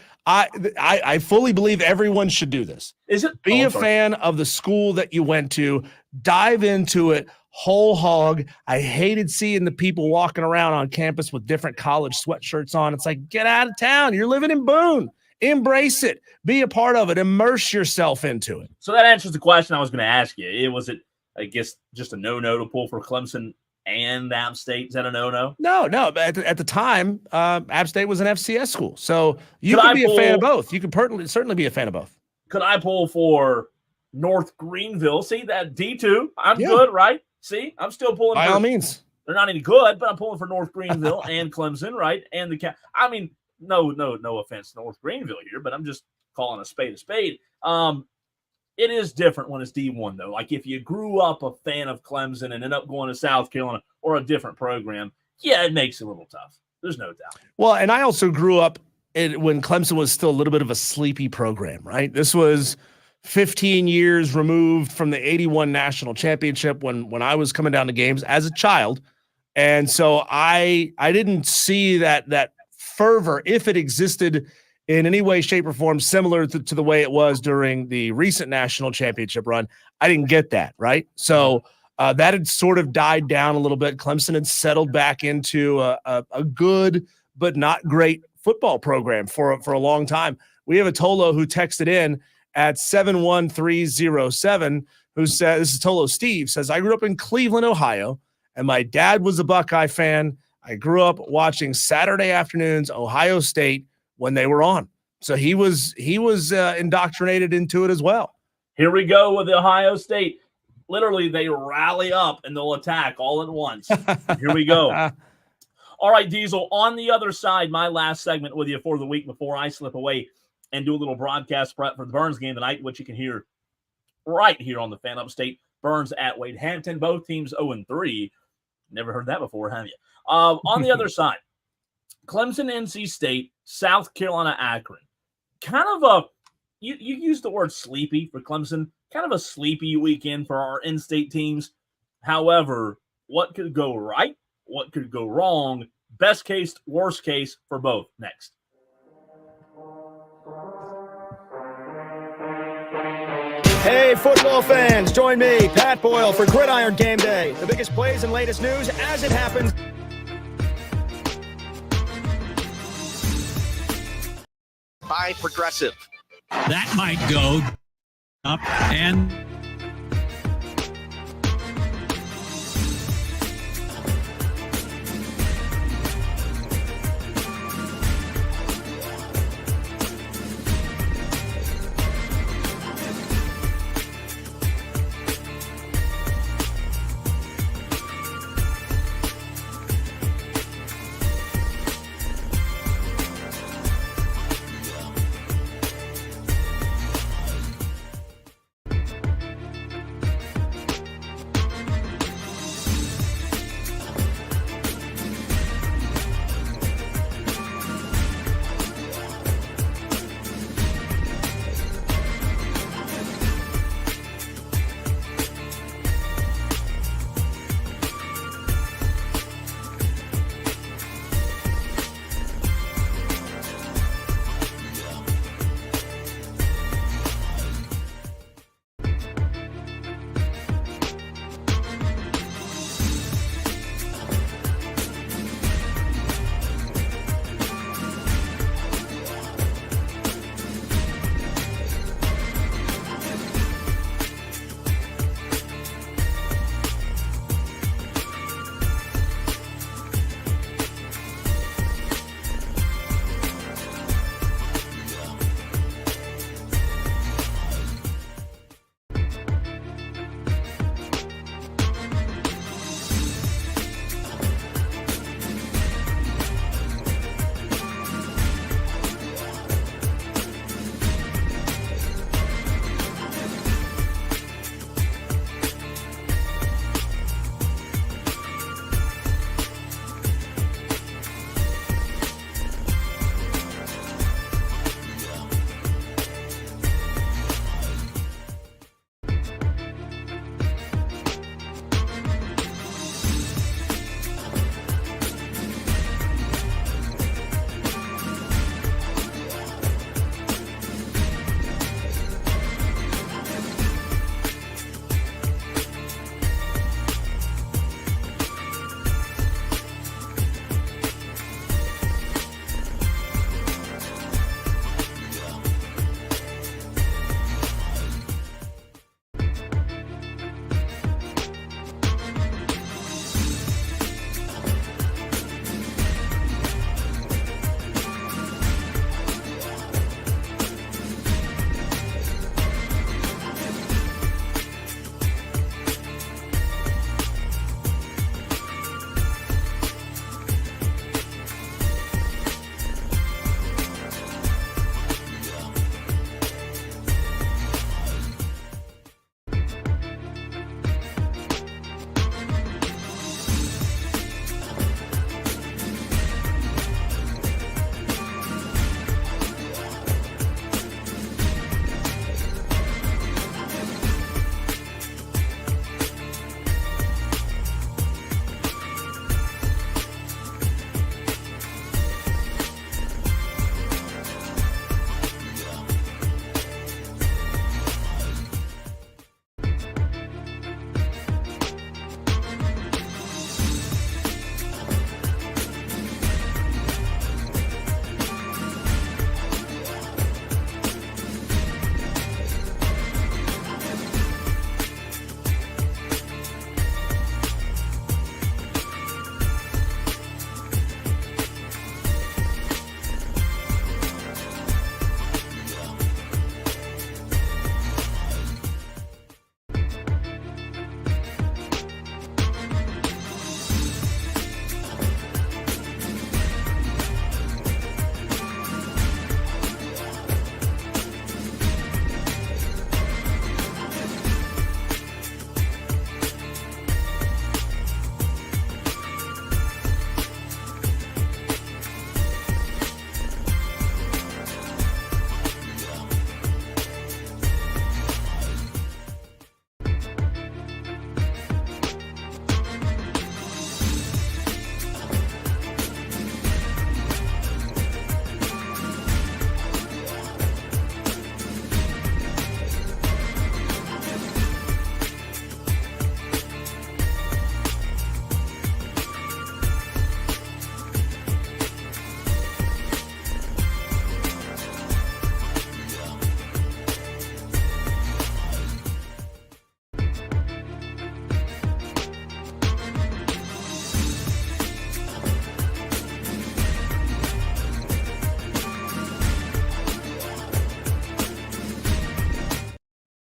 fully believe everyone should do this. Is it? Be a fan of the school that you went to. Dive into it whole hog. I hated seeing the people walking around on campus with different college sweatshirts on. It's like, get out of town. You're living in Boone. Embrace it. Be a part of it. Immerse yourself into it. So that answers the question I was going to ask you. Was it, I guess, just a no-no to pull for Clemson and App State? Is that a no-no? No. At the time, App State was an FCS school. So you could be a fan of both. You could certainly be a fan of both. Could I pull for North Greenville? See that D2? I'm good, right? See, I'm still pulling. By all means. They're not any good, but I'm pulling for North Greenville and Clemson, right? And the I mean, no offense to North Greenville here, but I'm just calling a spade a spade. It is different when it's D1, though. Like if you grew up a fan of Clemson and ended up going to South Carolina or a different program, yeah, it makes it a little tough. There's no doubt. Well, and I also grew up when Clemson was still a little bit of a sleepy program, right? This was 15 years removed from the 81 national championship when I was coming down to games as a child. And so I didn't see that fervor, if it existed in any way, shape, or form, similar to the way it was during the recent national championship run. I didn't get that, right? So that had sort of died down a little bit. Clemson had settled back into a good but not great football program for a long time. We have a Tolo who texted in at 71307 who says, this is Tolo Steve, says, I grew up in Cleveland, Ohio, and my dad was a Buckeye fan. I grew up watching Saturday afternoons, Ohio State, when they were on. So he was indoctrinated into it as well. Here we go with Ohio State. Literally, they rally up and they'll attack all at once. Here we go. All right, Diesel, on the other side, my last segment with you for the week before I slip away and do a little broadcast prep for the Burns game tonight, which you can hear right here on the Fan Upstate. Burns at Wade Hampton, both teams 0-3. Never heard that before, have you? On the other side, Clemson, NC State, South Carolina, Akron. Kind of a, you used the word sleepy for Clemson, kind of a sleepy weekend for our in-state teams. However, what could go right? What could go wrong? Best case, worst case for both. Next. Hey, football fans, join me, Pat Boyle, for Gridiron Game Day. The biggest plays and latest news as it happens. By Progressive. That might go up and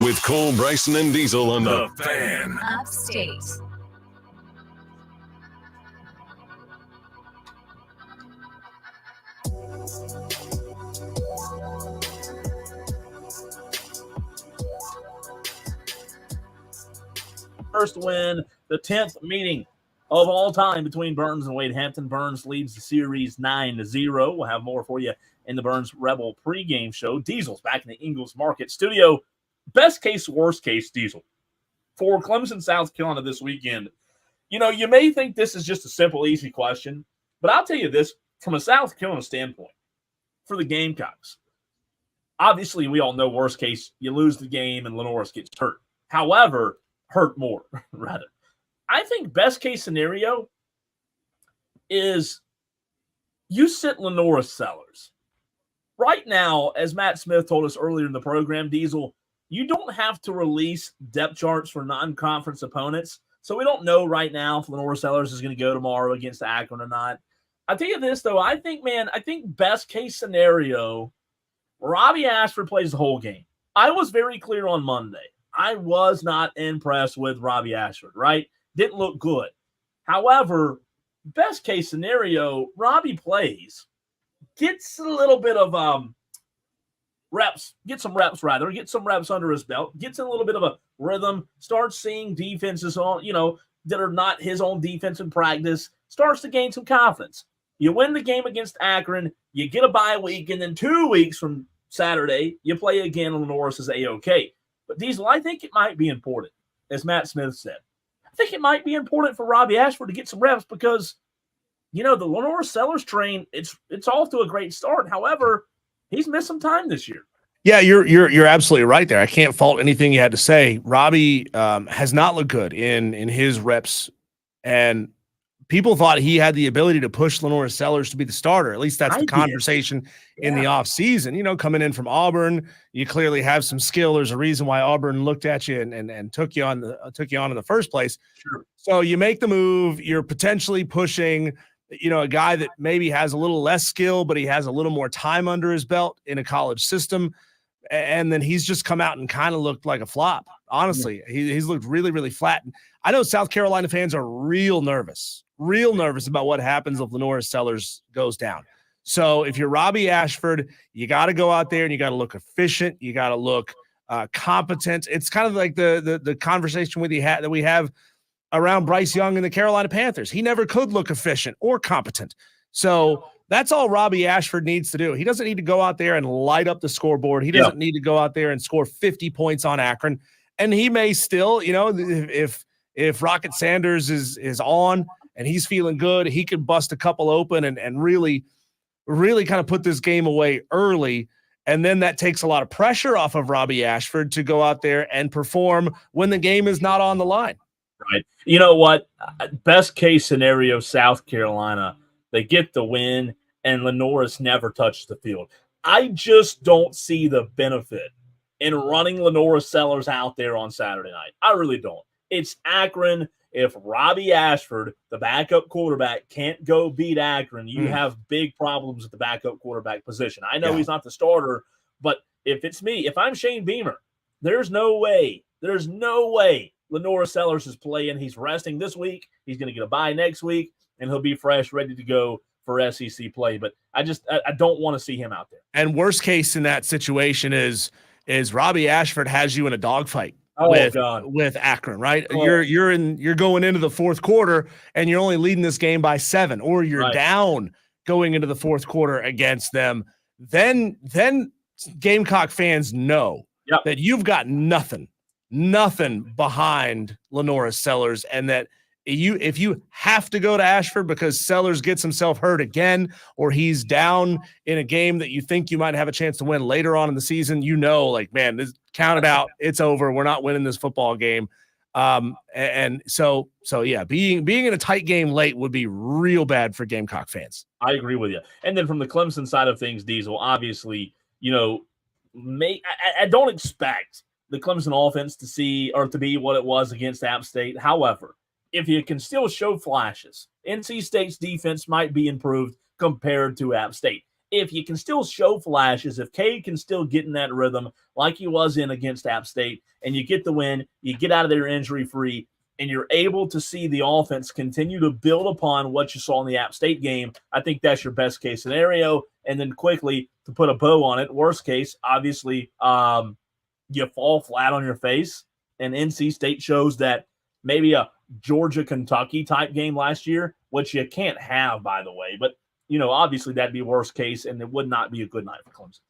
with Cole, Bryson, and Diesel on the Fan. Upstate. First win, the 10th meeting of all time between Burns and Wade Hampton. Burns leads the series 9-0. We'll have more for you in the Burns Rebel pregame show. Diesel's back in the Ingles Market studio. Best case, worst case, Diesel. For Clemson, South Carolina this weekend, you know, you may think this is just a simple, easy question, but I'll tell you this, from a South Carolina standpoint, for the Gamecocks, obviously we all know worst case, you lose the game and Lenoris gets hurt. However, hurt more, rather. I think best case scenario is you sit Lenoris Sellers. Right now, as Matt Smith told us earlier in the program, Diesel, you don't have to release depth charts for non-conference opponents. So we don't know right now if Lenoris Sellers is going to go tomorrow against Akron or not. I'll tell you this, though. I think best case scenario, Robbie Ashford plays the whole game. I was very clear on Monday. I was not impressed with Robbie Ashford, right? Didn't look good. However, best case scenario, Robbie plays, gets a little bit of reps, get some reps under his belt, gets in a little bit of a rhythm, starts seeing defenses on, that are not his own defense in practice, starts to gain some confidence. You win the game against Akron, you get a bye week, and then 2 weeks from Saturday, you play again and Lenoris is A-OK. But Diesel, I think it might be important, as Matt Smith said. I think it might be important for Robbie Ashford to get some reps because, the Lenoris Sellers train, it's off to a great start. However, he's missed some time this year. Yeah, you're absolutely right there. I can't fault anything you had to say. Robbie has not looked good in his reps, and people thought he had the ability to push Lenoris Sellers to be the starter. At least that's the conversation in the offseason. Coming in from Auburn, you clearly have some skill. There's a reason why Auburn looked at you and took you on in the first place. Sure. So you make the move. You're potentially pushing, a guy that maybe has a little less skill, but he has a little more time under his belt in a college system. And then he's just come out and kind of looked like a flop. Honestly, he's looked really, really flat. I know South Carolina fans are real nervous about what happens if Lenoris Sellers goes down. So if you're Robbie Ashford, you got to go out there and you got to look efficient. You got to look competent. It's kind of like the conversation that we have around Bryce Young and the Carolina Panthers. He never could look efficient or competent. So that's all Robbie Ashford needs to do. He doesn't need to go out there and light up the scoreboard. He doesn't need to go out there and score 50 points on Akron. And he may still, if Rocket Sanders is on and he's feeling good, he could bust a couple open and really, really kind of put this game away early. And then that takes a lot of pressure off of Robbie Ashford to go out there and perform when the game is not on the line. Right. You know what? Best case scenario, South Carolina, they get the win and Lenoris never touched the field. I just don't see the benefit in running Lenoris Sellers out there on Saturday night. I really don't. It's Akron. If Robbie Ashford, the backup quarterback, can't go beat Akron, you have big problems at the backup quarterback position. I know he's not the starter, but if it's me, if I'm Shane Beamer, there's no way Lenoris Sellers is playing. He's resting this week. He's going to get a bye next week, and he'll be fresh, ready to go for SEC play. But I don't want to see him out there. And worst case in that situation is Robbie Ashford has you in a dogfight with Akron, right? You're going into the fourth quarter and you're only leading this game by 7, or you're down going into the fourth quarter against them. Then Gamecock fans know that you've got nothing behind Lenoris Sellers, and that if you have to go to Ashford because Sellers gets himself hurt again, or he's down in a game that you think you might have a chance to win later on in the season, man, count it out. It's over. We're not winning this football game. And so being in a tight game late would be real bad for Gamecock fans. I agree with you. And then from the Clemson side of things, Diesel, obviously, I don't expect the Clemson offense to be what it was against App State. However, if you can still show flashes, NC State's defense might be improved compared to App State. if you can still show flashes, if Cade can still get in that rhythm like he was in against App State, and you get the win, you get out of there injury-free, and you're able to see the offense continue to build upon what you saw in the App State game, I think that's your best case scenario. And then quickly, to put a bow on it, worst case, obviously, you fall flat on your face, and NC State shows that maybe a Georgia-Kentucky type game last year, which you can't have, by the way. But, obviously that'd be worst case, and it would not be a good night for Clemson.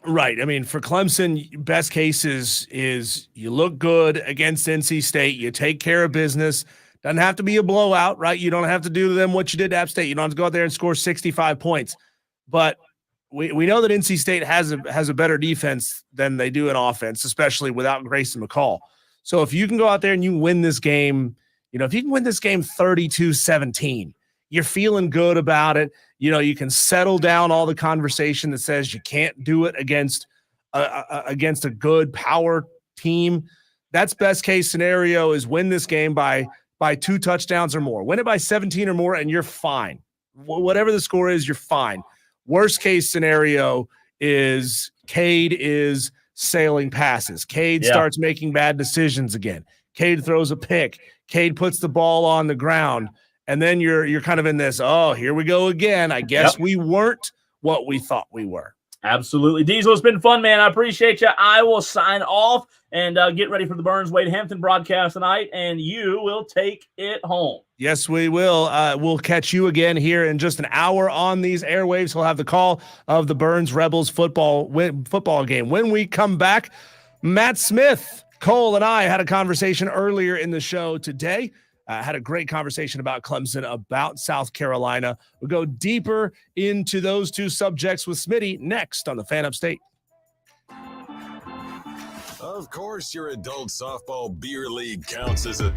Right. I mean, for Clemson, best case is you look good against NC State. You take care of business. Doesn't have to be a blowout, right? You don't have to do to them what you did to App State. You don't have to go out there and score 65 points. But we know that NC State has a better defense than they do in offense, especially without Grayson McCall. So if you can go out there and you win this game, if you can win this game 32-17, you're feeling good about it. You can settle down all the conversation that says you can't do it against a good power team. That's best case scenario, is win this game by 2 touchdowns or more. Win it by 17 or more, and you're fine. Whatever the score is, you're fine. Worst case scenario is Cade is sailing passes. Cade starts making bad decisions again. Cade throws a pick. Cade puts the ball on the ground. And then you're kind of in this, here we go again. I guess we weren't what we thought we were. Absolutely. Diesel, it's been fun, man. I appreciate you. I will sign off and get ready for the Burns-Wade Hampton broadcast tonight, and you will take it home. Yes, we will. We'll catch you again here in just an hour on these airwaves. We'll have the call of the Burns Rebels football game. When we come back, Matt Smith, Cole, and I had a conversation earlier in the show today. Had a great conversation about Clemson, about South Carolina. We'll go deeper into those two subjects with Smitty next on the Fan Upstate. Of course, your adult softball beer league counts as a...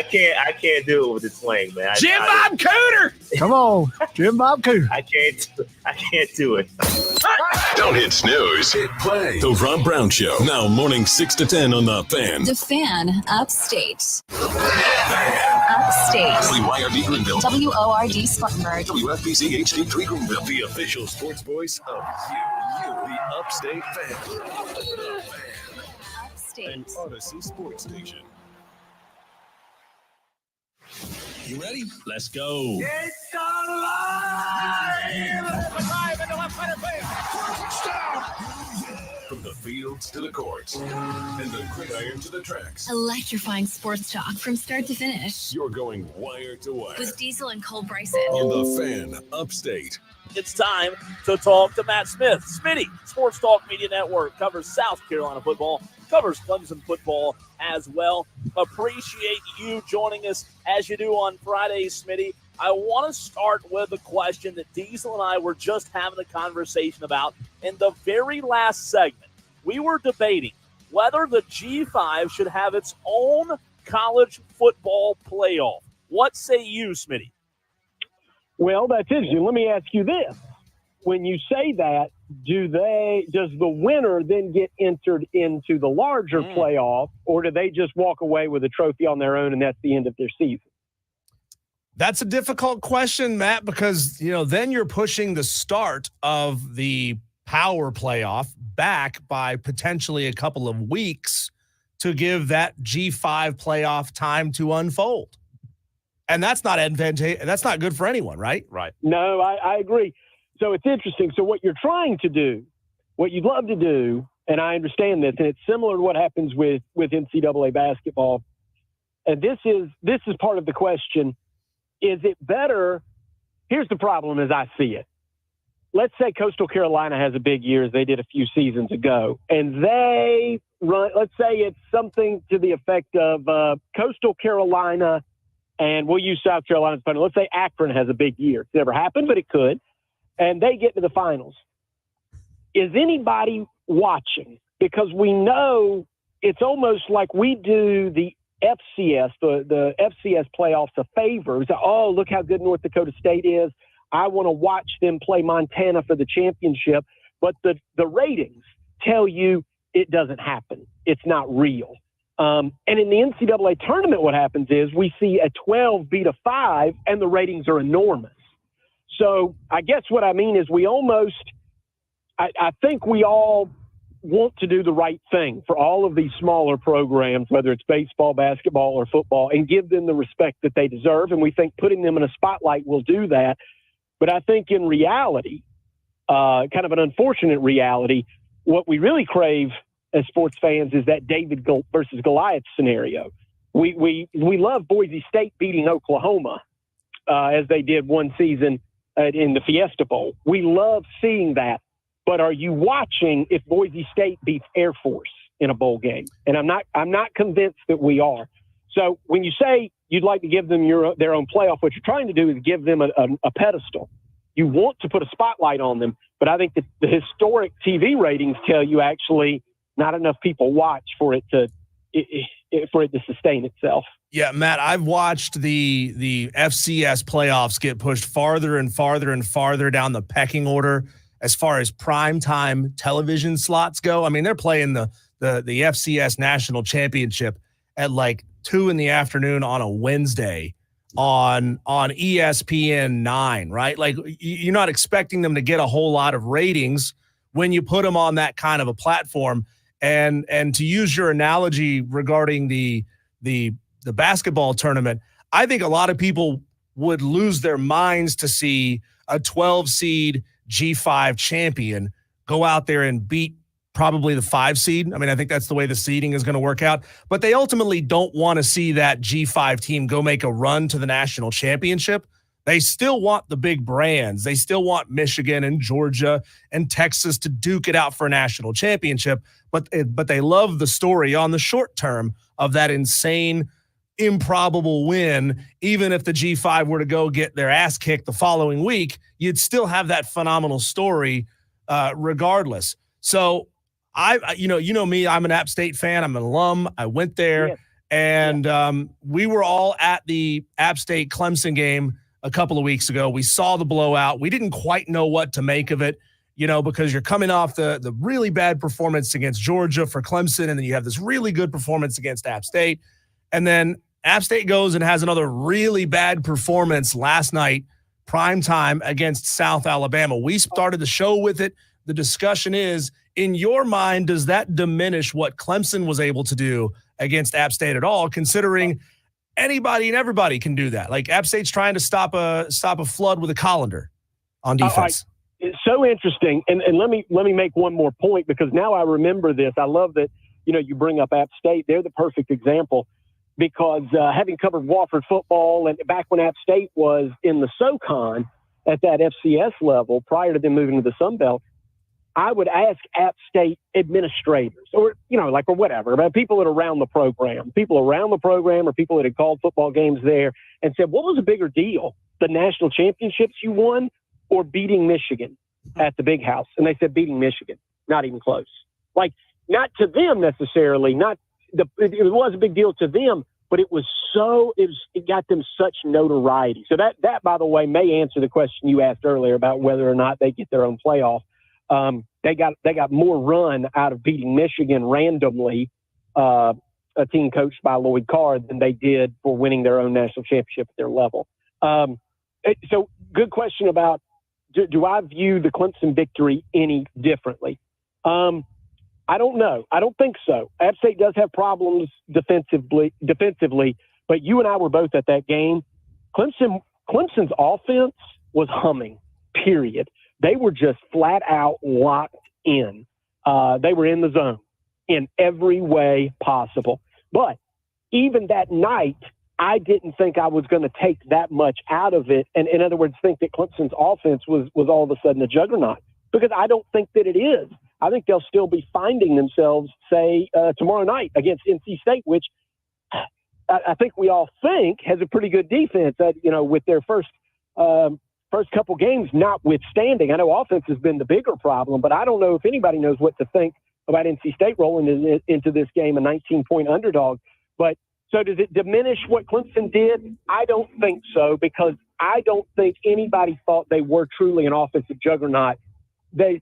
can't do it with the swing, man. Jim Bob Cooter. Come on, Jim Bob Cooter. I can't do it. Don't hit snooze. Hit play. The Rob Brown Show. Now morning 6 to 10 on The Fan. The Fan Upstate. Upstate. WYRD Greenville. WORD Spartanburg. WFBC HD3 Greenville. The official sports voice of you, the Upstate Fan. Upstate. An Odyssey sports station. You ready? Let's go. It's alive! In the left center field. Touchdown! From the fields to the courts and the gridiron to the tracks. Electrifying sports talk from start to finish. You're going wire to wire With Diesel and Cole Bryson. on The Fan Upstate. It's time to talk to Matt Smith. Smitty, Sports Talk Media Network, covers South Carolina football, covers Clemson football as well. Appreciate you joining us as you do on Fridays, Smitty. I want to start with a question that Diesel and I were just having a conversation about in the very last segment. We were debating whether the G5 should have its own college football playoff. What say you, Smitty? Well, that's interesting. Let me ask you this. When you say that, does the winner then get entered into the larger playoff, or do they just walk away with a trophy on their own and that's the end of their season? That's a difficult question, Matt, because, then you're pushing the start of the power playoff back by potentially a couple of weeks to give that G5 playoff time to unfold. And that's not advantageous. That's not good for anyone, right? Right. No, I agree. So it's interesting. So what you're trying to do, what you'd love to do, and I understand this, and it's similar to what happens with NCAA basketball. And this is part of the question. Is it better? Here's the problem as I see it. Let's say Coastal Carolina has a big year as they did a few seasons ago, and they run, let's say it's something to the effect of Coastal Carolina, and we'll use South Carolina as funny. Let's say Akron has a big year. It's never happened, but it could. And they get to the finals. Is anybody watching? Because we know it's almost like we do the FCS, the FCS playoffs a favor. Oh, look how good North Dakota State is. I want to watch them play Montana for the championship. But the ratings tell you it doesn't happen. It's not real. And in the NCAA tournament, what happens is we see a 12 beat a 5, and the ratings are enormous. So I guess what I mean is I think we all want to do the right thing for all of these smaller programs, whether it's baseball, basketball, or football, and give them the respect that they deserve. And we think putting them in a spotlight will do that. But I think in reality, kind of an unfortunate reality, what we really crave as sports fans is that David versus Goliath scenario. We love Boise State beating Oklahoma as they did one season in the Fiesta Bowl. We love seeing that. But are you watching if Boise State beats Air Force in a bowl game? And I'm not convinced that we are. So when you say you'd like to give them their own playoff, what you're trying to do is give them a pedestal. You want to put a spotlight on them, but I think that the historic TV ratings tell you actually not enough people watch for it to sustain itself. Yeah, Matt, I've watched the FCS playoffs get pushed farther and farther and farther down the pecking order as far as primetime television slots go. I mean, they're playing the FCS national championship at like 2 p.m. on a Wednesday on ESPN 9, right? Like, you're not expecting them to get a whole lot of ratings when you put them on that kind of a platform. And to use your analogy regarding the basketball tournament, I think a lot of people would lose their minds to see a 12 seed G5 champion go out there and beat probably the 5 seed. I mean, I think that's the way the seeding is going to work out. But they ultimately don't want to see that G5 team go make a run to the national championship. They still want the big brands. They still want Michigan and Georgia and Texas to duke it out for a national championship. But they love the story on the short term of that insane, improbable win. Even if the G5 were to go get their ass kicked the following week, you'd still have that phenomenal story regardless. So you know me, I'm an App State fan. I'm an alum. I went there. Yeah. And we were all at the App State Clemson game a couple of weeks ago. We saw the blowout. We didn't quite know what to make of it, because you're coming off the really bad performance against Georgia for Clemson, and then you have this really good performance against App State. And then App State goes and has another really bad performance last night, prime time, against South Alabama. We started the show with it. The discussion is, in your mind, does that diminish what Clemson was able to do against App State at all, considering anybody and everybody can do that? Like, App State's trying to stop a flood with a colander on defense. It's so interesting. And let me make one more point, because now I remember this. I love that, you bring up App State. They're the perfect example, because having covered Wofford football, and back when App State was in the SoCon at that FCS level prior to them moving to the Sun Belt, I would ask App State administrators or whatever, about people that are around the program or people that had called football games there, and said, what was a bigger deal, the national championships you won or beating Michigan at the Big House? And they said beating Michigan, not even close. Like, not to them necessarily, it was a big deal to them, but it got them such notoriety. So that, by the way, may answer the question you asked earlier about whether or not they get their own playoff. They got more run out of beating Michigan randomly, a team coached by Lloyd Carr, than they did for winning their own national championship at their level. So good question about, do I view the Clemson victory any differently? I don't know. I don't think so. App State does have problems defensively, but you and I were both at that game. Clemson's offense was humming, period. They were just flat out locked in. They were in the zone in every way possible. But even that night, I didn't think I was going to take that much out of it. And in other words, think that Clemson's offense was all of a sudden a juggernaut, because I don't think that it is. I think they'll still be finding themselves, say, tomorrow night against NC State, which I think we all think has a pretty good defense, with their first couple games notwithstanding. I know offense has been the bigger problem, but I don't know if anybody knows what to think about NC State rolling into this game, a 19-point underdog. But so does it diminish what Clemson did? I don't think so, because I don't think anybody thought they were truly an offensive juggernaut. They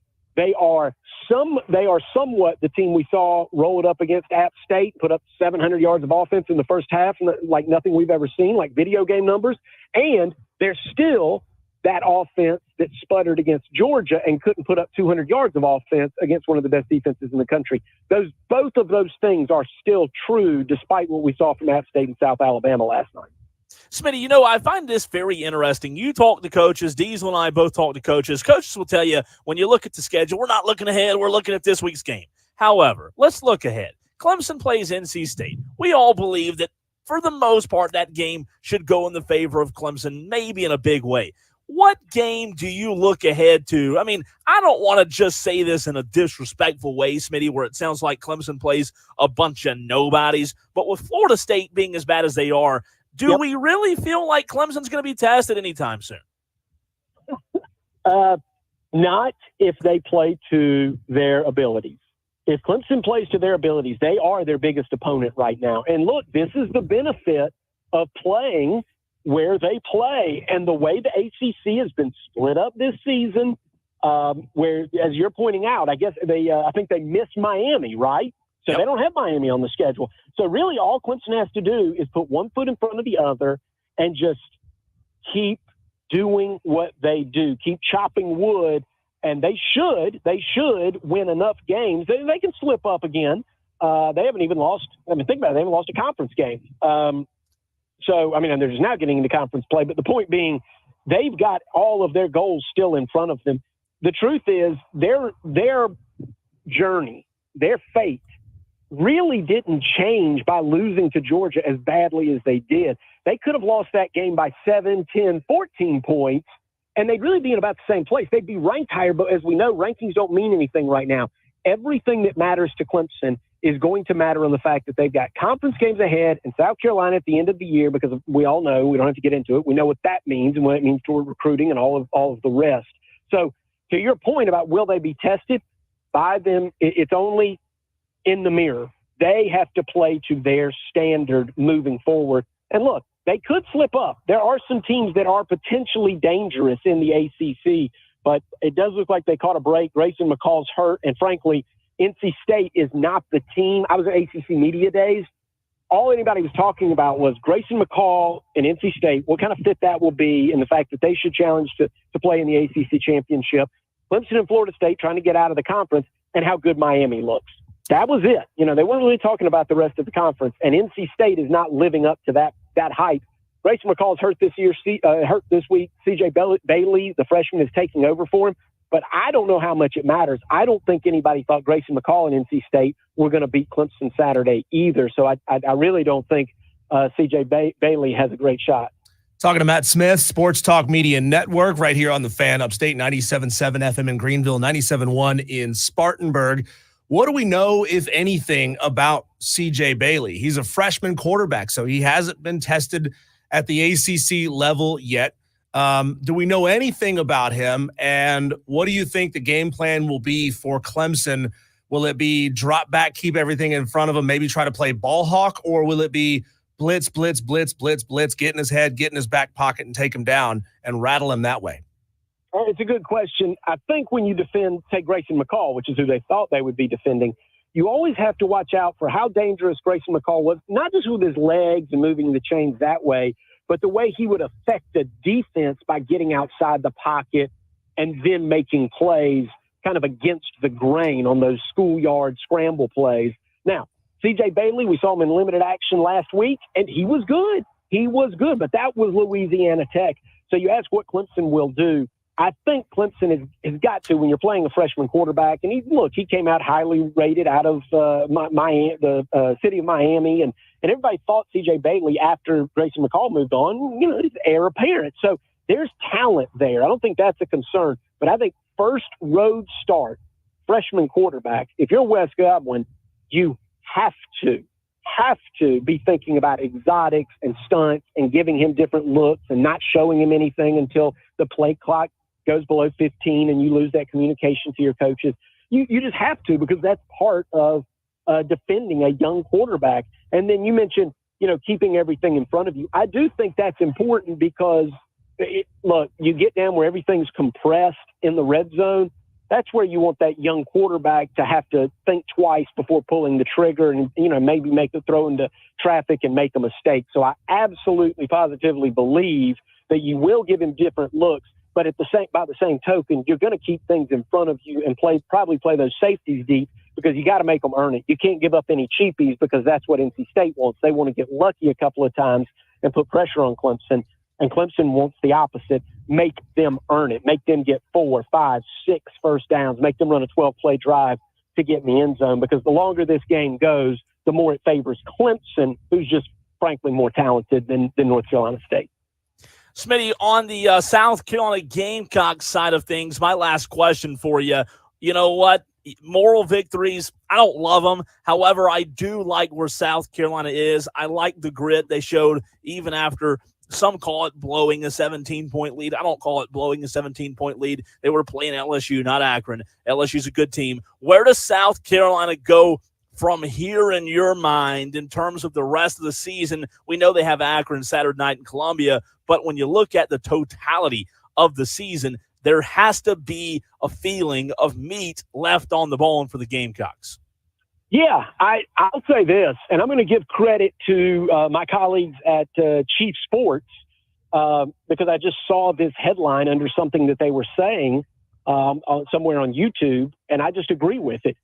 are somewhat the team we saw roll it up against App State, put up 700 yards of offense in the first half, like nothing we've ever seen, like video game numbers. And they're still that offense that sputtered against Georgia and couldn't put up 200 yards of offense against one of the best defenses in the country. Both of those things are still true, despite what we saw from App State and South Alabama last night. Smitty, I find this very interesting. You talk to coaches. Diesel and I both talk to coaches. Coaches will tell you, when you look at the schedule, we're not looking ahead. We're looking at this week's game. However, let's look ahead. Clemson plays NC State. We all believe that, for the most part, that game should go in the favor of Clemson, maybe in a big way. What game do you look ahead to? I mean, I don't want to just say this in a disrespectful way, Smitty, where it sounds like Clemson plays a bunch of nobodies. But with Florida State being as bad as they are, do we really feel like Clemson's going to be tested anytime soon? Not if they play to their abilities. If Clemson plays to their abilities, they are their biggest opponent right now. And look, this is the benefit of playing where they play, and the way the ACC has been split up this season, where, as you're pointing out, I guess I think they missed Miami, right? So they don't have Miami on the schedule. So really all Clemson has to do is put one foot in front of the other and just keep doing what they do, keep chopping wood, and they should win enough games. They can slip up again. They haven't even lost, think about it, they haven't lost a conference game. So, they're just now getting into conference play. But the point being, they've got all of their goals still in front of them. The truth is, their journey, their fate, really didn't change by losing to Georgia as badly as they did. They could have lost that game by 7, 10, 14 points, and they'd really be in about the same place. They'd be ranked higher, but as we know, rankings don't mean anything right now. Everything that matters to Clemson is going to matter on the fact that they've got conference games ahead in South Carolina at the end of the year, because we all know, we don't have to get into it, we know what that means and what it means toward recruiting and all of the rest. So to your point about will they be tested by them, it's only in the mirror. They have to play to their standard moving forward. And look, they could slip up. There are some teams that are potentially dangerous in the ACC, but it does look like they caught a break. Grayson McCall's hurt, and frankly, NC State is not the team. I was at ACC Media Days. All anybody was talking about was Grayson McCall and NC State, what kind of fit that will be, and the fact that they should challenge to play in the ACC championship. Clemson and Florida State trying to get out of the conference, and how good Miami looks. That was it. You know, they weren't really talking about the rest of the conference, and NC State is not living up to that hype. Grayson McCall's hurt this week. CJ Bailey, the freshman, is taking over for him. But I don't know how much it matters. I don't think anybody thought Grayson McCall and NC State were going to beat Clemson Saturday either. So I really don't think CJ Bailey has a great shot. Talking to Matt Smith, Sports Talk Media Network, right here on the Fan Upstate, 97.7 FM in Greenville, 97.1 in Spartanburg. What do we know, if anything, about CJ Bailey? He's a freshman quarterback, so he hasn't been tested at the ACC level yet. Do we know anything about him? And what do you think the game plan will be for Clemson? Will it be drop back, keep everything in front of him, maybe try to play ball hawk, or will it be blitz, blitz, blitz, blitz, blitz, get in his head, get in his back pocket, and take him down and rattle him that way? It's a good question. I think when you defend, say, Grayson McCall, which is who they thought they would be defending, you always have to watch out for how dangerous Grayson McCall was, not just with his legs and moving the chains that way, but the way he would affect the defense by getting outside the pocket and then making plays kind of against the grain on those schoolyard scramble plays. Now, CJ Bailey, we saw him in limited action last week, and he was good. He was good, but that was Louisiana Tech. So you ask what Clemson will do. I think Clemson has got to, when you're playing a freshman quarterback, and he came out highly rated out of the city of Miami, and everybody thought C.J. Bailey, after Grayson McCall moved on, he's heir apparent. So there's talent there. I don't think that's a concern, but I think first road start, freshman quarterback, if you're Wes Godwin, you have to be thinking about exotics and stunts and giving him different looks and not showing him anything until the play clock goes below 15 and you lose that communication to your coaches. You just have to, because that's part of defending a young quarterback. And then you mentioned, keeping everything in front of you. I do think that's important because, look, you get down where everything's compressed in the red zone. That's where you want that young quarterback to have to think twice before pulling the trigger and, maybe make the throw into traffic and make a mistake. So I absolutely, positively believe that you will give him different looks, but by the same token, you're going to keep things in front of you and probably play those safeties deep, because you got to make them earn it. You can't give up any cheapies, because that's what NC State wants. They want to get lucky a couple of times and put pressure on Clemson. And Clemson wants the opposite. Make them earn it. Make them get 4, 5, 6 first downs. Make them run a 12-play drive to get in the end zone, because the longer this game goes, the more it favors Clemson, who's just frankly more talented than North Carolina State. Smitty, on the South Carolina Gamecocks side of things, my last question for you. You know what? Moral victories, I don't love them. However, I do like where South Carolina is. I like the grit they showed even after some call it blowing a 17-point lead. I don't call it blowing a 17-point lead. They were playing LSU, not Akron. LSU's a good team. Where does South Carolina go from here in your mind in terms of the rest of the season? We know they have Akron Saturday night in Columbia, but when you look at the totality of the season, there has to be a feeling of meat left on the bone for the Gamecocks. Yeah, I'll say this, and I'm going to give credit to my colleagues at Chief Sports because I just saw this headline under something that they were saying somewhere on YouTube, and I just agree with it.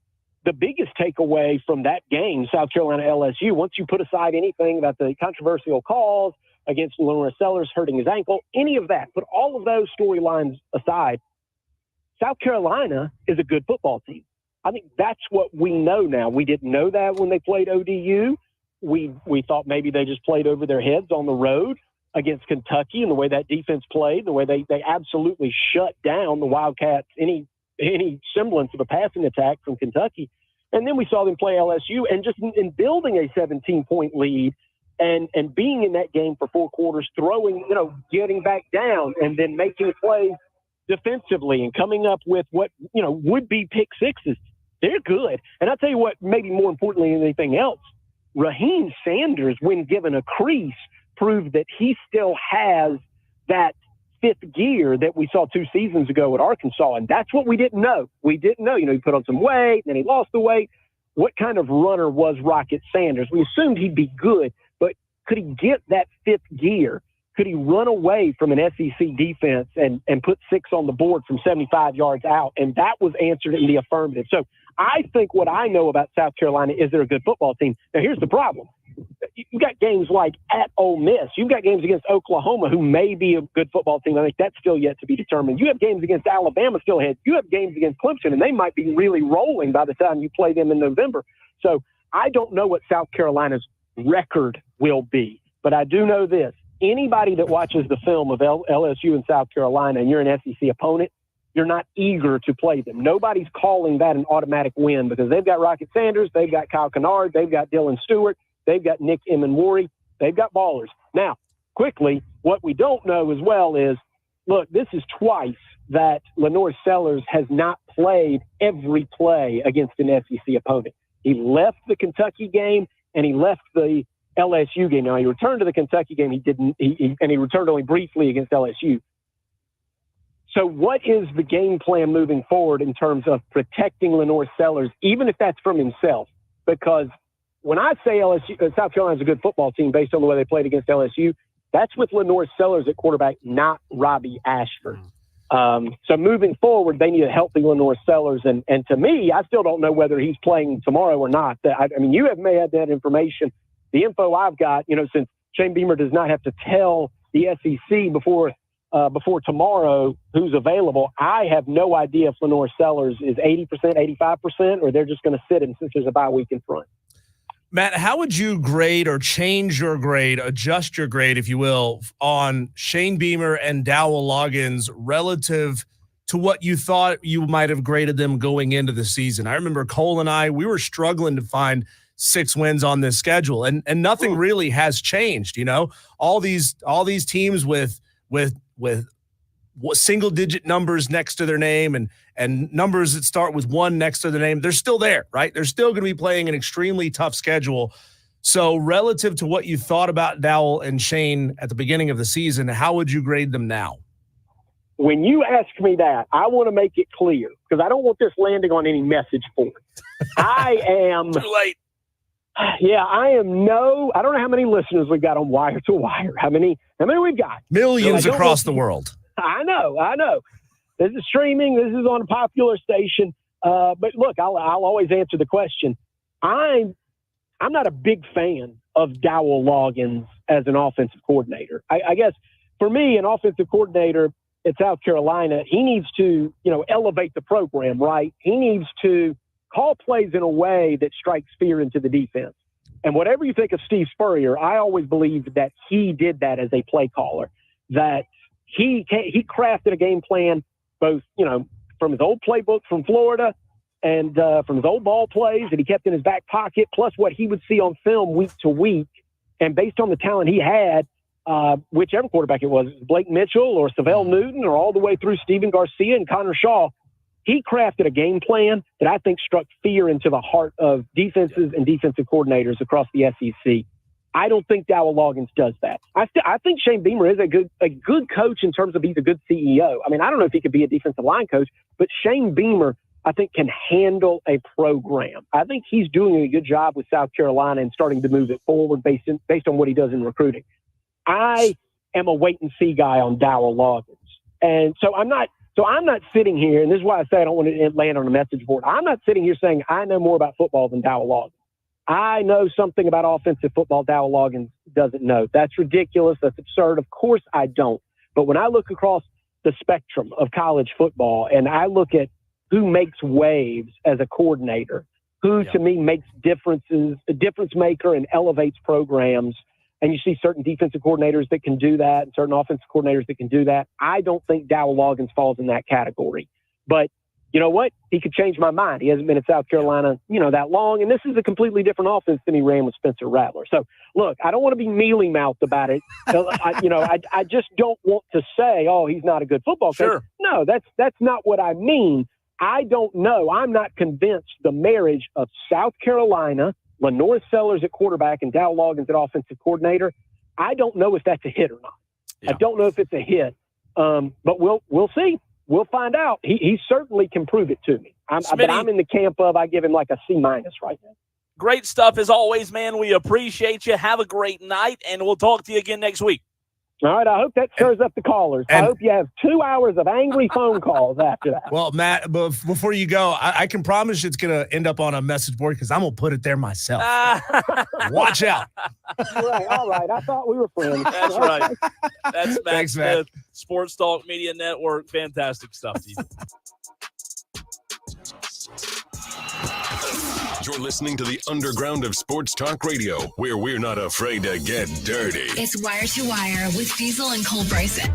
The biggest takeaway from that game, South Carolina LSU, once you put aside anything about the controversial calls against Lawrence Sellers hurting his ankle, any of that, put all of those storylines aside, South Carolina is a good football team. I think that's what we know now. We didn't know that when they played ODU. We thought maybe they just played over their heads on the road against Kentucky, and the way that defense played, the way they absolutely shut down the Wildcats, any semblance of a passing attack from Kentucky. And then we saw them play LSU, and just in building a 17-point lead and being in that game for 4 quarters, throwing, getting back down and then making plays defensively and coming up with what, would be pick sixes. They're good. And I'll tell you what, maybe more importantly than anything else, Raheem Sanders, when given a crease, proved that he still has that fifth gear that we saw 2 seasons ago at Arkansas. And that's what we didn't know. We didn't know. He put on some weight, then he lost the weight. What kind of runner was Rocket Sanders? We assumed he'd be good, but could he get that fifth gear? Could he run away from an SEC defense and put 6 on the board from 75 yards out? And that was answered in the affirmative. So I think what I know about South Carolina is they're a good football team. Now, here's the problem. You've got games like at Ole Miss. You've got games against Oklahoma, who may be a good football team. I think that's still yet to be determined. You have games against Alabama still ahead. You have games against Clemson, and they might be really rolling by the time you play them in November. So I don't know what South Carolina's record will be, but I do know this. Anybody that watches the film of LSU and South Carolina and you're an SEC opponent, you're not eager to play them. Nobody's calling that an automatic win because they've got Rocket Sanders, they've got Kyle Kennard, they've got Dylan Stewart, they've got Nick Emenwari, they've got ballers. Now, quickly, what we don't know as well is, look, this is twice that Lenore Sellers has not played every play against an SEC opponent. He left the Kentucky game and he left the LSU game. Now, he returned to the Kentucky game. He didn't, and he returned only briefly against LSU. So what is the game plan moving forward in terms of protecting Lenore Sellers, even if that's from himself? Because when I say South Carolina's a good football team based on the way they played against LSU, that's with Lenore Sellers at quarterback, not Robbie Ashford. So moving forward, they need a healthy Lenore Sellers. And to me, I still don't know whether he's playing tomorrow or not. I mean, you may have that information. The info I've got, since Shane Beamer does not have to tell the SEC before tomorrow who's available, I have no idea if Lenore Sellers is 80%, 85%, or they're just going to sit him since there's a bye week in front. Matt, how would you grade or change your grade, adjust your grade, if you will, on Shane Beamer and Dowell Loggins relative to what you thought you might have graded them going into the season? I remember Cole and I, we were struggling to find 6 wins on this schedule, and nothing really has changed. All these teams with single digit numbers next to their name and numbers that start with 1 next to their name, they're still there, right? They're still going to be playing an extremely tough schedule. So relative to what you thought about Dowell and Shane at the beginning of the season, how would you grade them now? When you ask me that, I want to make it clear because I don't want this landing on any message board. I am too late. Yeah, I don't know how many listeners we've got on Wire to Wire. How many we've got? Millions across the world. I know. This is streaming. This is on a popular station. But look, I'll always answer the question. I'm not a big fan of Dowell Loggins as an offensive coordinator. I guess for me, an offensive coordinator at South Carolina, he needs to, elevate the program, right? He needs to call plays in a way that strikes fear into the defense. And whatever you think of Steve Spurrier, I always believed that he did that as a play caller, that he crafted a game plan both, from his old playbook from Florida and from his old ball plays that he kept in his back pocket, plus what he would see on film week to week. And based on the talent he had, whichever quarterback it was Blake Mitchell or Savell Newton or all the way through Stephen Garcia and Connor Shaw, he crafted a game plan that I think struck fear into the heart of defenses and defensive coordinators across the SEC. I don't think Dowell Loggins does that. I think Shane Beamer is a good coach in terms of he's a good CEO. I mean, I don't know if he could be a defensive line coach, but Shane Beamer, I think, can handle a program. I think he's doing a good job with South Carolina and starting to move it forward based on what he does in recruiting. I am a wait-and-see guy on Dowell Loggins. And so I'm not sitting here, and this is why I say I don't want to land on a message board. I'm not sitting here saying I know more about football than Dowell Loggins. I know something about offensive football Dowell Loggins doesn't know. That's ridiculous. That's absurd. Of course I don't. But when I look across the spectrum of college football and I look at who makes waves as a coordinator, who to me makes differences, a difference maker and elevates programs, and you see certain defensive coordinators that can do that and certain offensive coordinators that can do that, I don't think Dowell Loggins falls in that category. But you know what? He could change my mind. He hasn't been at South Carolina, that long. And this is a completely different offense than he ran with Spencer Rattler. So, look, I don't want to be mealy-mouthed about it. I just don't want to say, oh, he's not a good football coach. Sure. No, that's not what I mean. I don't know. I'm not convinced the marriage of South Carolina, Lenore Sellers at quarterback, and Dow Loggins at offensive coordinator, I don't know if that's a hit or not. Yeah. I don't know if it's a hit, but we'll see. We'll find out. He certainly can prove it to me. But I'm in the camp of I give him like a C- right now. Great stuff as always, man. We appreciate you. Have a great night, and we'll talk to you again next week. All right, I hope that stirs up the callers. I hope you have 2 hours of angry phone calls after that. Well, Matt, before you go, I can promise you it's going to end up on a message board because I'm going to put it there myself. Watch out. Right, all right. I thought we were friends. That's right. That's Matt Thanks, Smith, Matt. Sports Talk Media Network. Fantastic stuff, Steve. You're listening to the underground of sports talk radio, where we're not afraid to get dirty. It's Wire to Wire with Diesel and Cole Bryson.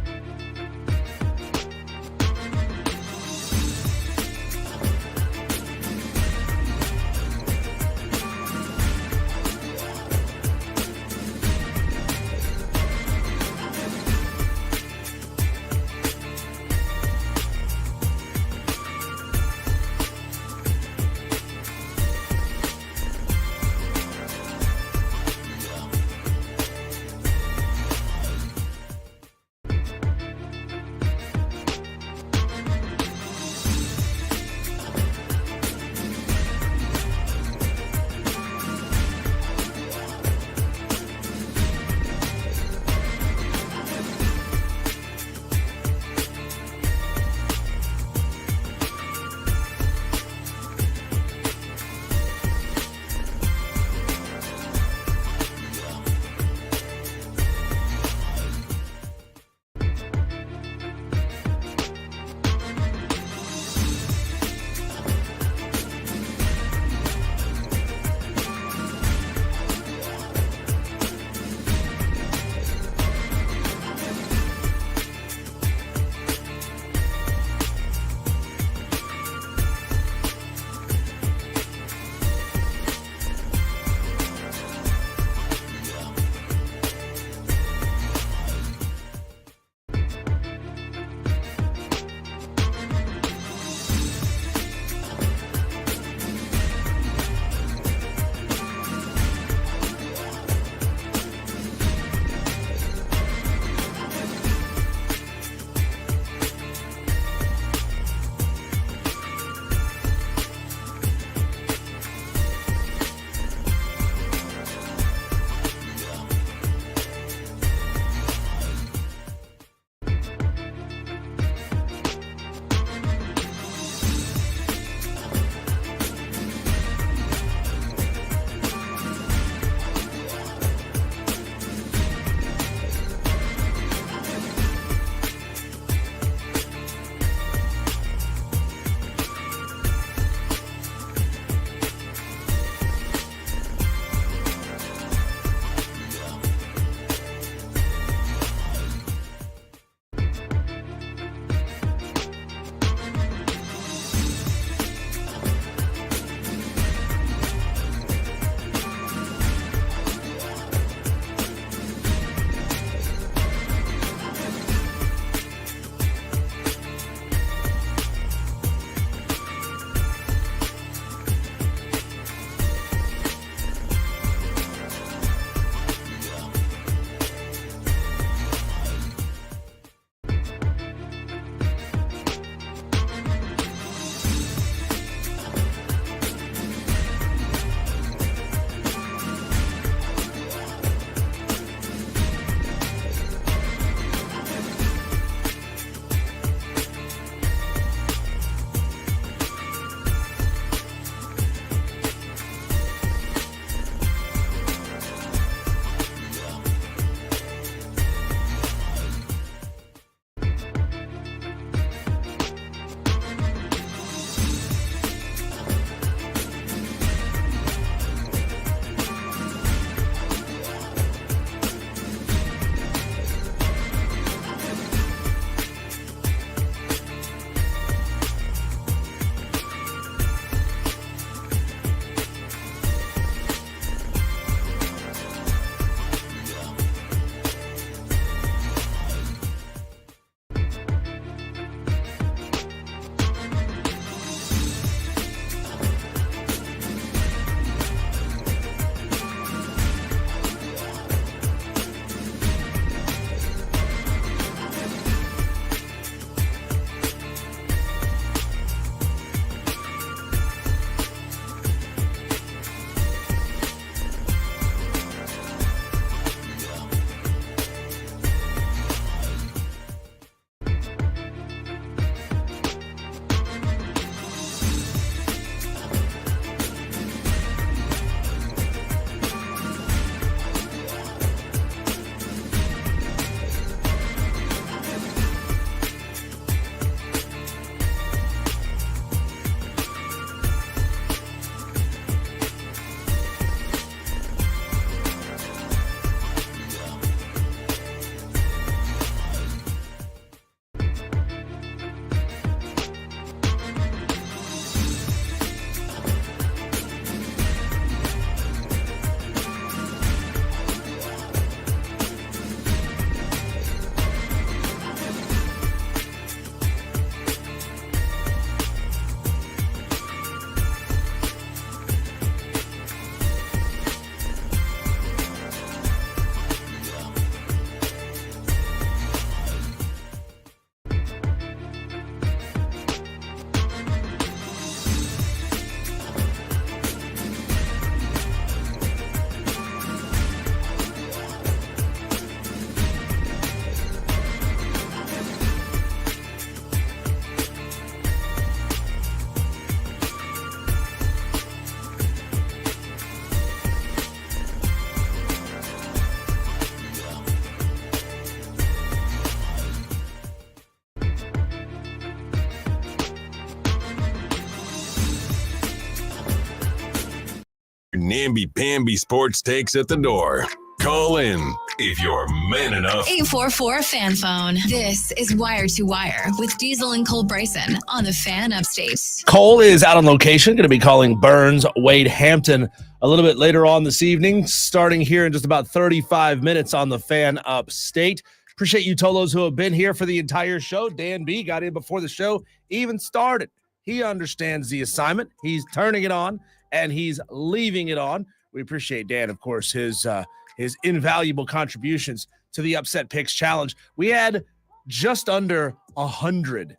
namby-pamby sports takes at the door. Call in if you're man enough. 844 Fan Phone. This is Wire to Wire with Diesel and Cole Bryson on the Fan Upstate. Cole is out on location, going to be calling Burns, Wade Hampton a little bit later on this evening, starting here in just about 35 minutes on the Fan Upstate. Appreciate you Tolos who have been here for the entire show. Dan B got in before the show even started. He understands the assignment. He's turning it on and he's leaving it on. We appreciate Dan, of course, his invaluable contributions to the Upset Picks Challenge. We had just under 100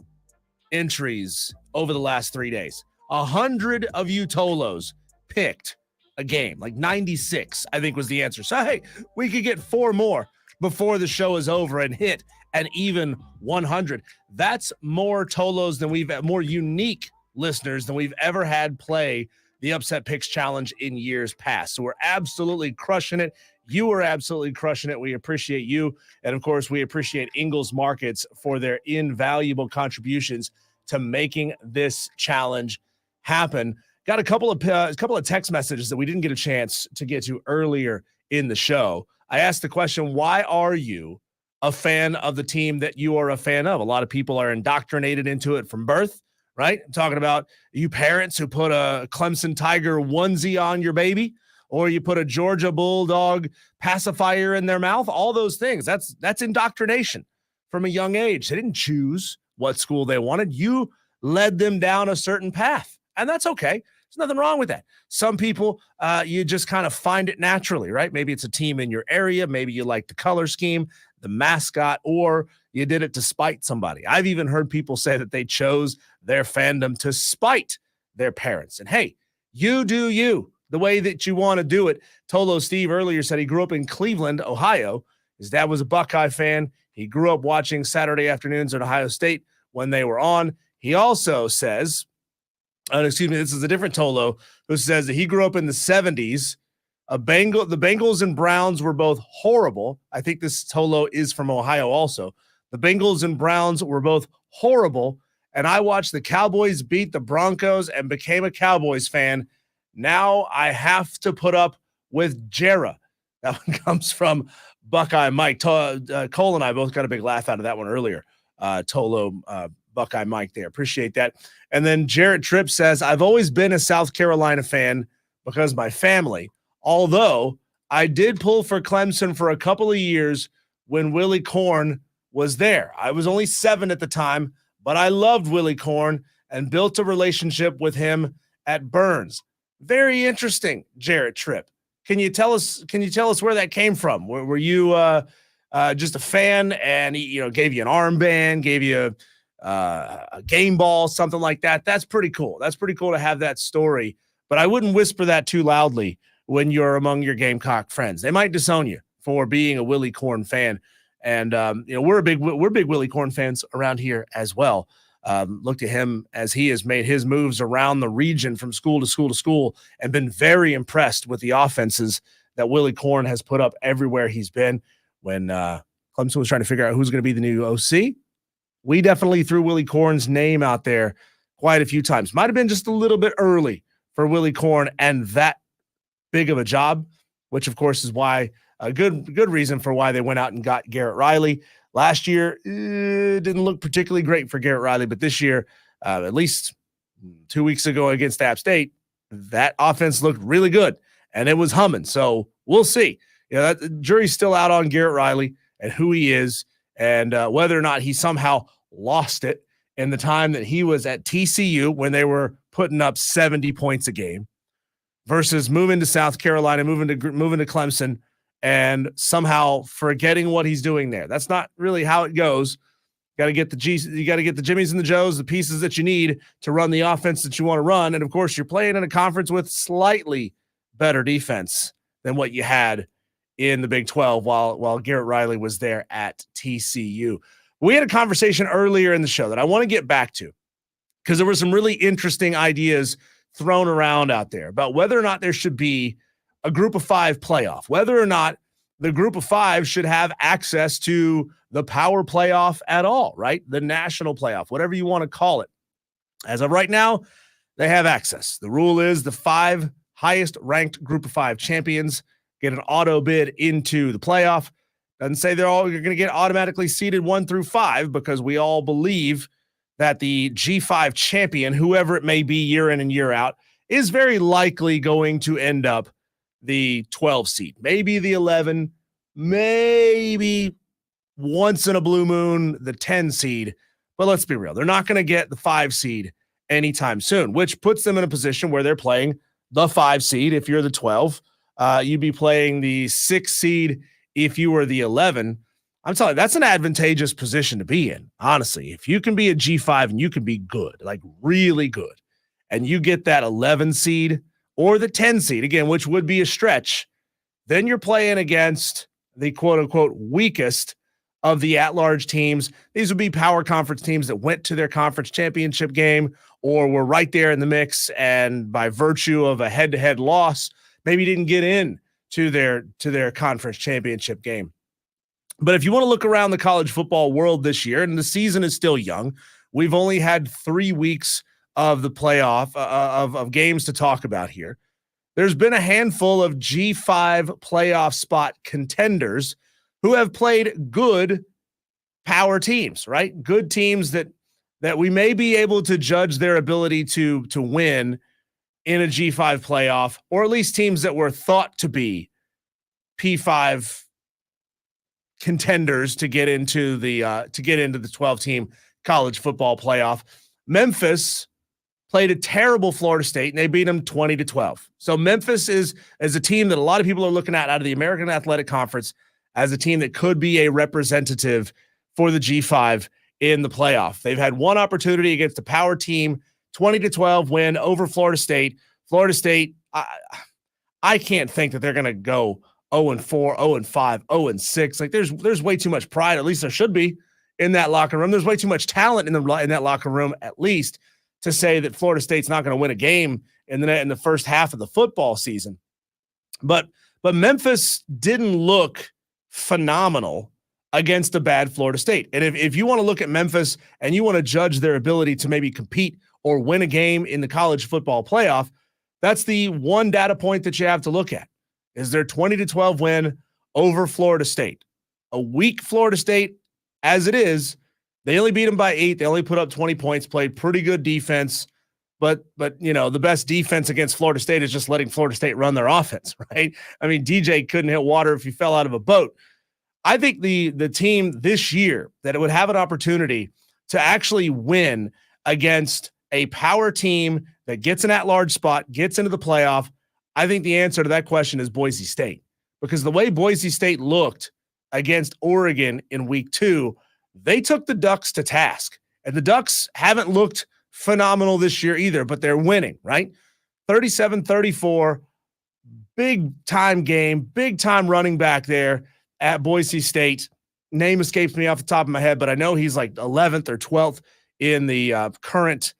entries over the last 3 days. 100 of you Tolos picked a game, like 96, I think was the answer. So, hey, we could get 4 more before the show is over and hit an even 100. That's more Tolos than more unique listeners than we've ever had play the Upset Picks Challenge in years past. So we're absolutely crushing it. You are absolutely crushing it. We appreciate you. And of course, we appreciate Ingalls Markets for their invaluable contributions to making this challenge happen. Got a couple of text messages that we didn't get a chance to get to earlier in the show. I asked the question, why are you a fan of the team that you are a fan of? A lot of people are indoctrinated into it from birth, right? I'm talking about you parents who put a Clemson Tiger onesie on your baby, or you put a Georgia Bulldog pacifier in their mouth, all those things. That's indoctrination from a young age. They didn't choose what school they wanted. You led them down a certain path, and that's okay. There's nothing wrong with that. Some people, you just kind of find it naturally, right? Maybe it's a team in your area. Maybe you like the color scheme, the mascot, or you did it to spite somebody. I've even heard people say that they chose their fandom to spite their parents. And hey, you do you the way that you want to do it. Tolo Steve earlier said he grew up in Cleveland, Ohio. His dad was a Buckeye fan. He grew up watching Saturday afternoons at Ohio State when they were on. He also says, this is a different Tolo, who says that he grew up in the 70s. The Bengals and Browns were both horrible. I think this Tolo is from Ohio also. The Bengals and Browns were both horrible, and I watched the Cowboys beat the Broncos and became a Cowboys fan. Now I have to put up with Jera. That one comes from Buckeye Mike. Cole and I both got a big laugh out of that one earlier. Tolo, Buckeye Mike there. Appreciate that. And then Jarrett Tripp says, I've always been a South Carolina fan because my family, although I did pull for Clemson for a couple of years when Willie Corn was there. I was only 7 at the time, but I loved Willie Corn and built a relationship with him at Burns. Very interesting, Jarrett Tripp. Can you tell us where that came from? Were you just a fan and he, gave you an armband, gave you a game ball, something like that? That's pretty cool. That's pretty cool to have that story, but I wouldn't whisper that too loudly when you're among your Gamecock friends. They might disown you for being a Willie Corn fan. And, we're big Willie Corn fans around here as well. Looked at him as he has made his moves around the region from school to school to school and been very impressed with the offenses that Willie Corn has put up everywhere he's been. When Clemson was trying to figure out who's going to be the new OC, we definitely threw Willie Corn's name out there quite a few times. Might have been just a little bit early for Willie Corn and that big of a job, which of course is why a good reason for why they went out and got Garrett Riley. Last year, it didn't look particularly great for Garrett Riley, but this year, at least 2 weeks ago against App State, that offense looked really good, and it was humming. So we'll see. The jury's still out on Garrett Riley and who he is, and whether or not he somehow lost it in the time that he was at TCU when they were putting up 70 points a game versus moving to South Carolina, moving to Clemson, and somehow forgetting what he's doing there. That's not really how it goes. You got to get the Jimmies and the Joes, the pieces that you need to run the offense that you want to run. And of course, you're playing in a conference with slightly better defense than what you had in the Big 12 while Garrett Riley was there at TCU. We had a conversation earlier in the show that I want to get back to because there were some really interesting ideas thrown around out there about whether or not there should be a group of 5 playoff, whether or not the group of 5 should have access to the power playoff at all, right? The national playoff, whatever you want to call it. As of right now, they have access. The rule is the 5 highest ranked group of 5 champions get an auto bid into the playoff. Doesn't say you're going to get automatically seeded 1 through 5, because we all believe that the G5 champion, whoever it may be year in and year out, is very likely going to end up the 12 seed, maybe the 11, maybe once in a blue moon, the 10 seed. But let's be real. They're not going to get the 5 seed anytime soon, which puts them in a position where they're playing the 5 seed. If you're the 12, you'd be playing the 6 seed if you were the 11. I'm telling you, that's an advantageous position to be in, honestly. If you can be a G5 and you can be good, like really good, and you get that 11 seed or the 10 seed, again, which would be a stretch, then you're playing against the quote-unquote weakest of the at-large teams. These would be power conference teams that went to their conference championship game or were right there in the mix, and by virtue of a head-to-head loss, maybe didn't get in to their conference championship game. But if you want to look around the college football world this year, and the season is still young, we've only had 3 weeks of the playoff of games to talk about here. There's been a handful of G5 playoff spot contenders who have played good power teams, right? Good teams that we may be able to judge their ability to win in a G5 playoff, or at least teams that were thought to be P5 contenders to get into the 12-team college football playoff. Memphis played a terrible Florida State, and they beat them 20-12. So Memphis is a team that a lot of people are looking at out of the American Athletic Conference as a team that could be a representative for the G5 in the playoff. They've had one opportunity against a power team, 20-12 win over Florida State. Florida State, I can't think that they're going to go 0-4, 0-5, 0-6. Like there's way too much pride, at least there should be, in that locker room. There's way too much talent in that locker room, at least, to say that Florida State's not going to win a game in the first half of the football season. But Memphis didn't look phenomenal against a bad Florida State. And if you want to look at Memphis and you want to judge their ability to maybe compete or win a game in the college football playoff, that's the one data point that you have to look at, is their 20-12 win over Florida State. A weak Florida State as it is. They only beat them by 8. They only put up 20 points, played pretty good defense. But the best defense against Florida State is just letting Florida State run their offense, right? I mean, DJ couldn't hit water if he fell out of a boat. I think the team this year that it would have an opportunity to actually win against a power team that gets an at-large spot, gets into the playoff, I think the answer to that question is Boise State. Because the way Boise State looked against Oregon in week 2, they took the Ducks to task. And the Ducks haven't looked phenomenal this year either, but they're winning, right? 37-34, big-time game, big-time running back there at Boise State. Name escapes me off the top of my head, but I know he's like 11th or 12th in the current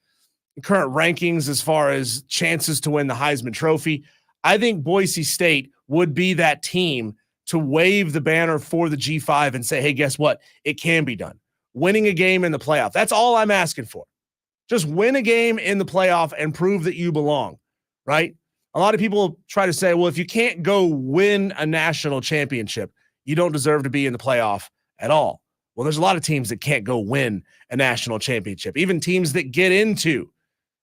rankings as far as chances to win the Heisman Trophy. I think Boise State would be that team to wave the banner for the G5 and say, hey, guess what? It can be done. Winning a game in the playoff. That's all I'm asking for. Just win a game in the playoff and prove that you belong, right? A lot of people try to say, well, if you can't go win a national championship, you don't deserve to be in the playoff at all. Well, there's a lot of teams that can't go win a national championship. Even teams that get into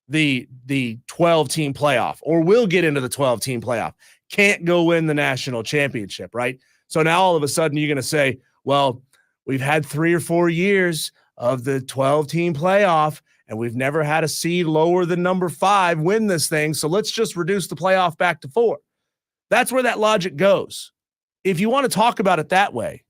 the 12-team playoff or will get into the 12-team playoff can't go win the national championship, right? So now all of a sudden you're going to say, well, we've had 3 or 4 years of the 12-team playoff, and we've never had a seed lower than number 5 win this thing, so let's just reduce the playoff back to 4. That's where that logic goes. If you want to talk about it that way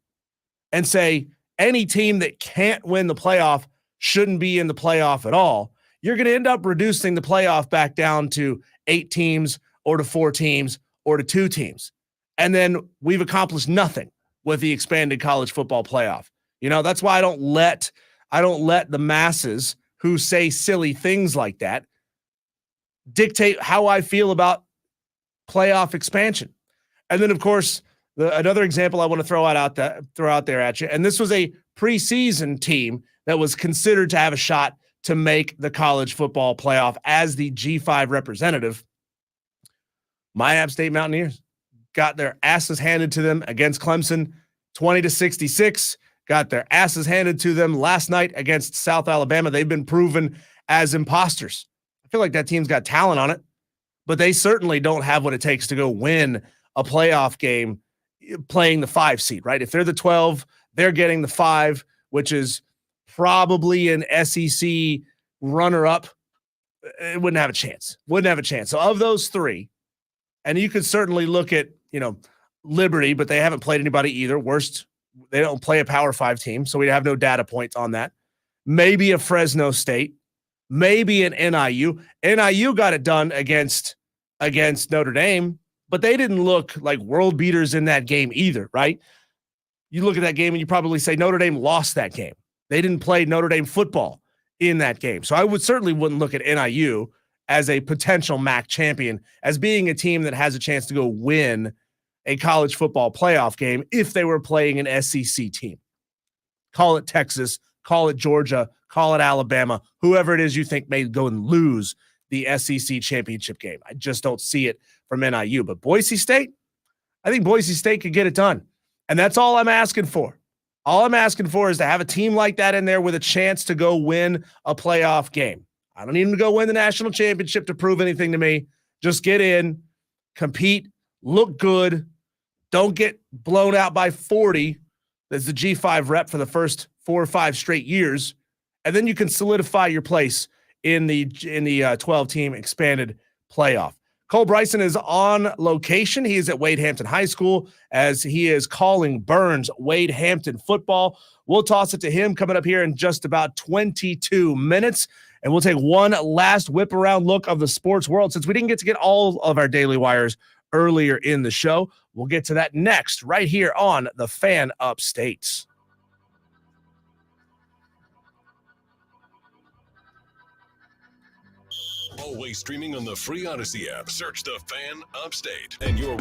and say any team that can't win the playoff shouldn't be in the playoff at all, you're going to end up reducing the playoff back down to 8 teams or to 4 teams or to 2 teams. And then we've accomplished nothing with the expanded college football playoff. That's why I don't let the masses who say silly things like that dictate how I feel about playoff expansion. And then, of course, another example I want to throw out there at you, and this was a preseason team that was considered to have a shot to make the college football playoff as the G5 representative. My App State Mountaineers got their asses handed to them against Clemson, 20-66. Got their asses handed to them last night against South Alabama. They've been proven as imposters. I feel like that team's got talent on it, but they certainly don't have what it takes to go win a playoff game playing the 5 seed, right? If they're the 12, they're getting the 5, which is probably an SEC runner-up. It wouldn't have a chance. Wouldn't have a chance. So of those 3, and you could certainly look at, Liberty, but they haven't played anybody either. Worst, they don't play a Power 5 team, so we have no data points on that. Maybe a Fresno State, maybe an NIU. NIU got it done against Notre Dame, but they didn't look like world beaters in that game either, right? You look at that game and you probably say Notre Dame lost that game. They didn't play Notre Dame football in that game. So I wouldn't look at NIU as a potential MAC champion, as being a team that has a chance to go win a college football playoff game if they were playing an SEC team. Call it Texas, call it Georgia, call it Alabama, whoever it is you think may go and lose the SEC championship game. I just don't see it from NIU. But Boise State, I think Boise State could get it done. And that's all I'm asking for. All I'm asking for is to have a team like that in there with a chance to go win a playoff game. I don't need them to go win the national championship to prove anything to me. Just get in, compete, look good. Don't get blown out by 40 as the G5 rep for the first 4 or 5 straight years. And then you can solidify your place in the 12-team expanded playoff. Cole Bryson is on location. He is at Wade Hampton High School as he is calling Burns Wade Hampton football. We'll toss it to him coming up here in just about 22 minutes. And we'll take one last whip around look of the sports world. Since we didn't get to get all of our daily wires earlier in the show, we'll get to that next right here on the Fan Upstate. Always streaming on the free Odyssey app. Search the Fan Upstate and your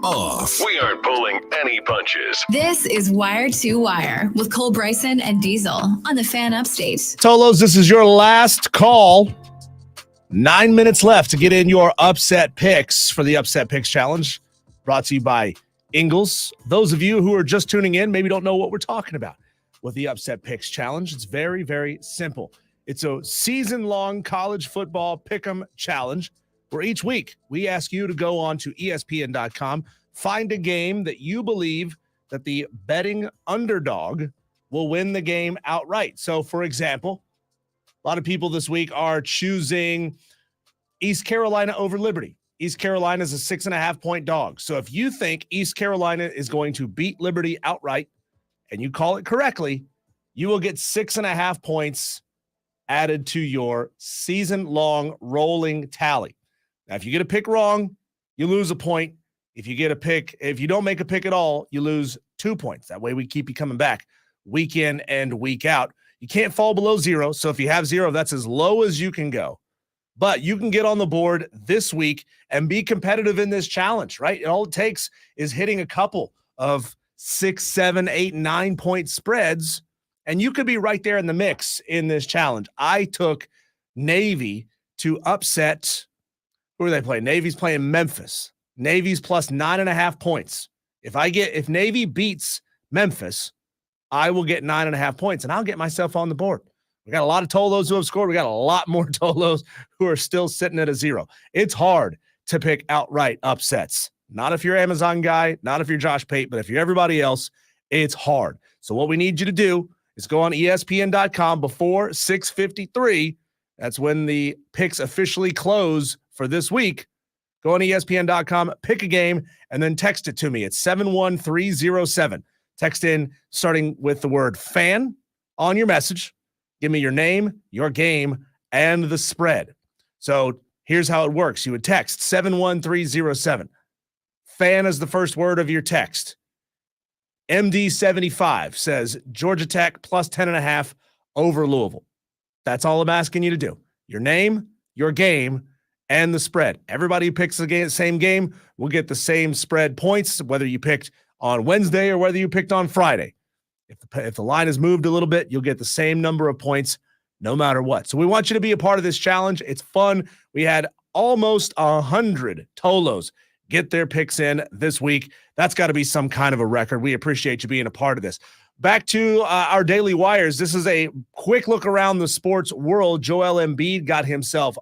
off. We aren't pulling any punches. This is Wire to Wire with Cole Bryson and Diesel on the Fan Upstate. Tolos, this is your last call. 9 minutes left to get in your upset picks for the Upset Picks Challenge, brought to you by Ingles. Those of you who are just tuning in maybe don't know what we're talking about with the Upset Picks Challenge. It's very, very simple. It's a season-long college football pick'em challenge where each week we ask you to go on to ESPN.com, find a game that you believe that the betting underdog will win the game outright. So, for example, a lot of people this week are choosing East Carolina over Liberty. East Carolina is a 6.5-point dog. So if you think East Carolina is going to beat Liberty outright and you call it correctly, you will get 6.5 points added to your season-long rolling tally. Now, if you get a pick wrong, you lose a point. If you don't make a pick at all, you lose 2 points. That way we keep you coming back week in and week out. You can't fall below 0. So if you have 0, that's as low as you can go. But you can get on the board this week and be competitive in this challenge, right? All it takes is hitting a couple of 6, 7, 8, 9 point spreads, and you could be right there in the mix in this challenge. I took Navy to upset. Who are they playing? Navy's playing Memphis. Navy's plus 9.5 points. If Navy beats Memphis, I will get 9.5 points, and I'll get myself on the board. We got a lot of Tolos who have scored. We got a lot more Tolos who are still sitting at a 0. It's hard to pick outright upsets. Not if you're Amazon guy, not if you're Josh Pate, but if you're everybody else, it's hard. So what we need you to do is go on ESPN.com before 6:53. That's when the picks officially close for this week. Go on ESPN.com, pick a game, and then text it to me. It's 71307. Text in starting with the word fan on your message. Give me your name, your game, and the spread. So here's how it works. You would text 71307. Fan is the first word of your text. MD75 says Georgia Tech plus 10.5 over Louisville. That's all I'm asking you to do. Your name, your game, and the spread. Everybody who picks the same game will get the same spread points, whether you picked on Wednesday or whether you picked on Friday. If the line is moved a little bit, you'll get the same number of points no matter what. So we want you to be a part of this challenge. It's fun. We had almost 100 Tolos get their picks in this week. That's got to be some kind of a record. We appreciate you being a part of this. Back to our daily wires. This is a quick look around the sports world. Joel Embiid got himself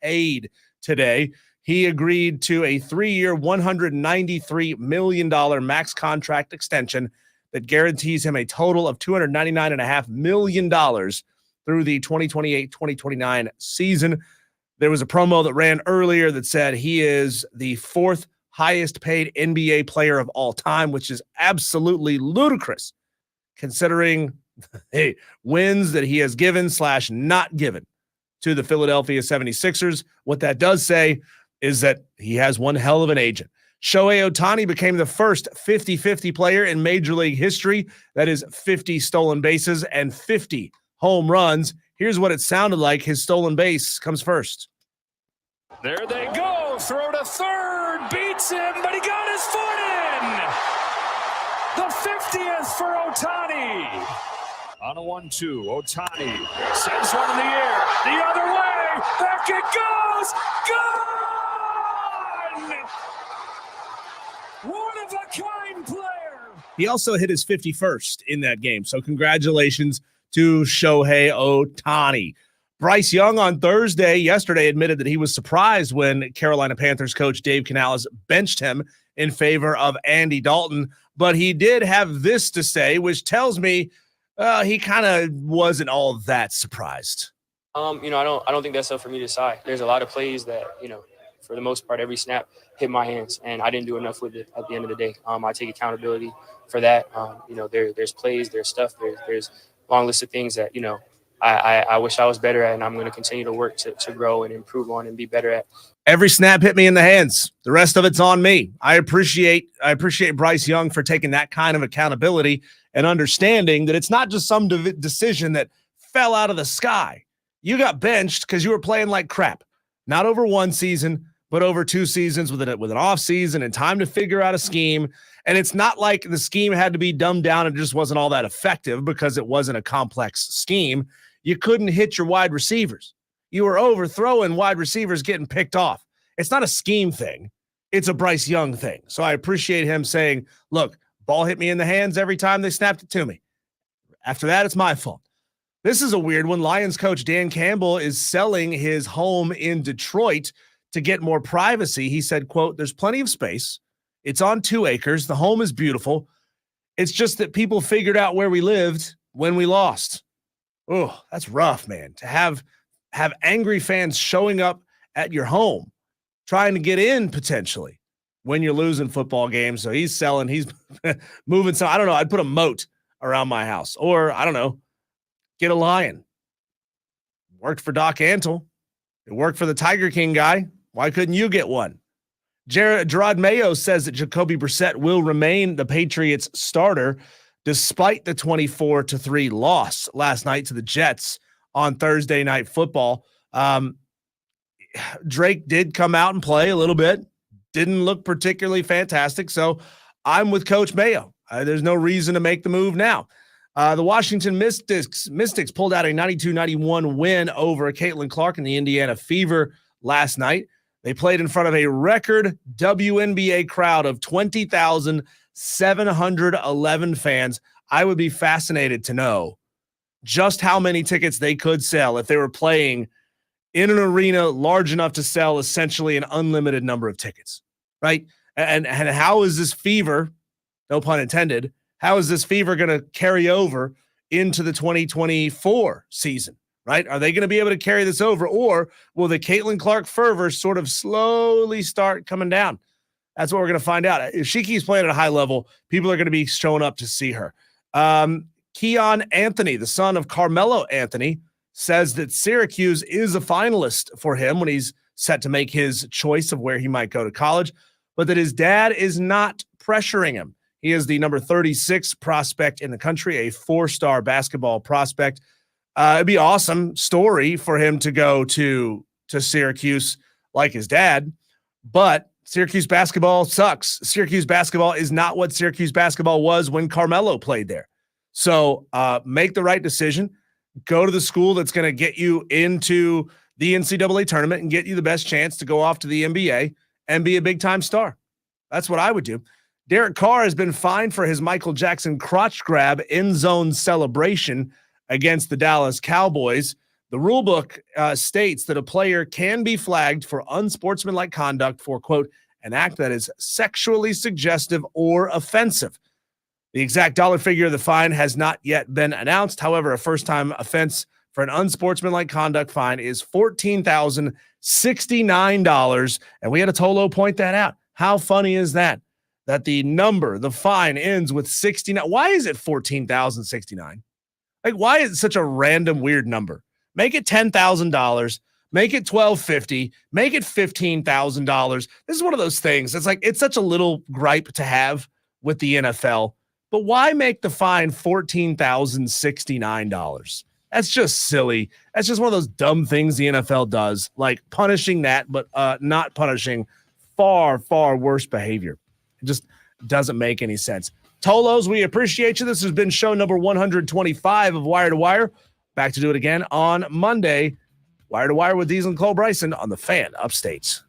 paid today. He agreed to a 3-year, $193 million max contract extension that guarantees him a total of $299.5 million through the 2028-2029 season. There was a promo that ran earlier that said he is the 4th highest paid NBA player of all time, which is absolutely ludicrous considering the wins that he has given / not given to the Philadelphia 76ers. What that does say is that he has one hell of an agent. Shohei Ohtani became the first 50-50 player in Major League history. That is 50 stolen bases and 50 home runs. Here's what it sounded like. His stolen base comes first. There they go. Throw to third. Beats him, but he got his foot in. The 50th for Ohtani. On a 1-2, Ohtani sends one in the air. The other way. Back it goes. Gone! One of a kind player. He also hit his 51st in that game. So congratulations to Shohei Ohtani. Bryce Young on yesterday admitted that he was surprised when Carolina Panthers coach Dave Canales benched him in favor of Andy Dalton. But he did have this to say, which tells me he kind of wasn't all that surprised. I don't think that's up for me to decide. There's a lot of plays that, for the most part, every snap hit my hands, and I didn't do enough with it at the end of the day. I take accountability for that. There's plays, there's stuff, there's a long list of things that, I wish I was better at, and I'm going to continue to work to grow and improve on and be better at. Every snap hit me in the hands. The rest of it's on me. I appreciate Bryce Young for taking that kind of accountability and understanding that it's not just some decision that fell out of the sky. You got benched because you were playing like crap, not over one season, but over 2 seasons with an off season and time to figure out a scheme. And it's not like the scheme had to be dumbed down and just wasn't all that effective because it wasn't a complex scheme. You couldn't hit your wide receivers. You were overthrowing wide receivers getting picked off. It's not a scheme thing. It's a Bryce Young thing. So I appreciate him saying, look, ball hit me in the hands every time they snapped it to me. After that, it's my fault. This is a weird one. Lions coach Dan Campbell is selling his home in Detroit to get more privacy. He said, quote, there's plenty of space. It's on 2 acres. The home is beautiful. It's just that people figured out where we lived when we lost. Oh, that's rough, man. To have angry fans showing up at your home, trying to get in potentially when you're losing football games. So he's selling, he's moving. So I don't know. I'd put a moat around my house, or I don't know, get a lion. Worked for Doc Antle. It worked for the Tiger King guy. Why couldn't you get one? Gerard Mayo says that Jacoby Brissett will remain the Patriots starter despite the 24-3 loss last night to the Jets on Thursday Night Football. Drake did come out and play a little bit. Didn't look particularly fantastic. So I'm with Coach Mayo. There's no reason to make the move now. The Washington Mystics pulled out a 92-91 win over Caitlin Clark and the Indiana Fever last night. They played in front of a record WNBA crowd of 20,711 fans. I would be fascinated to know just how many tickets they could sell if they were playing in an arena large enough to sell essentially an unlimited number of tickets, right? And how is this fever, no pun intended, how is this fever going to carry over into the 2024 season, right? Are they going to be able to carry this over, or will the Caitlin Clark fervor sort of slowly start coming down? That's what we're going to find out. If she keeps playing at a high level, people are going to be showing up to see her. Keon Anthony, the son of Carmelo Anthony, says that Syracuse is a finalist for him when he's set to make his choice of where he might go to college, but that his dad is not pressuring him. He is the number 36 prospect in the country, a 4-star basketball prospect. It'd be an awesome story for him to go to Syracuse like his dad, but Syracuse basketball sucks. Syracuse basketball is not what Syracuse basketball was when Carmelo played there. So make the right decision. Go to the school that's going to get you into the NCAA tournament and get you the best chance to go off to the NBA and be a big-time star. That's what I would do. Derek Carr has been fined for his Michael Jackson crotch grab end zone celebration against the Dallas Cowboys. The rulebook states that a player can be flagged for unsportsmanlike conduct for, quote, an act that is sexually suggestive or offensive. The exact dollar figure of the fine has not yet been announced. However, a first-time offense for an unsportsmanlike conduct fine is $14,069, and we had a Tolo point that out. How funny is that? That the fine ends with 69. Why is it 14,069? Like, why is it such a random, weird number? Make it $10,000. Make it $1,250. Make it $15,000. This is one of those things. It's like, it's such a little gripe to have with the NFL. But why make the fine $14,069? That's just silly. That's just one of those dumb things the NFL does, like punishing that, but not punishing far, far worse behavior. It just doesn't make any sense. Tolos, we appreciate you. This has been show number 125 of Wire to Wire. Back to do it again on Monday. Wire to Wire with Diesel and Cole Bryson on the Fan Upstate.